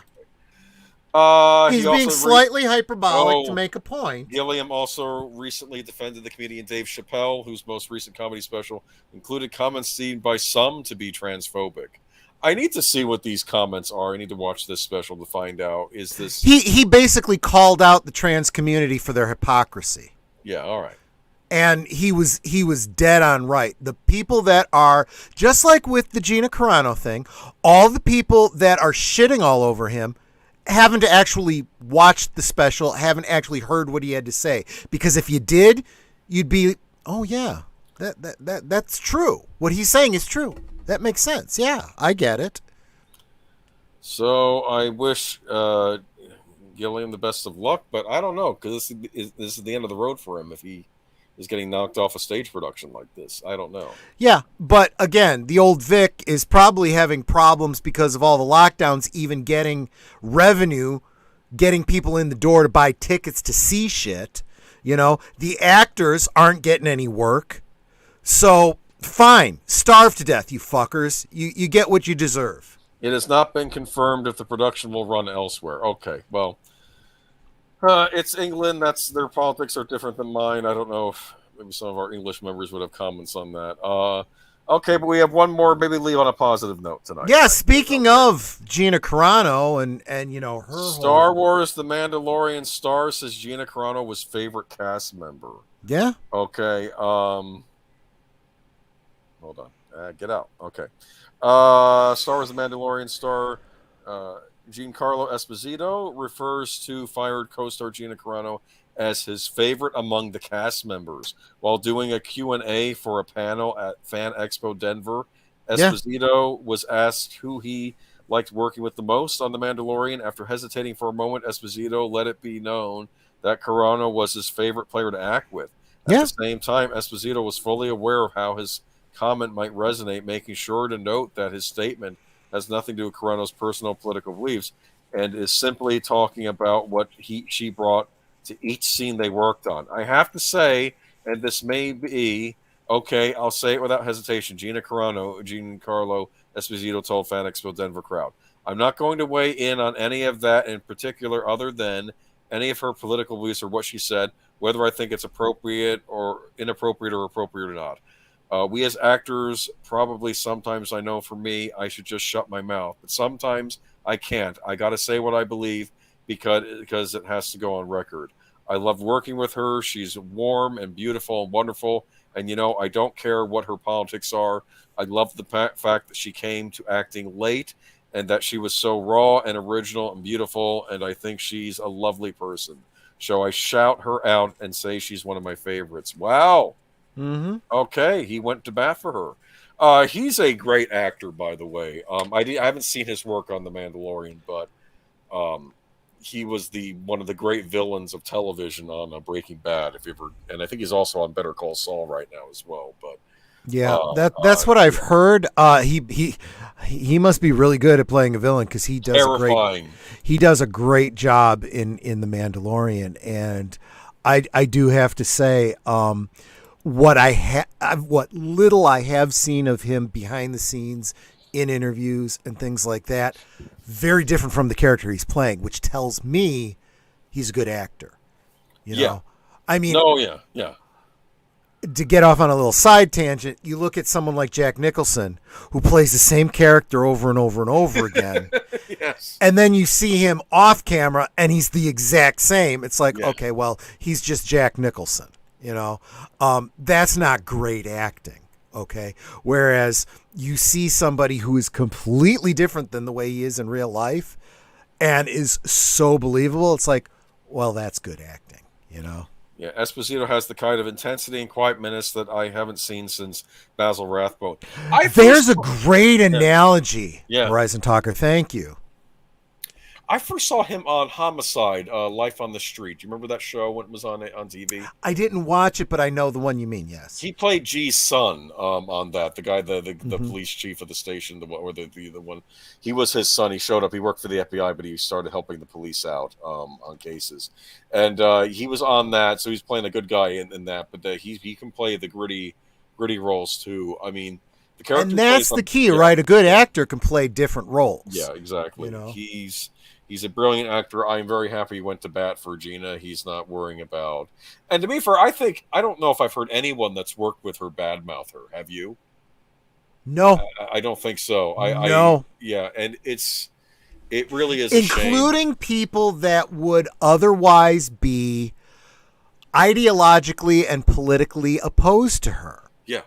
He's being slightly hyperbolic to make a point. Gilliam also recently defended the comedian Dave Chappelle, whose most recent comedy special included comments seen by some to be transphobic. I need to see what these comments are. I need to watch this special to find out. Is this... He basically called out the trans community for their hypocrisy. Yeah, all right. And he was dead on right. The people that are, just like with the Gina Carano thing, all the people that are shitting all over him haven't actually watched the special, haven't actually heard what he had to say. Because if you did, you'd be, oh yeah, that's true. What he's saying is true. That makes sense. Yeah, I get it. So I wish Gilliam the best of luck, but I don't know, because this is the end of the road for him if he is getting knocked off a stage production like this. I don't know. Yeah, but again, the old Vic is probably having problems because of all the lockdowns, even getting revenue, getting people in the door to buy tickets to see shit. The actors aren't getting any work. So... fine, starve to death, you fuckers. You get what you deserve. It has not been confirmed if the production will run elsewhere. Okay, well, it's England. Their politics are different than mine. I don't know if maybe some of our English members would have comments on that. Okay, but we have one more. Maybe leave on a positive note tonight. Yeah, speaking of Gina Carano and her Star Wars: The Mandalorian star says Gina Carano was favorite cast member. Yeah. Okay. Hold on. Get out. Okay. Star Wars: The Mandalorian star Giancarlo Esposito refers to fired co-star Gina Carano as his favorite among the cast members. While doing a Q&A for a panel at Fan Expo Denver, Esposito was asked who he liked working with the most on The Mandalorian. After hesitating for a moment, Esposito let it be known that Carano was his favorite player to act with. At the same time, Esposito was fully aware of how his comment might resonate, making sure to note that his statement has nothing to do with Carano's personal political beliefs and is simply talking about what she brought to each scene they worked on. I have to say, and this may be, okay, I'll say it without hesitation, Giancarlo Esposito told Fan Expo Denver crowd. I'm not going to weigh in on any of that in particular other than any of her political beliefs or what she said, whether I think it's appropriate or inappropriate or appropriate or not. We as actors, probably sometimes, I know for me, I should just shut my mouth. But sometimes I can't. I got to say what I believe because it has to go on record. I love working with her. She's warm and beautiful and wonderful. And, I don't care what her politics are. I love the fact that she came to acting late and that she was so raw and original and beautiful. And I think she's a lovely person. So I shout her out and say she's one of my favorites. Wow. Mm-hmm. Okay. He went to bat for her. He's a great actor, by the way. I haven't seen his work on The Mandalorian, but he was one of the great villains of television on Breaking Bad. And I think he's also on Better Call Saul right now as well. But yeah, that's what I've heard. He must be really good at playing a villain because he does a great job in The Mandalorian. And I do have to say, what little I have seen of him behind the scenes in interviews and things like that, very different from the character he's playing, which tells me he's a good actor. I mean, yeah. To get off on a little side tangent, you look at someone like Jack Nicholson, who plays the same character over and over and over again. Yes. And then you see him off camera and he's the exact same. It's like, okay, well, he's just Jack Nicholson. That's not great acting. Okay. Whereas you see somebody who is completely different than the way he is in real life and is so believable. It's like, well, that's good acting, Yeah, Esposito has the kind of intensity and quiet menace that I haven't seen since Basil Rathbone. There's a great analogy, Horizon Talker. Thank you. I first saw him on Homicide, Life on the Street. Do you remember that show when it was on TV? I didn't watch it, but I know the one you mean, yes. He played G's son on that, the guy, the police chief of the station, the one. He was his son. He showed up. He worked for the FBI, but he started helping the police out on cases. And he was on that, so he's playing a good guy in that. But he can play the gritty roles, too. I mean, the character. And that's the key, right? A good actor can play different roles. Yeah, exactly. He's a brilliant actor. I'm very happy he went to bat for Gina. He's not worrying about. And to be fair, I don't know if I've heard anyone that's worked with her badmouth her. Have you? No. I don't think so. No. And it really is including people that would otherwise be ideologically and politically opposed to her. Yeah.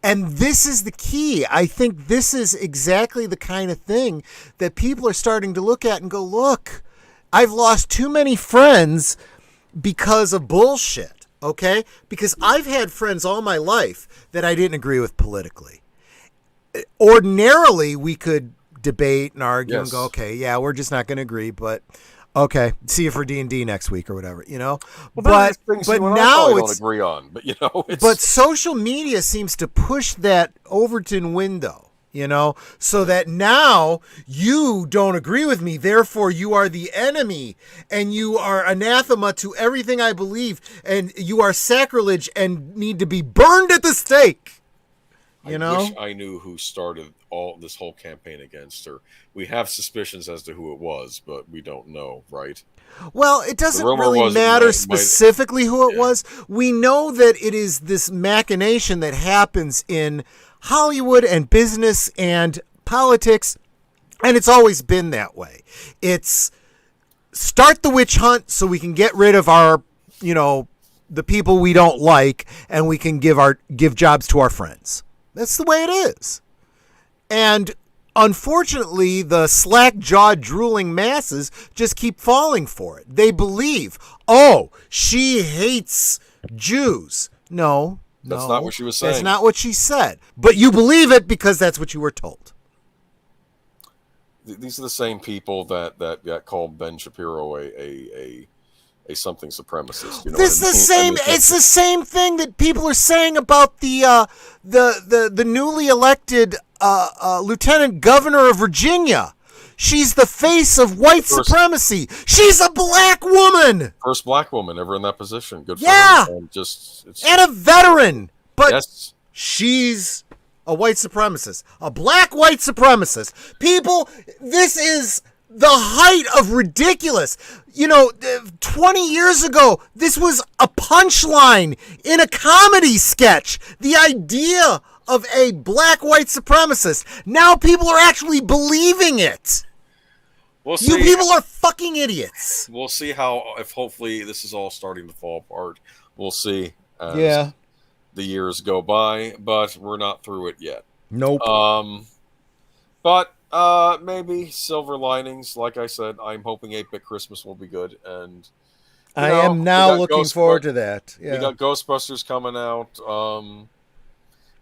And this is the key. I think this is exactly the kind of thing that people are starting to look at and go, look, I've lost too many friends because of bullshit, okay? Because I've had friends all my life that I didn't agree with politically. Ordinarily, we could debate and argue and go, okay, yeah, we're just not going to agree, but okay, see you for D&D next week or whatever, Well, but now don't agree on, but but social media seems to push that Overton window, so that now you don't agree with me, therefore you are the enemy and you are anathema to everything I believe and you are sacrilege and need to be burned at the stake. I wish I knew who started this whole campaign against her. We have suspicions as to who it was, but we don't know, right? Well, it doesn't really matter specifically who it was. We know that it is this machination that happens in Hollywood and business and politics, and it's always been that way. It's start the witch hunt so we can get rid of our, the people we don't like, and we can give jobs to our friends. That's the way it is. And unfortunately, the slack-jawed, drooling masses just keep falling for it. They believe, she hates Jews. No. That's not what she was saying. That's not what she said. But you believe it because that's what you were told. These are the same people that called Ben Shapiro a something supremacist. It's the same thing that people are saying about the newly elected lieutenant governor of Virginia. She's the face of white supremacy. She's a black woman. First black woman ever in that position. Good for her. And a veteran. But she's a white supremacist. A black white supremacist. People, this is the height of ridiculous. 20 years ago, this was a punchline in a comedy sketch. The idea of a black white supremacist. Now people are actually believing it. We'll see. You people are fucking idiots. We'll see if hopefully this is all starting to fall apart. We'll see Yeah. as the years go by, but we're not through it yet. Nope. But maybe silver linings. Like I said, I'm hoping 8-Bit Christmas will be good, and I am now looking forward to that. Yeah. We got Ghostbusters coming out,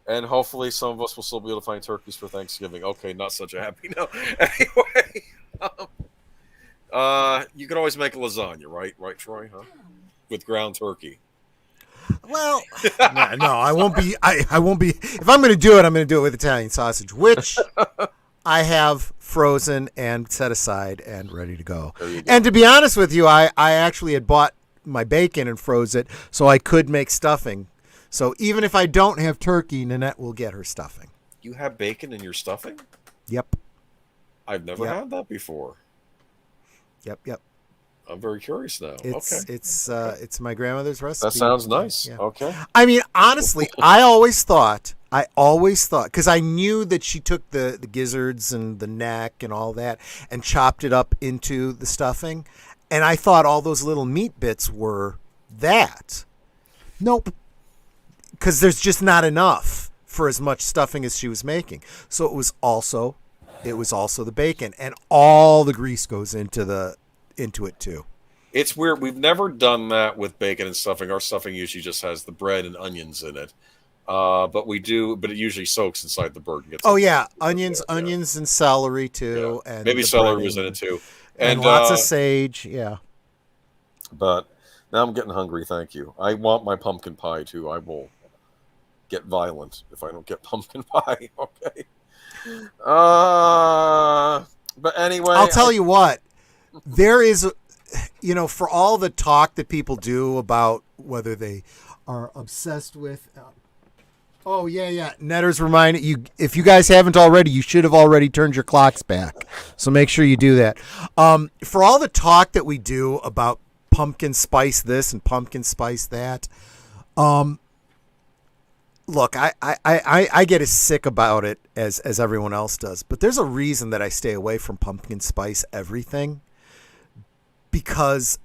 and hopefully some of us will still be able to find turkeys for Thanksgiving. Okay, not such a happy note. Anyway, you can always make lasagna, right? Right, Troy? Huh? With ground turkey. Well, no, I won't be. I won't be. If I'm going to do it, I'm going to do it with Italian sausage, which I have frozen and set aside and ready to go. And to be honest with you, I actually had bought my bacon and froze it so I could make stuffing. So even if I don't have turkey, Nanette will get her stuffing. You have bacon in your stuffing? Yep. I've never had that before. Yep. I'm very curious now. It's my grandmother's recipe. That sounds nice. Yeah. Okay. I mean, honestly, I always thought, because I knew that she took the gizzards and the neck and all that and chopped it up into the stuffing, and I thought all those little meat bits were that. Nope. Because there's just not enough for as much stuffing as she was making. So it was also the bacon, and all the grease goes into it too. It's weird. We've never done that with bacon and stuffing. Our stuffing usually just has the bread and onions in it. But it usually soaks inside the bird. Onions and celery too. Yeah. And maybe celery was in it too. And lots of sage, yeah. But now I'm getting hungry, thank you. I want my pumpkin pie too. I will get violent if I don't get pumpkin pie. Okay. But anyway, I'll tell you what. There is, for all the talk that people do about whether they are obsessed with. Oh, yeah. Netter's reminding you, if you guys haven't already, you should have already turned your clocks back. So make sure you do that. For all the talk that we do about pumpkin spice this and pumpkin spice that, look, I get as sick about it as everyone else does. But there's a reason that I stay away from pumpkin spice everything. Because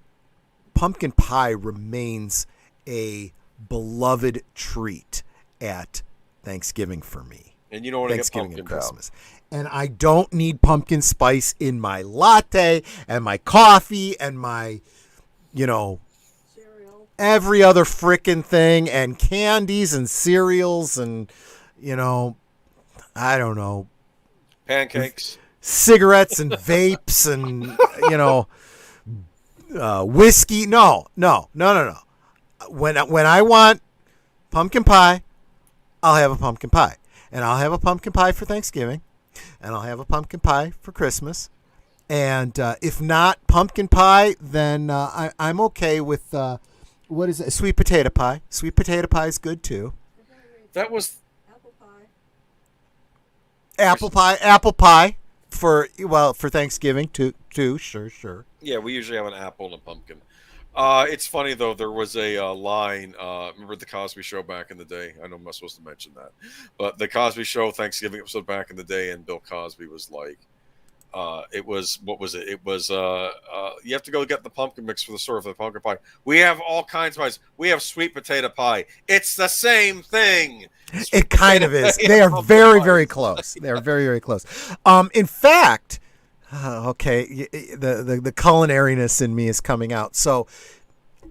pumpkin pie remains a beloved treat at Thanksgiving for me. And you don't want to get pumpkin and Christmas. And I don't need pumpkin spice in my latte and my coffee and my, cereal. Every other frickin' thing, and candies and cereals and, I don't know. Pancakes. Cigarettes and vapes and, whiskey. No. When I want pumpkin pie, I'll have a pumpkin pie. And I'll have a pumpkin pie for Thanksgiving. And I'll have a pumpkin pie for Christmas. And if not pumpkin pie, then I'm okay with, what is it? Sweet potato pie. Sweet potato pie is good too. That was... Apple pie for Thanksgiving too. Sure. Yeah, we usually have an apple and a pumpkin. It's funny though. There was a line. Remember the Cosby Show back in the day? I know I'm not supposed to mention that, but the Cosby Show Thanksgiving episode back in the day, and Bill Cosby was like, "It was what was it? It was you have to go get the pumpkin mix for the store for the pumpkin pie. We have all kinds of pies. We have sweet potato pie. It's the same thing." It kind of is. They are very, very close. They are very, very close. In fact, the culinariness in me is coming out. So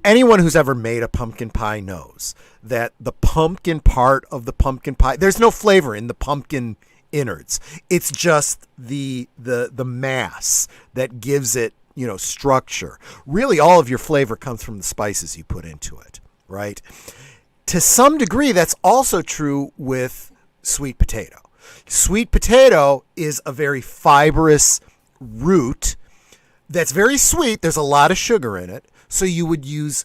anyone who's ever made a pumpkin pie knows that the pumpkin part of the pumpkin pie, there's no flavor in the pumpkin innards. It's just the mass that gives it, structure. Really, all of your flavor comes from the spices you put into it, right? To some degree, that's also true with sweet potato. Sweet potato is a very fibrous root that's very sweet. There's a lot of sugar in it. So you would use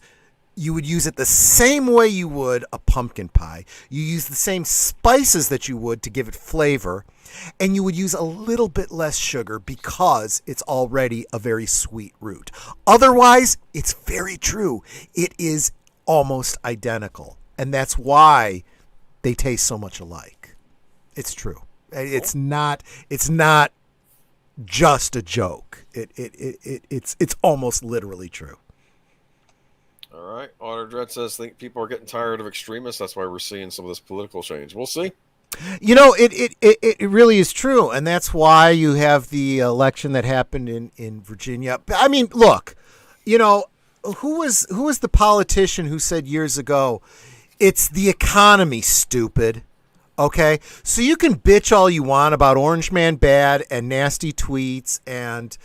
it the same way you would a pumpkin pie. You use the same spices that you would to give it flavor. And you would use a little bit less sugar because it's already a very sweet root. Otherwise, it's very true. It is almost identical. And that's why they taste so much alike. It's true. It's not just a joke. It's almost literally true. All right. Honor Dread says, think people are getting tired of extremists. That's why we're seeing some of this political change. We'll see. You know, it really is true, and that's why you have the election that happened in Virginia. I mean, look, you know, who was the politician who said years ago, "It's the economy, stupid." Okay, so you can bitch all you want about Orange Man bad and nasty tweets and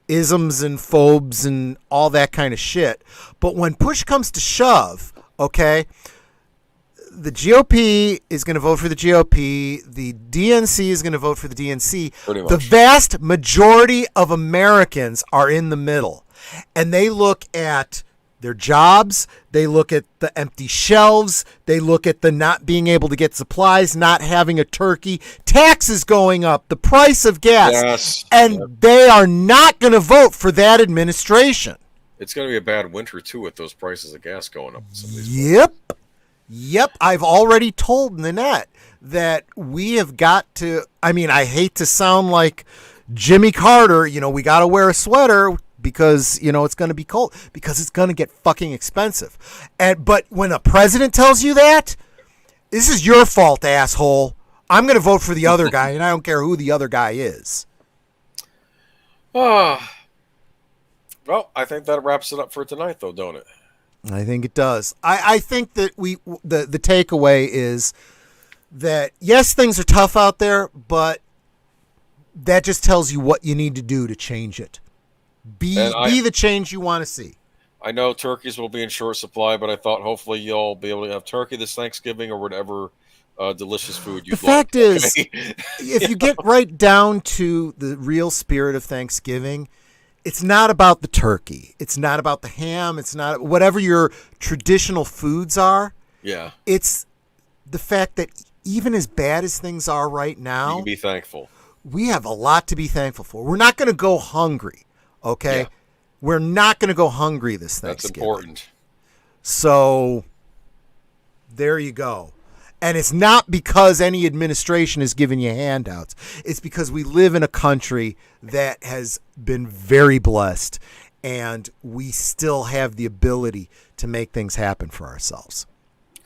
isms and phobes and all that kind of shit, but when push comes to shove, okay, the GOP is going to vote for the GOP. The DNC is going to vote for the DNC. The vast majority of Americans are in the middle, and they look at their jobs. They look at the empty shelves. They look at the not being able to get supplies, not having a turkey, taxes going up, the price of gas. Yes. And they are not going to vote for that administration. It's going to be a bad winter, too, with those prices of gas going up. Yep. I've already told Nanette that we have got to, I mean, I hate to sound like Jimmy Carter, you know, we got to wear a sweater because, you know, it's going to be cold, because it's going to get fucking expensive. But when a president tells you that, this is your fault, asshole. I'm going to vote for the other guy, and I don't care who the other guy is. Well, I think that wraps it up for tonight, though, don't it? I think it does. I think that the takeaway is that, yes, things are tough out there, but that just tells you what you need to do to change it. Be the change you want to see. I know turkeys will be in short supply, but I thought hopefully you'll be able to have turkey this Thanksgiving or whatever delicious food you like. The fact is, if you get right down to the real spirit of Thanksgiving, it's not about the turkey. It's not about the ham. It's not whatever your traditional foods are. Yeah. It's the fact that even as bad as things are right now, you can be thankful. We have a lot to be thankful for. We're not going to go hungry. Okay. Yeah. We're not going to go hungry this Thanksgiving. That's important. So there you go. And it's not because any administration is giving you handouts. It's because we live in a country that has been very blessed, and we still have the ability to make things happen for ourselves.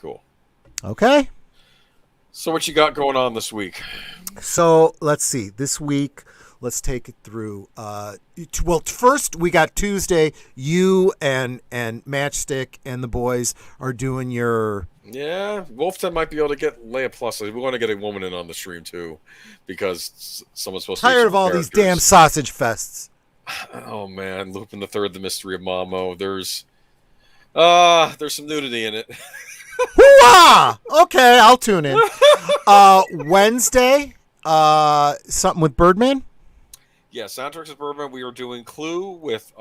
Cool. Okay. So what you got going on this week? So let's see. This week, let's take it through. Well, first we got Tuesday. You and Matchstick and the boys are doing your... Yeah, Wolfton might be able to get Leia Plus. We want to get a woman in on the stream too, because someone's supposed to. Tired of all these damn sausage fests. Oh man, Lupin the Third: The Mystery of Mamo. There's some nudity in it. Hoo-ah! Okay, I'll tune in. Wednesday, something with Birdman. Yeah, soundtracks with Birdman. We are doing Clue with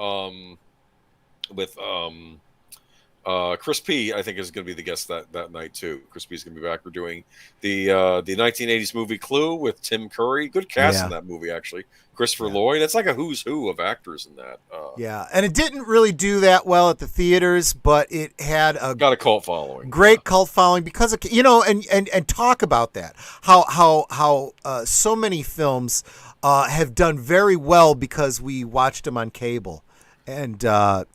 Chris P, I think, is going to be the guest that night too. Chris P is going to be back. We're doing the 1980s movie Clue with Tim Curry. Good cast in that movie, actually. Christopher Lloyd. It's like a who's who of actors in that. Yeah, and it didn't really do that well at the theaters, but it had got a cult following. Great cult following because of, you know, and talk about that. How so many films have done very well because we watched them on cable, and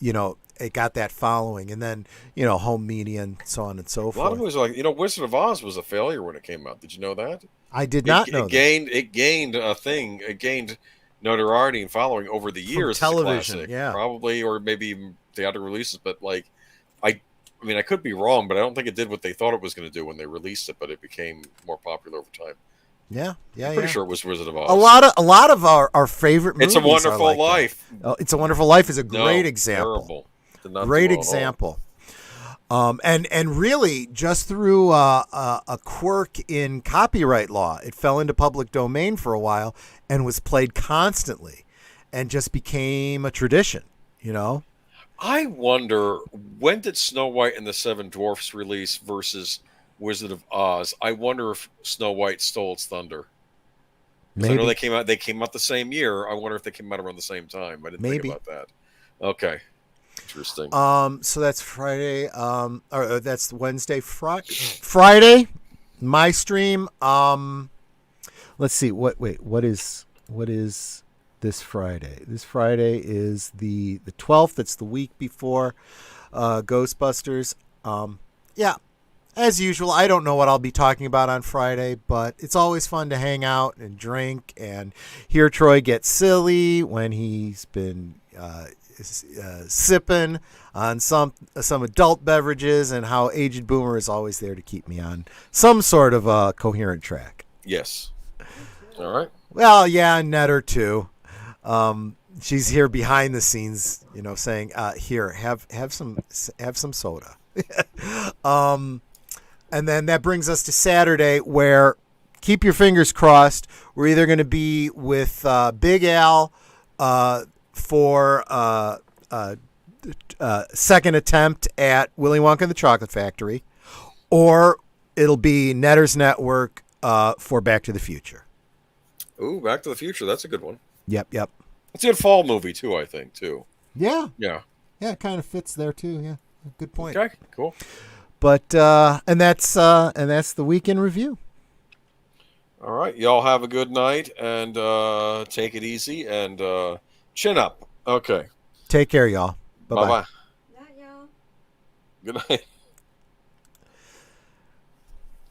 you know. It got that following, and then, you know, home media and so on and so forth. A lot of movies like, you know, Wizard of Oz was a failure when it came out. Did you know that? I did not know that. It gained a thing. It gained notoriety and following over the years. From television, yeah, probably, or maybe theatrical releases. But like, I mean, I could be wrong, but I don't think it did what they thought it was going to do when they released it. But it became more popular over time. Yeah. I'm pretty sure it was Wizard of Oz. A lot of our favorite movies. It's a Wonderful Life. It's a Wonderful Life is a great example. Terrible. Great example. And really, just through a quirk in copyright law, it fell into public domain for a while and was played constantly and just became a tradition, you know? I wonder, when did Snow White and the Seven Dwarfs release versus Wizard of Oz? I wonder if Snow White stole its thunder. Maybe. I know they came out the same year. I wonder if they came out around the same time. I didn't think about that. Okay. Interesting. So that's Friday. Or that's Wednesday. Friday, my stream. Let's see. What is this Friday. This Friday is the 12th. It's the week before Ghostbusters. Yeah, as usual, I don't know what I'll be talking about on Friday, but it's always fun to hang out and drink and hear Troy get silly when he's been sipping on some adult beverages, and how Aged Boomer is always there to keep me on some sort of a coherent track. Yes. All right. Well, yeah, Netter too. She's here behind the scenes, saying, "Here, have some soda." And then that brings us to Saturday, where keep your fingers crossed. We're either going to be with Big Al for second attempt at Willy Wonka and the Chocolate Factory, or it'll be Netter's Network for Back to the Future. Ooh, Back to the Future. That's a good one. Yep. It's a good fall movie, too, I think, too. Yeah. Yeah. Yeah, it kind of fits there, too. Yeah, good point. Okay, cool. But, and that's the week in review. All right. Y'all have a good night, and take it easy, and chin up. Okay. Take care, y'all. Bye-bye. Bye-bye. Night, y'all. Good night.